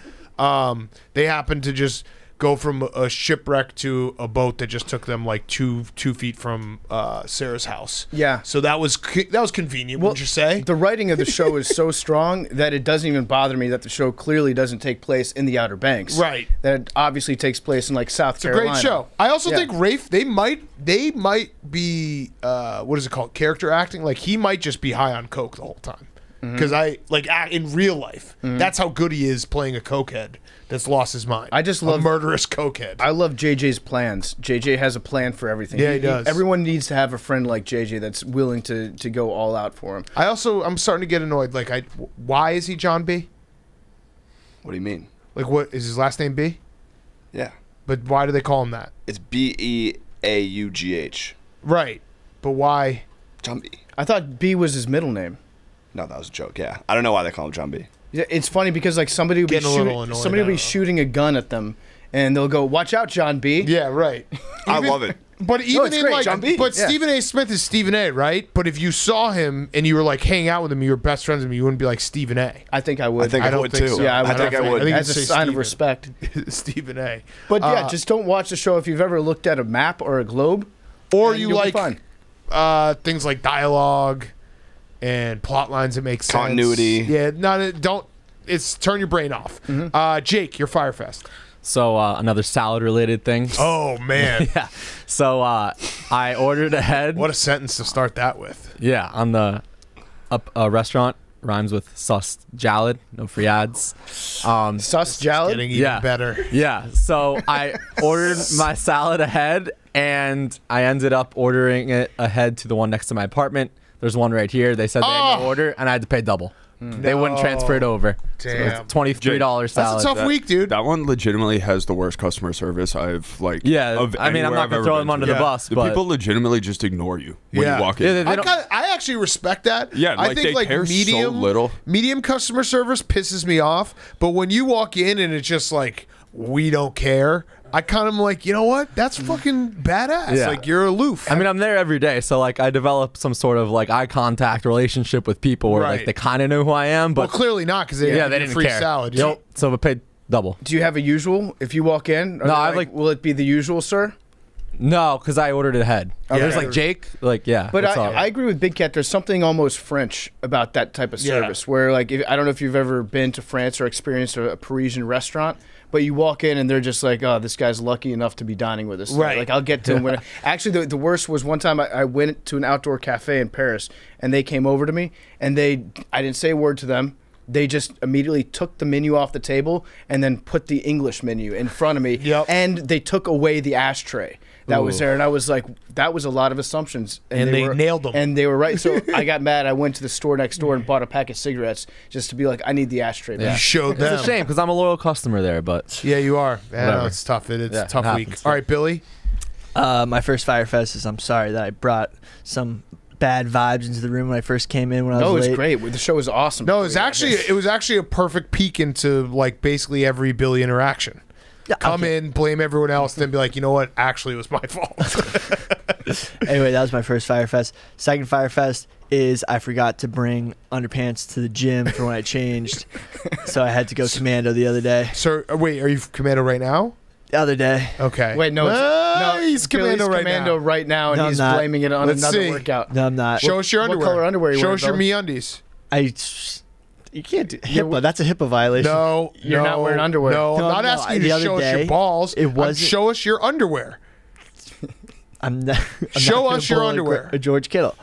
Speaker 1: They happened to just go from a shipwreck to a boat that just took them like two feet from Sarah's house.
Speaker 3: Yeah.
Speaker 1: So that was convenient, wouldn't you say?
Speaker 3: The writing of the show is so strong that it doesn't even bother me that the show clearly doesn't take place in the Outer Banks.
Speaker 1: Right.
Speaker 3: That it obviously takes place in like South Carolina.
Speaker 1: Great show. I also think Rafe, they might be what is it called? Character acting. Like he might just be high on coke the whole time. Because in real life, that's how good he is playing a cokehead that's lost his mind.
Speaker 3: I just love
Speaker 1: a murderous cokehead.
Speaker 3: I love JJ's plans. JJ has a plan for everything.
Speaker 1: Yeah, he does.
Speaker 3: Everyone needs to have a friend like JJ that's willing to go all out for him.
Speaker 1: I'm starting to get annoyed. Like, why is he John B?
Speaker 6: What do you mean?
Speaker 1: Like, what is his last name? B?
Speaker 6: Yeah.
Speaker 1: But why do they call him that?
Speaker 6: It's Beaugh.
Speaker 1: Right. But why?
Speaker 6: John B.
Speaker 3: I thought B was his middle name.
Speaker 6: No, that was a joke. Yeah, I don't know why they call him John B.
Speaker 3: Yeah, it's funny because like somebody will be shooting a gun at them, and they'll go, "Watch out, John B."
Speaker 1: Yeah, right.
Speaker 6: I love it.
Speaker 1: But even
Speaker 3: it's
Speaker 1: in
Speaker 3: great,
Speaker 1: like,
Speaker 3: John B.
Speaker 1: but
Speaker 3: Yeah.
Speaker 1: Stephen A. Smith is Stephen A. Right? But if you saw him and you were like hanging out with him, you were best friends with him, you wouldn't be like Stephen A.
Speaker 3: I think I would.
Speaker 6: I think I
Speaker 1: don't
Speaker 6: would
Speaker 1: think
Speaker 6: too.
Speaker 1: so.
Speaker 3: Yeah, I
Speaker 6: think I would.
Speaker 1: I think
Speaker 3: as a
Speaker 1: it'd say
Speaker 3: sign of
Speaker 1: Stephen.
Speaker 3: respect.
Speaker 1: Stephen A.
Speaker 3: But yeah, just don't watch the show if you've ever looked at a map or a globe.
Speaker 1: Or
Speaker 3: and
Speaker 1: you
Speaker 3: you'll be
Speaker 1: like
Speaker 3: fine.
Speaker 1: things like dialogue and plot lines that make sense.
Speaker 6: Continuity.
Speaker 1: Yeah, don't. It's turn your brain off. Jake, your Fyre Fest.
Speaker 5: So another salad-related thing.
Speaker 1: Oh man,
Speaker 5: Yeah. So I ordered ahead.
Speaker 1: what a sentence to start that with.
Speaker 5: Yeah, on the restaurant rhymes with sus jalad. No free ads.
Speaker 3: Sus Jalad.
Speaker 1: Getting even
Speaker 5: Yeah.
Speaker 1: better.
Speaker 5: Yeah. So I ordered my salad ahead, and I ended up ordering it ahead to the one next to my apartment. There's one right here. They said they had no order, and I had to pay double. They wouldn't transfer it over.
Speaker 1: Damn.
Speaker 5: So it's $23 salad.
Speaker 1: That's a tough week, dude.
Speaker 8: That one legitimately has the worst customer service I've
Speaker 5: Yeah,
Speaker 8: of
Speaker 5: I mean, I'm
Speaker 8: anywhere
Speaker 5: not
Speaker 8: I've
Speaker 5: gonna
Speaker 8: ever
Speaker 5: throw
Speaker 8: been
Speaker 5: them under
Speaker 8: to.
Speaker 5: the bus,
Speaker 8: The
Speaker 5: but
Speaker 8: people legitimately just ignore you when
Speaker 1: Yeah.
Speaker 8: you walk in.
Speaker 5: Yeah, they don't-
Speaker 1: I actually respect that.
Speaker 8: Yeah,
Speaker 1: I
Speaker 8: like,
Speaker 1: think
Speaker 8: they
Speaker 1: like
Speaker 8: care so
Speaker 1: medium,
Speaker 8: little.
Speaker 1: medium customer service pisses me off. But when you walk in and it's just like we don't care, I kind of am like, you know what? That's fucking badass.
Speaker 5: Yeah.
Speaker 1: Like you're aloof.
Speaker 5: I mean, I'm there every day, so like I develop some sort of like eye contact relationship with people where
Speaker 1: Right.
Speaker 5: like they kind of know who I am,
Speaker 1: well,
Speaker 5: but
Speaker 1: clearly not because they
Speaker 5: yeah,
Speaker 1: didn't
Speaker 5: they
Speaker 1: give you
Speaker 5: didn't
Speaker 1: free
Speaker 5: care.
Speaker 1: salad.
Speaker 5: Nope. So I paid double.
Speaker 3: Do you have a usual if you walk in?
Speaker 5: No, I like-
Speaker 3: Will it be the usual, sir?
Speaker 5: No, because I ordered it ahead. There's
Speaker 1: Okay.
Speaker 5: like Jake, like yeah.
Speaker 3: But
Speaker 5: what's up?
Speaker 3: I agree with Big Cat. There's something almost French about that type of
Speaker 1: Yeah.
Speaker 3: service where, like, I don't know if you've ever been to France or experienced a Parisian restaurant, but you walk in and they're just like, oh, this guy's lucky enough to be dining with us.
Speaker 1: Right.
Speaker 3: Like, I'll get to him when. Actually, the worst was one time I went to an outdoor cafe in Paris and they came over to me and I didn't say a word to them. They just immediately took the menu off the table and then put the English menu in front of me.
Speaker 1: Yep.
Speaker 3: And they took away the ashtray that was there. And I was like, that was a lot of assumptions.
Speaker 1: And they nailed them.
Speaker 3: And they were right. So I got mad. I went to the store next door and bought a pack of cigarettes just to be like, I need the ashtray back.
Speaker 1: You showed them.
Speaker 5: It's a shame because I'm a loyal customer there, but
Speaker 1: Yeah, you are. I know
Speaker 5: Whatever.
Speaker 1: it's tough. It's
Speaker 5: Yeah,
Speaker 1: a tough
Speaker 5: it
Speaker 1: week.
Speaker 5: happens.
Speaker 1: All right, Billy.
Speaker 2: My first Fyre Fest is I'm sorry that I brought some bad vibes into the room when I first came in when I was
Speaker 3: No, it
Speaker 2: late.
Speaker 3: was great. The show was awesome.
Speaker 1: No, it was actually a perfect peek into like basically every Billy interaction.
Speaker 2: Yeah,
Speaker 1: Come
Speaker 2: okay.
Speaker 1: in, blame everyone else, then be like, you know what? Actually, it was my fault.
Speaker 2: Anyway, that was my first Fyre Fest. Second Fyre Fest is I forgot to bring underpants to the gym for when I changed, so I had to go commando the other day.
Speaker 1: So, wait, are you commando right now?
Speaker 2: The other day.
Speaker 1: Okay.
Speaker 3: Wait, no,
Speaker 1: he's commando right
Speaker 3: commando
Speaker 1: now.
Speaker 3: right now, and
Speaker 2: No, I'm
Speaker 3: he's
Speaker 2: not.
Speaker 3: blaming it on
Speaker 1: Let's
Speaker 3: another
Speaker 1: see.
Speaker 3: workout.
Speaker 2: No, I'm not.
Speaker 1: Show us your
Speaker 3: what
Speaker 1: underwear.
Speaker 3: color underwear you
Speaker 1: Show
Speaker 3: wearing,
Speaker 1: us your
Speaker 3: Billy?
Speaker 1: MeUndies.
Speaker 2: You can't do HIPAA. That's a HIPAA violation.
Speaker 1: No,
Speaker 3: You're not wearing underwear.
Speaker 1: No,
Speaker 2: No,
Speaker 1: I'm not
Speaker 2: no,
Speaker 1: asking you
Speaker 2: the
Speaker 1: to
Speaker 2: other
Speaker 1: show us your
Speaker 2: day,
Speaker 1: balls.
Speaker 2: it wasn't-
Speaker 1: Show us your underwear.
Speaker 2: I'm not.
Speaker 1: Show
Speaker 2: gonna
Speaker 1: us your
Speaker 2: pull
Speaker 1: underwear.
Speaker 2: A George Kittle.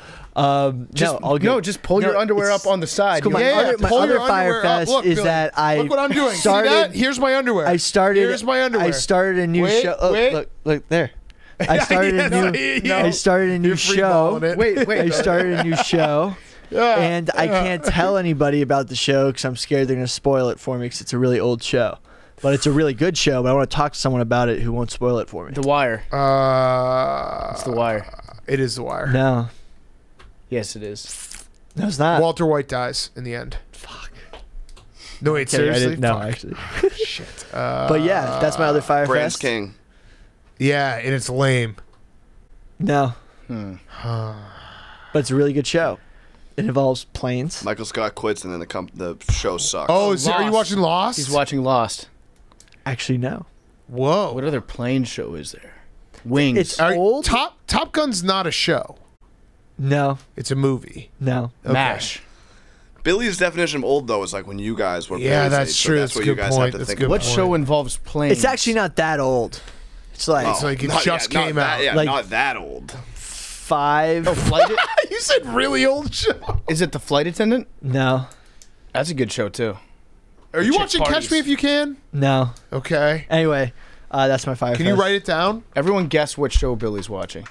Speaker 3: Just pull your underwear up on the side.
Speaker 2: Cool,
Speaker 3: You
Speaker 2: my
Speaker 3: want-
Speaker 2: other
Speaker 1: pull
Speaker 2: Fyre
Speaker 1: your underwear up.
Speaker 2: Fest
Speaker 1: Look,
Speaker 2: is
Speaker 1: Billy,
Speaker 2: that I
Speaker 1: look what I'm doing.
Speaker 2: started-
Speaker 1: See that? Here's my underwear.
Speaker 2: I started.
Speaker 1: Here's my underwear.
Speaker 2: I started a new
Speaker 1: Wait,
Speaker 2: show. Oh,
Speaker 1: wait.
Speaker 2: look there. I started a new. I started a new
Speaker 1: You're
Speaker 2: show.
Speaker 1: freeballing it.
Speaker 3: Wait.
Speaker 2: I started a new show.
Speaker 1: Yeah.
Speaker 2: And I can't tell anybody about the show because I'm scared they're going to spoil it for me because it's a really old show. But it's a really good show, but I want to talk to someone about it who won't spoil it for me.
Speaker 3: The Wire.
Speaker 1: It's
Speaker 3: The Wire.
Speaker 1: It is The Wire.
Speaker 2: No.
Speaker 3: Yes, it is.
Speaker 2: No, it's not.
Speaker 1: Walter White dies in the end. Fuck. No, wait,
Speaker 2: Kidding, I
Speaker 1: seriously?
Speaker 2: didn't know,
Speaker 1: Fuck.
Speaker 2: actually.
Speaker 1: Shit.
Speaker 2: But yeah, that's my other Fyre
Speaker 6: Brand's
Speaker 2: Fest.
Speaker 6: King.
Speaker 1: Yeah, and it's lame.
Speaker 2: No. But it's a really good show. It involves planes.
Speaker 6: Michael Scott quits and then the show sucks.
Speaker 1: Oh, are you
Speaker 3: Lost.
Speaker 1: watching Lost?
Speaker 3: He's watching Lost.
Speaker 2: Actually, no.
Speaker 1: Whoa.
Speaker 3: What other plane show is there? Wings.
Speaker 2: It's old.
Speaker 1: Top Gun's not a show.
Speaker 2: No.
Speaker 1: It's a movie.
Speaker 2: No.
Speaker 1: Okay.
Speaker 3: MASH.
Speaker 6: Billy's definition of old though is like when you guys were.
Speaker 1: Yeah,
Speaker 6: Billy's
Speaker 1: that's
Speaker 6: age, so
Speaker 1: true.
Speaker 6: That's
Speaker 1: That's
Speaker 6: what
Speaker 1: a
Speaker 6: you
Speaker 1: good
Speaker 6: guys
Speaker 1: point.
Speaker 6: have to
Speaker 1: That's
Speaker 6: think
Speaker 1: good
Speaker 6: about.
Speaker 3: What
Speaker 1: point.
Speaker 3: show involves planes?
Speaker 2: It's actually not that old. It's like
Speaker 1: It's like it
Speaker 6: Not-
Speaker 1: just
Speaker 6: yeah,
Speaker 1: came
Speaker 6: not
Speaker 1: out.
Speaker 6: That, yeah,
Speaker 2: Like-
Speaker 6: not that old.
Speaker 2: 5.
Speaker 3: Oh, flight.
Speaker 1: You said really old show.
Speaker 3: Is it The Flight Attendant?
Speaker 2: No.
Speaker 3: That's a good show too.
Speaker 1: Are you
Speaker 3: Chick
Speaker 1: watching
Speaker 3: parties.
Speaker 1: Catch Me If You Can?
Speaker 2: No.
Speaker 1: Okay.
Speaker 2: Anyway, that's my Fyre
Speaker 1: Can you
Speaker 2: Fest.
Speaker 1: write it down?
Speaker 3: Everyone guess what show Billy's watching.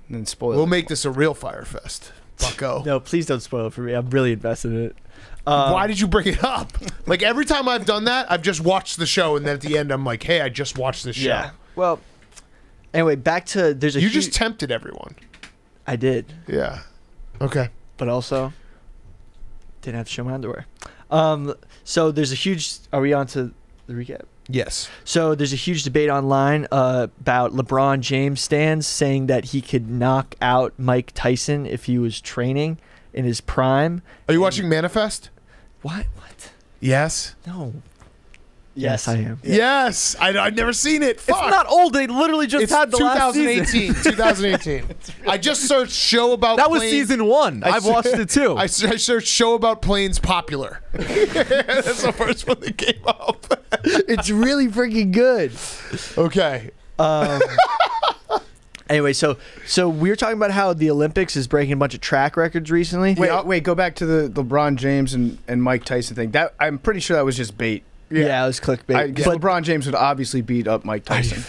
Speaker 3: And then spoil
Speaker 1: We'll
Speaker 3: it.
Speaker 1: make this a real Fyre Fest. Bucko.
Speaker 2: No, please don't spoil it for me. I'm really invested in it.
Speaker 1: Why did you bring it up? Like every time I've done that, I've just watched the show, and then at the end, I'm like, "Hey, I just watched this show."
Speaker 2: Yeah. Well, anyway, back to there's a
Speaker 1: You
Speaker 2: huge,
Speaker 1: just tempted everyone.
Speaker 2: I did,
Speaker 1: Yeah. Okay.
Speaker 2: but also didn't have to show my underwear. So there's a huge. Are we on to the recap?
Speaker 1: Yes.
Speaker 2: So there's a huge debate online about LeBron James stands saying that he could knock out Mike Tyson if he was training in his prime.
Speaker 1: Are you watching Manifest?
Speaker 2: What?
Speaker 1: Yes.
Speaker 2: No. Yes, I am.
Speaker 1: Yes. I've never seen it. Fuck.
Speaker 5: It's not old. They literally just
Speaker 1: It's
Speaker 5: had the last season.
Speaker 1: 2018. I just searched show about
Speaker 5: That was
Speaker 1: planes.
Speaker 5: season 1. I've watched it too.
Speaker 1: I searched show about planes popular. That's the first one that came up.
Speaker 2: It's really freaking good.
Speaker 1: Okay.
Speaker 2: Anyway, so we were talking about how the Olympics is breaking a bunch of track records recently.
Speaker 3: Wait, go back to the LeBron James and Mike Tyson thing. That I'm pretty sure that was just bait.
Speaker 2: Yeah, it was clickbait. But
Speaker 3: LeBron James would obviously beat up Mike Tyson.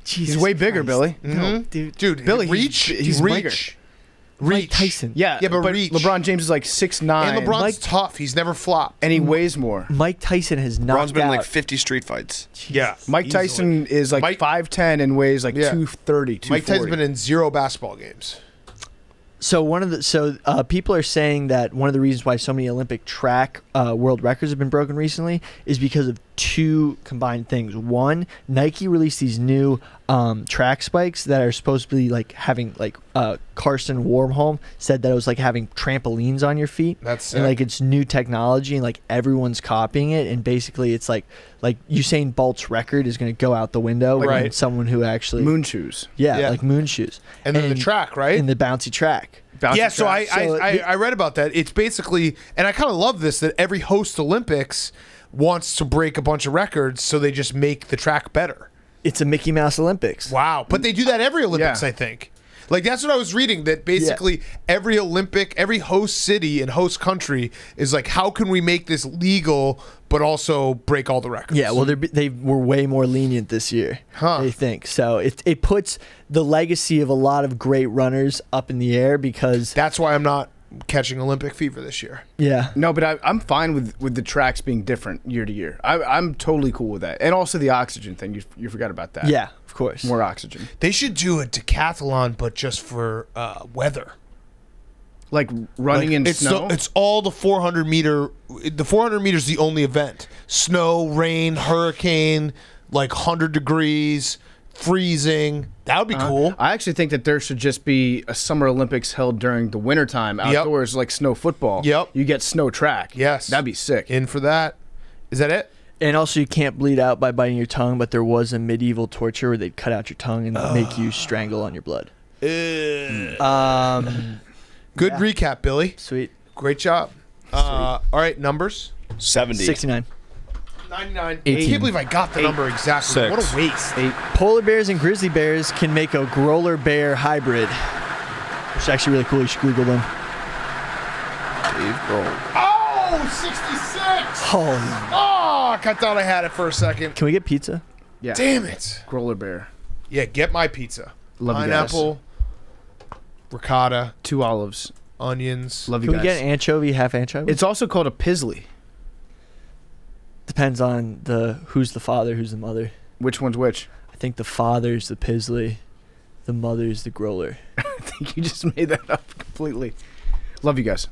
Speaker 2: Jesus
Speaker 3: He's way bigger,
Speaker 2: Christ.
Speaker 3: Billy.
Speaker 2: No, dude.
Speaker 1: Dude,
Speaker 3: Billy,
Speaker 1: reach.
Speaker 3: he's
Speaker 1: reach.
Speaker 3: bigger.
Speaker 2: Mike Tyson.
Speaker 3: Yeah,
Speaker 1: Yeah, but reach.
Speaker 3: LeBron James is like 6'9",
Speaker 1: And LeBron's tough. He's never flopped.
Speaker 3: and he weighs more.
Speaker 2: Mike Tyson has knocked
Speaker 6: Ron's been in
Speaker 2: out.
Speaker 6: like 50 street fights.
Speaker 1: Yeah.
Speaker 3: Mike
Speaker 1: easily.
Speaker 3: Tyson is like
Speaker 1: Mike-
Speaker 3: 5'10" and weighs like
Speaker 1: Yeah.
Speaker 3: 230, 240.
Speaker 1: Mike Tyson's been in 0 basketball games.
Speaker 2: So people are saying that one of the reasons why so many Olympic track world records have been broken recently is because of two combined things. One, Nike released these new track spikes that are supposed to be like having like Carson Warholm said that it was like having trampolines on your feet.
Speaker 1: That's
Speaker 2: and
Speaker 1: sick.
Speaker 2: like it's new technology and like everyone's copying it, and basically it's like Usain Bolt's record is going to go out the window.
Speaker 1: Right.
Speaker 2: when someone who actually
Speaker 3: moon shoes.
Speaker 1: Yeah.
Speaker 2: like moon shoes
Speaker 1: And then the track, right?
Speaker 2: and the bouncy track.
Speaker 3: Bouncy
Speaker 1: Yeah, so
Speaker 3: track.
Speaker 1: I read about that. It's basically, and I kind of love this, that every host Olympics wants to break a bunch of records, so they just make the track better.
Speaker 2: It's a Mickey Mouse Olympics.
Speaker 1: Wow. But they do that every Olympics,
Speaker 3: Yeah.
Speaker 1: I think. Like, that's what I was reading, that basically every Olympic, every host city and host country is like, how can we make this legal but also break all the records?
Speaker 2: Yeah, well, they were way more lenient this year.
Speaker 1: Huh.
Speaker 2: They think so. It puts the legacy of a lot of great runners up in the air because
Speaker 1: That's why I'm not catching Olympic fever this year.
Speaker 2: yeah,
Speaker 3: No, but I'm fine with the tracks being different year to year. I'm totally cool with that. And also the oxygen thing. You forgot about that.
Speaker 2: yeah, of course.
Speaker 3: More oxygen.
Speaker 1: They should do a decathlon, but just for weather.
Speaker 3: Like running in
Speaker 1: it's
Speaker 3: snow.
Speaker 1: it's all the 400 meter. The 400 meters is the only event. Snow, rain, hurricane, like 100 degrees, freezing. That would be cool.
Speaker 3: I actually think that there should just be a Summer Olympics held during the wintertime outdoors, like snow football.
Speaker 1: Yep.
Speaker 3: You get snow track.
Speaker 1: Yes.
Speaker 3: That'd be sick.
Speaker 1: In for that. Is that it?
Speaker 2: And also, you can't bleed out by biting your tongue, but there was a medieval torture where they'd cut out your tongue and make you strangle on your blood.
Speaker 1: Good recap, Billy.
Speaker 2: Sweet.
Speaker 1: Great job. All right, numbers.
Speaker 6: 70.
Speaker 2: 69.
Speaker 1: 99. I
Speaker 5: 18.
Speaker 1: can't believe I got the number exactly.
Speaker 8: 6.
Speaker 1: What a waste.
Speaker 2: Polar bears and grizzly bears can make a growler bear hybrid, which is actually really cool. You should Google them.
Speaker 8: Dave Grohl.
Speaker 1: Oh, 66.
Speaker 2: Holy.
Speaker 1: Oh, I thought I had it for a second.
Speaker 2: Can we get pizza?
Speaker 3: Yeah.
Speaker 1: Damn it.
Speaker 3: Growler bear.
Speaker 1: Yeah, get my pizza.
Speaker 3: Love you guys.
Speaker 1: Pineapple, ricotta,
Speaker 3: 2 olives.
Speaker 1: onions.
Speaker 3: Love you
Speaker 2: Can we
Speaker 3: guys.
Speaker 2: get an anchovy, half anchovy?
Speaker 3: It's also called a pizzly.
Speaker 2: Depends on who's the father, who's the mother.
Speaker 3: Which one's which?
Speaker 2: I think the father's the pizzly, the mother's the growler.
Speaker 3: I think you just made that up completely. Love you guys.